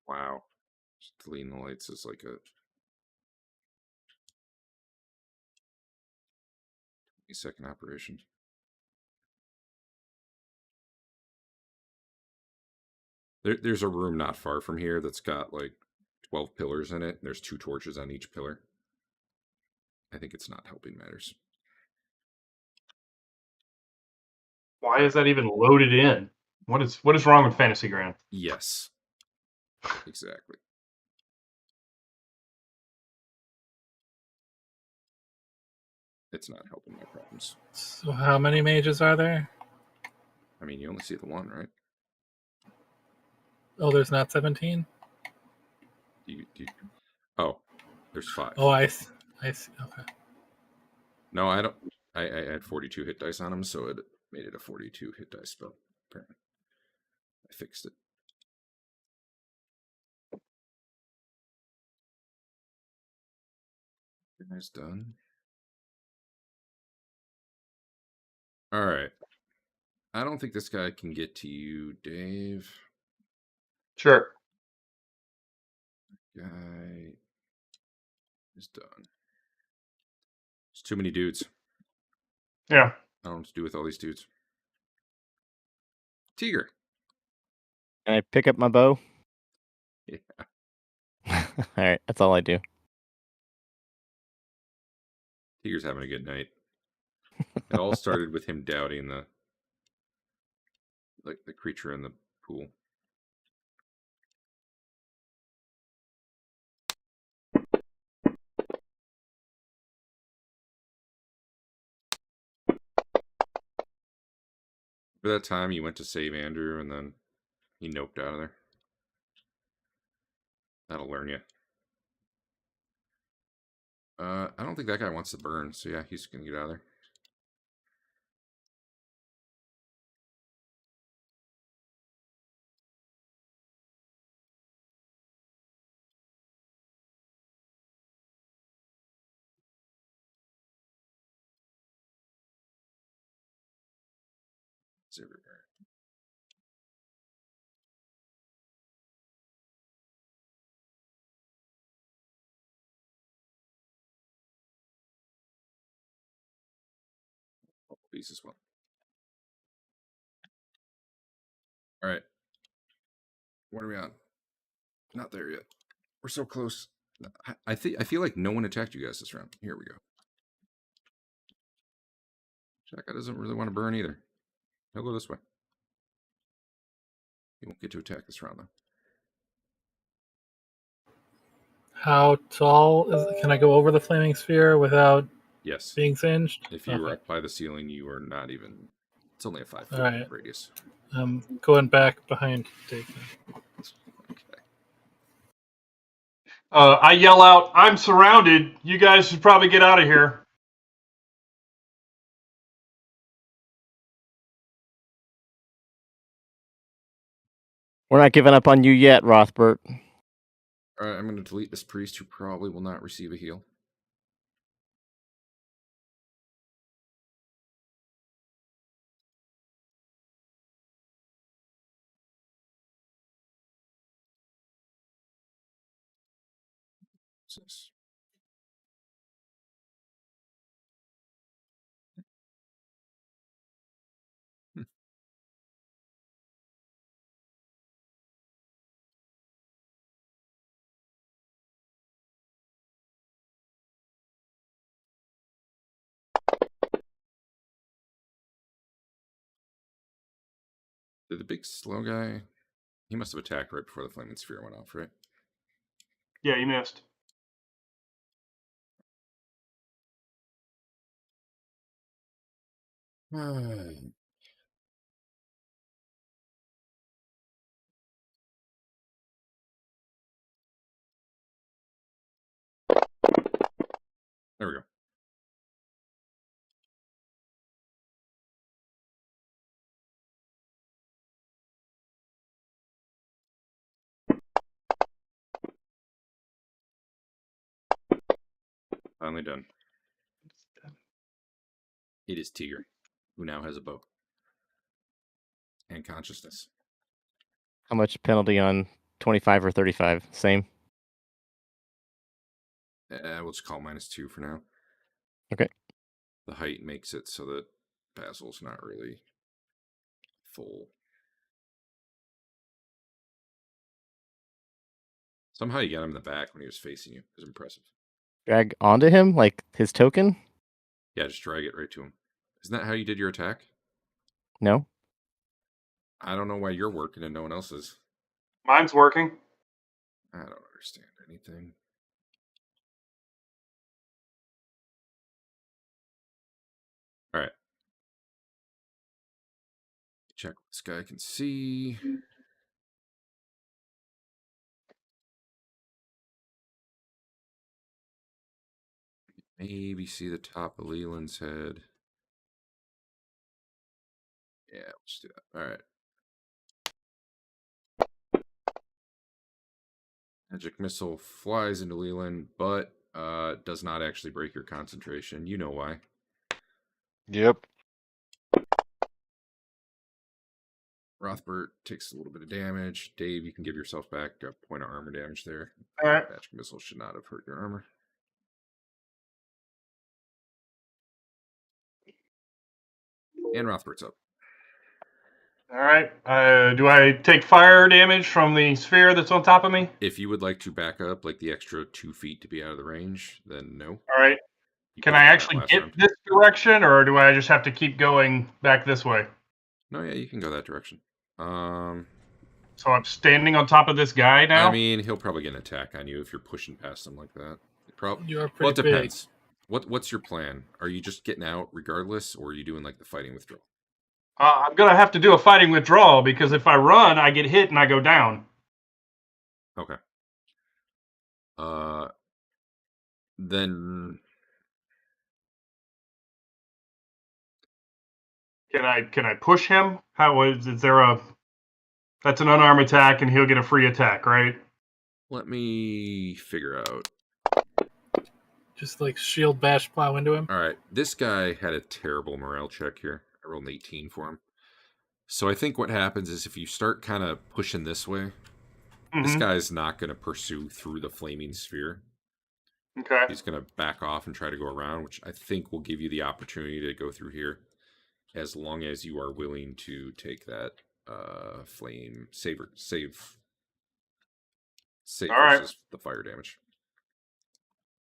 Wow. Just deleting the lights is like a 20-second operation. There's a room not far from here that's got like 12 pillars in it. And there's 2 torches on each pillar. I think it's not helping matters. Why is that even loaded in? What is wrong with Fantasy Grand? Yes. Exactly. It's not helping my problems. So how many mages are there? I mean, you only see the one, right? Oh, there's not 17? Oh, there's 5. Oh, I see. Okay. No, I don't. I had 42 hit dice on him, so it made it a 42 hit dice spell. Apparently, I fixed it. You guys done? All right. I don't think this guy can get to you, Dave. Sure. Guy is done. There's too many dudes. Yeah. I don't know what to do with all these dudes. Teeger. Can I pick up my bow? Yeah. All right, that's all I do. Teeger's having a good night. It all started with him doubting the creature in the pool. For that time, you went to save Andrew, and then he noped out of there. That'll learn you. I don't think that guy wants to burn, so yeah, he's gonna get out of there. It's everywhere. Oh, these as well. All right. What are we on? Not there yet. We're so close. I feel like no one attacked you guys this round. Here we go. Shaka doesn't really want to burn either. He'll go this way. He won't get to attack this round though. How tall can I go over the flaming sphere without Yes. being singed? If you were up by the ceiling, you are not even. It's only a 5-foot Alright. radius. I'm going back behind Dave. Okay. I yell out, "I'm surrounded. You guys should probably get out of here." We're not giving up on you yet, Rothbert. All right, I'm going to delete this priest who probably will not receive a heal. What's this? Did the big slow guy? He must have attacked right before the flaming sphere went off, right? Yeah, you missed. There we go. Finally done. It is Teeger, who now has a bow and consciousness. How much penalty on 25 or 35? Same. We'll just call -2 for now. Okay. The height makes it so that Basil's not really full. Somehow you got him in the back when he was facing you. It was impressive. Drag onto him, like his token? Yeah, just drag it right to him. Isn't that how you did your attack? No. I don't know why you're working and no one else is. Mine's working. I don't understand anything. All right. Check what this guy can see. Maybe see the top of Leland's head. Yeah, we'll just do that. All right. Magic missile flies into Leland, but does not actually break your concentration. You know why. Yep. Rothbert takes a little bit of damage. Dave, you can give yourself back a point of armor damage there. All right. Magic missile should not have hurt your armor. And Rothbert's up. All right. Do I take fire damage from the sphere that's on top of me? If you would like to back up like the extra 2 feet to be out of the range, then no. All right. You Can could've I done that actually last get round. this direction, or do I just have to keep going back this way? No, yeah, you can go that direction. So I'm standing on top of this guy now? I mean, he'll probably get an attack on you if you're pushing past him like that. You are Well, pretty it depends. What's your plan? Are you just getting out regardless, or are you doing like the fighting withdrawal? I'm going to have to do a fighting withdrawal because if I run, I get hit and I go down. Okay. Then Can I push him? Is there a... That's an unarmed attack and he'll get a free attack, right? let me figure out. big. Just like shield bash plow into him. All right, this guy had a terrible morale check here. I rolled an 18 for him. So I think what happens is if you start kind of pushing this way, this guy's not going to pursue through the flaming sphere. Okay. He's going to back off and try to go around, which I think will give you the opportunity to go through here, as long as you are willing to take that flame save All right. versus the fire damage.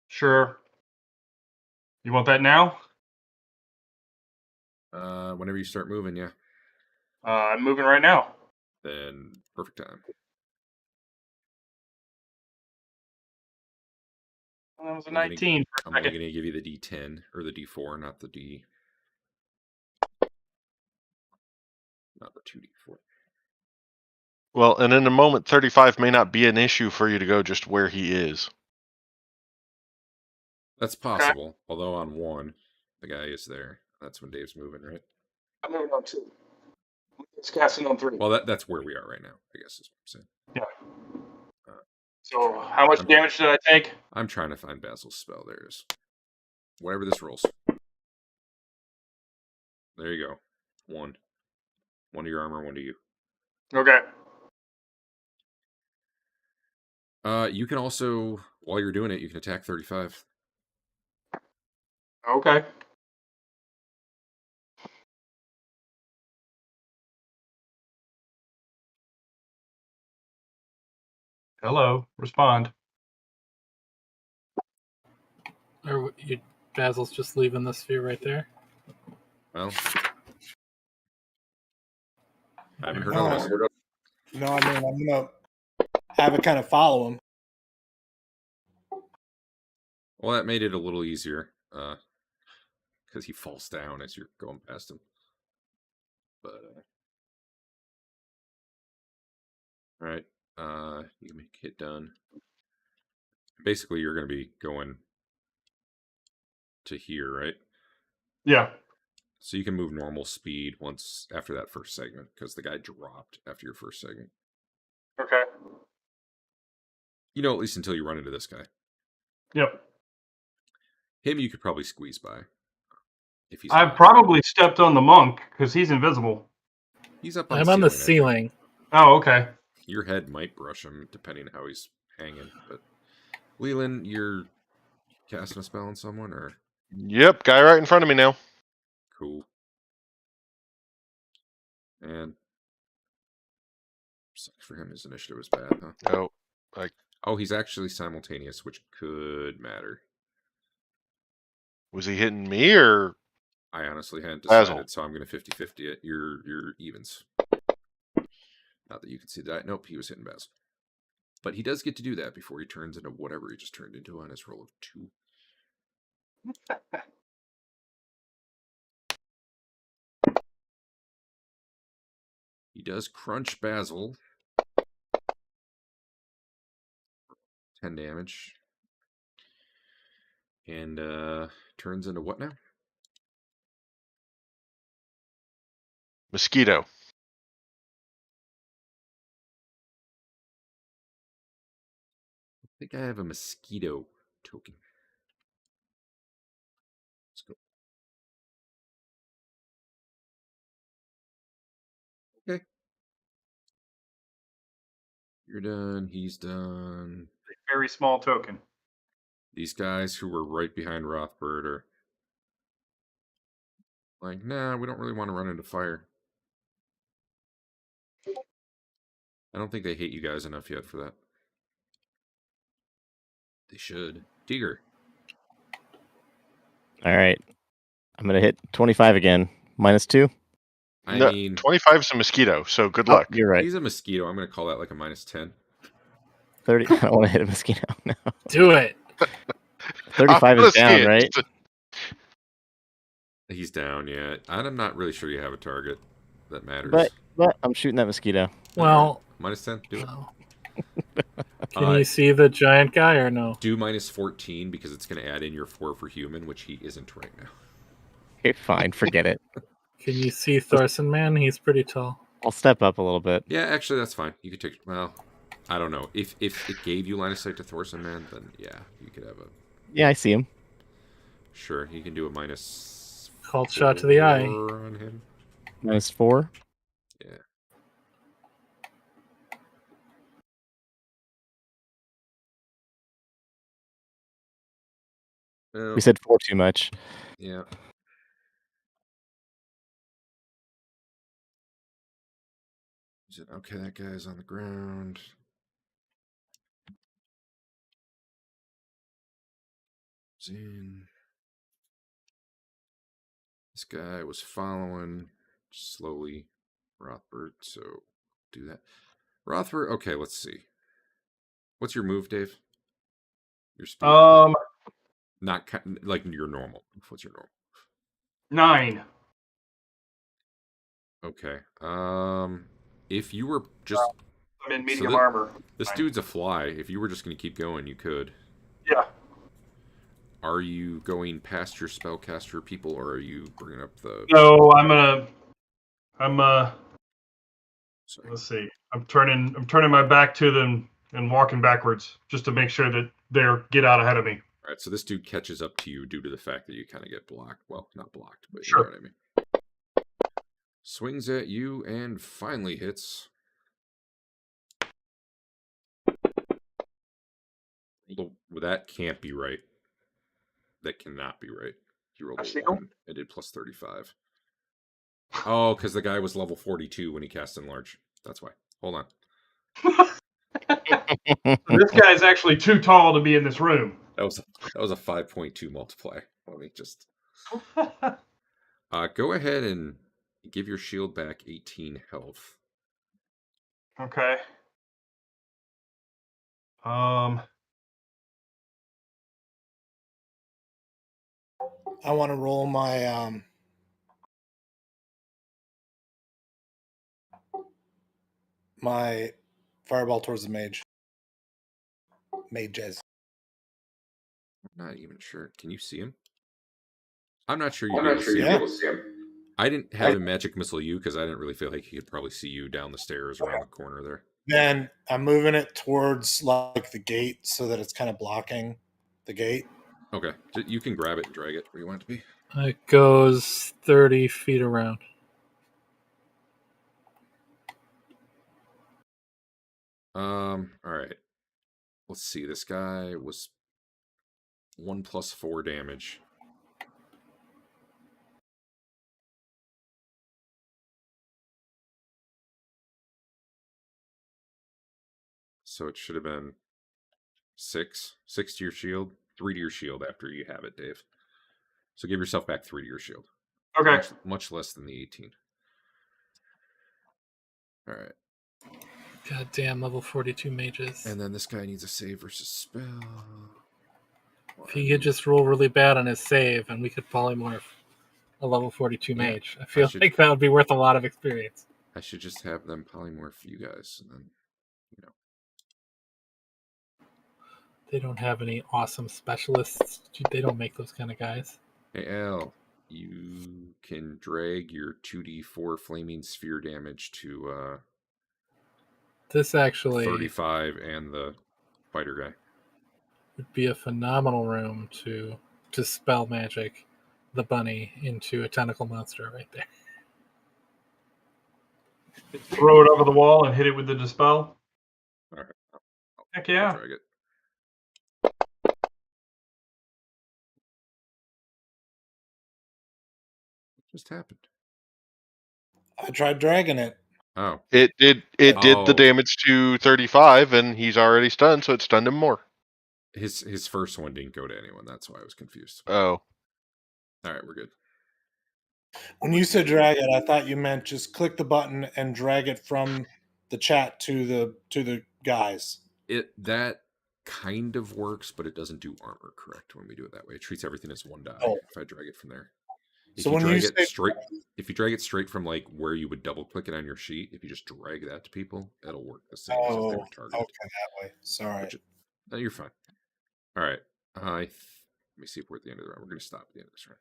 Sure. You want that now? Whenever you start moving, yeah. I'm moving right now. Then perfect time. Well, that was a I'm gonna- 19 for I'm a only second. going to give you the D10 or the D4, not the 2D4. Well, and in a moment, 35 may not be an issue for you to go just where he is. That's possible. Although on 1, the guy is there. That's when Dave's moving, right? I'm moving on 2. It's casting on 3. Well, that's where we are right now, I guess is what I'm saying. Yeah. So how much damage did I take? I'm trying to find Basil's spell. There it is. Whatever this rolls. There you go. 1. 1 to your armor, 1 to you. Okay. You can also, while you're doing it, you can attack 35. Okay. Hello. Respond. Or Basil's just leaving the sphere right there. Well, I haven't heard No, of this. no, I mean, I'm going to have it kind of follow him. Well, that made it a little easier. Because he falls down as you're going past him. But, alright. You can make hit done. Basically, you're going to be going to here, right? Yeah. So you can move normal speed once after that first segment, because the guy dropped after your first segment. Okay. You know, at least until you run into this guy. Yep. Him, you could probably squeeze by. If he's I've not. probably stepped on the monk because he's invisible. He's up on I'm the on the ceiling, I think. ceiling. Oh, okay. Your head might brush him, depending on how he's hanging. But Leland, you're casting a spell on someone, or Yep, guy right in front of me now. cool. And sucks for him. His initiative was bad, huh? Oh, He's actually simultaneous, which could matter. was he hitting me or? I honestly hadn't Basil. decided, so I'm going to 50-50 it. Your evens. Not that you can see that. Nope, he was hitting Basil. But he does get to do that before he turns into whatever he just turned into on his roll of 2. He does crunch Basil. 10 damage. And turns into what now? Mosquito. I think I have a mosquito token. Let's go. Okay. You're done. He's done. A very small token. These guys who were right behind Rothbert are like, nah, we don't really want to run into fire. I don't think they hate you guys enough yet for that. They should. Teeger. All right. I'm going to hit 25 again. -2. I No, mean, 25 is a mosquito, so good Oh, luck. you're right. he's a mosquito. I'm going to call that like a -10. 30. I don't want to hit a mosquito. No. Do it. 35 is Honest down, hint. right? He's down yet. I'm not really sure you have a target that matters. But I'm shooting that mosquito. Well, -10. Do it. oh. Can you see the giant guy or no? Do -14 because it's going to add in your 4 for human, which he isn't right now. Okay, fine. Forget it. Can you see Thorson, man? He's pretty tall. I'll step up a little bit. Yeah, actually, that's fine. You could take. Well, I don't know. If it gave you line of sight to Thorson, man, then yeah, you could have a. Yeah, I see him. Sure, you can do a -4 Cult shot to the eye. on him. -4. Yeah. We said 4 too much. Yeah. Okay, that guy's on the ground. Zin. This guy was following slowly Rothbert, so do that. Rothbert, okay, let's see. What's your move, Dave? Your speed? Not like your normal. What's your normal? 9. Okay. If you were just I'm in medium armor. This dude's a fly. If you were just going to keep going, you could. Yeah. Are you going past your spellcaster people, or are you bringing up the? No, I'm Sorry. let's see. I'm turning my back to them and walking backwards just to make sure that they're get out ahead of me. All right, so this dude catches up to you due to the fact that you kind of get blocked. Well, not blocked, but Sure. you know what I mean. Swings at you and finally hits. That can't be right. That cannot be right. You rolled a 1. It did +35. Oh, because the guy was level 42 when he cast Enlarge. That's why. Hold on. This guy's actually too tall to be in this room. That was a 5.2 multiply. Let me just go ahead and give your shield back 18 health. Okay. I want to roll my my fireball towards the mage. Mages. I'm not even sure. Can you see him? I'm not sure you'd be able to see him. I didn't have him magic missile you because I didn't really feel like he could probably see you down the stairs around the corner there. Then I'm moving it towards like the gate so that it's kind of blocking the gate. Okay, you can grab it and drag it where you want it to be. It goes 30 feet around. All right. Let's see. This guy was 1 + 4 damage. So it should have been 6. 6 to your shield, 3 to your shield after you have it, Dave. So give yourself back 3 to your shield. Okay. Much less than the 18. All right. God damn, level 42 mages. And then this guy needs a save versus spell. If he could just roll really bad on his save and we could polymorph a level 42 mage, I feel like that would be worth a lot of experience. I should just have them polymorph you guys, and then, you know. They don't have any awesome specialists. They don't make those kind of guys. Hey, Al, you can drag your 2d4 flaming sphere damage to this actually 35 and the fighter guy. Would be a phenomenal room to dispel magic the bunny into a tentacle monster right there. Throw it over the wall and hit it with the dispel. All right. Heck yeah. I'll drag it. What just happened? I tried dragging it. Oh, It did the Oh. damage to 35, and he's already stunned, so it stunned him more. his first one didn't go to anyone. That's why I was confused. Oh, All right, we're good. When you said drag it, I thought you meant just click the button and drag it from the chat to the guys. That kind of works, but it doesn't do armor correct when we do it that way. It treats everything as 1 die Oh. if I drag it from there. So when you say If you drag it straight from like where you would double click it on your sheet, if you just drag that to people, it'll work the same as if they were targeted. Okay, that way. Sorry. No, you're fine. All right. Let me see if we're at the end of the round. We're going to stop at the end of this round.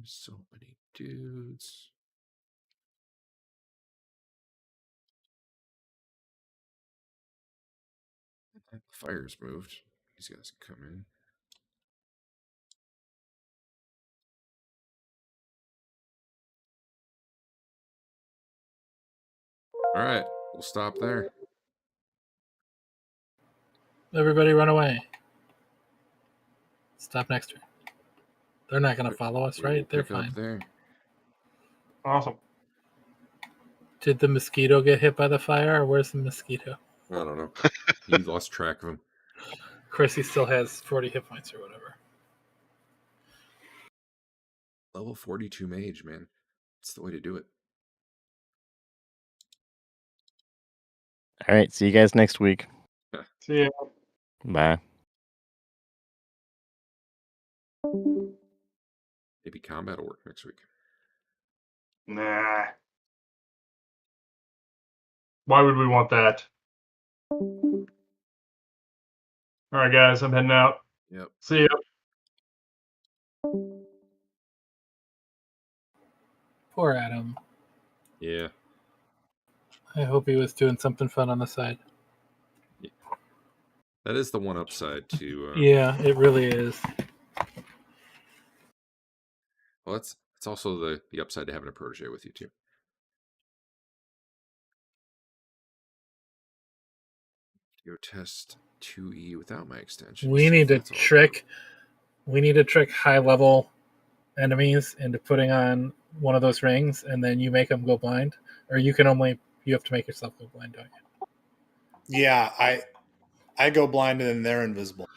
So many dudes. The fire's moved. These guys can come in. All right, we'll stop there. Everybody run away. Stop next turn. They're not going to follow us, right? They're Pick up fine. there. Awesome. Did the mosquito get hit by the fire, or where's the mosquito? I don't know. You lost track of him. Of course, he still has 40 hit points or whatever. Level 42 mage, man. It's the way to do it. All right. See you guys next week. See ya. Bye. Maybe combat will work next week. Nah. Why would we want that? All right, guys, I'm heading out. Yep. See ya. Poor Adam. Yeah. I hope he was doing something fun on the side. That is the one upside to. Yeah, it really is. Well, it's also the upside to having a protege with you too. Go test 2E without my extension. We need to trick high level enemies into putting on one of those rings, and then you make them go blind, or you have to make yourself go blind, don't you? Yeah, I go blind and then they're invisible.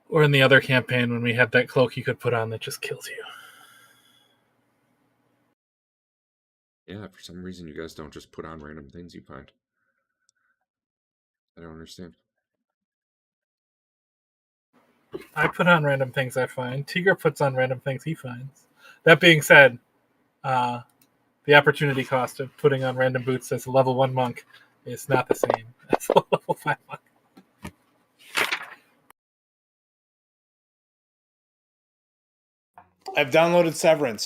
Or in the other campaign when we had that cloak you could put on that just kills you. Yeah, for some reason you guys don't just put on random things you find. I don't understand. I put on random things I find. Teeger puts on random things he finds. That being said, the opportunity cost of putting on random boots as a level 1 monk is not the same as a level 5 monk. I've downloaded Severance.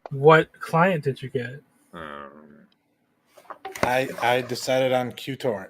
What client did you get? I decided on QTorrent.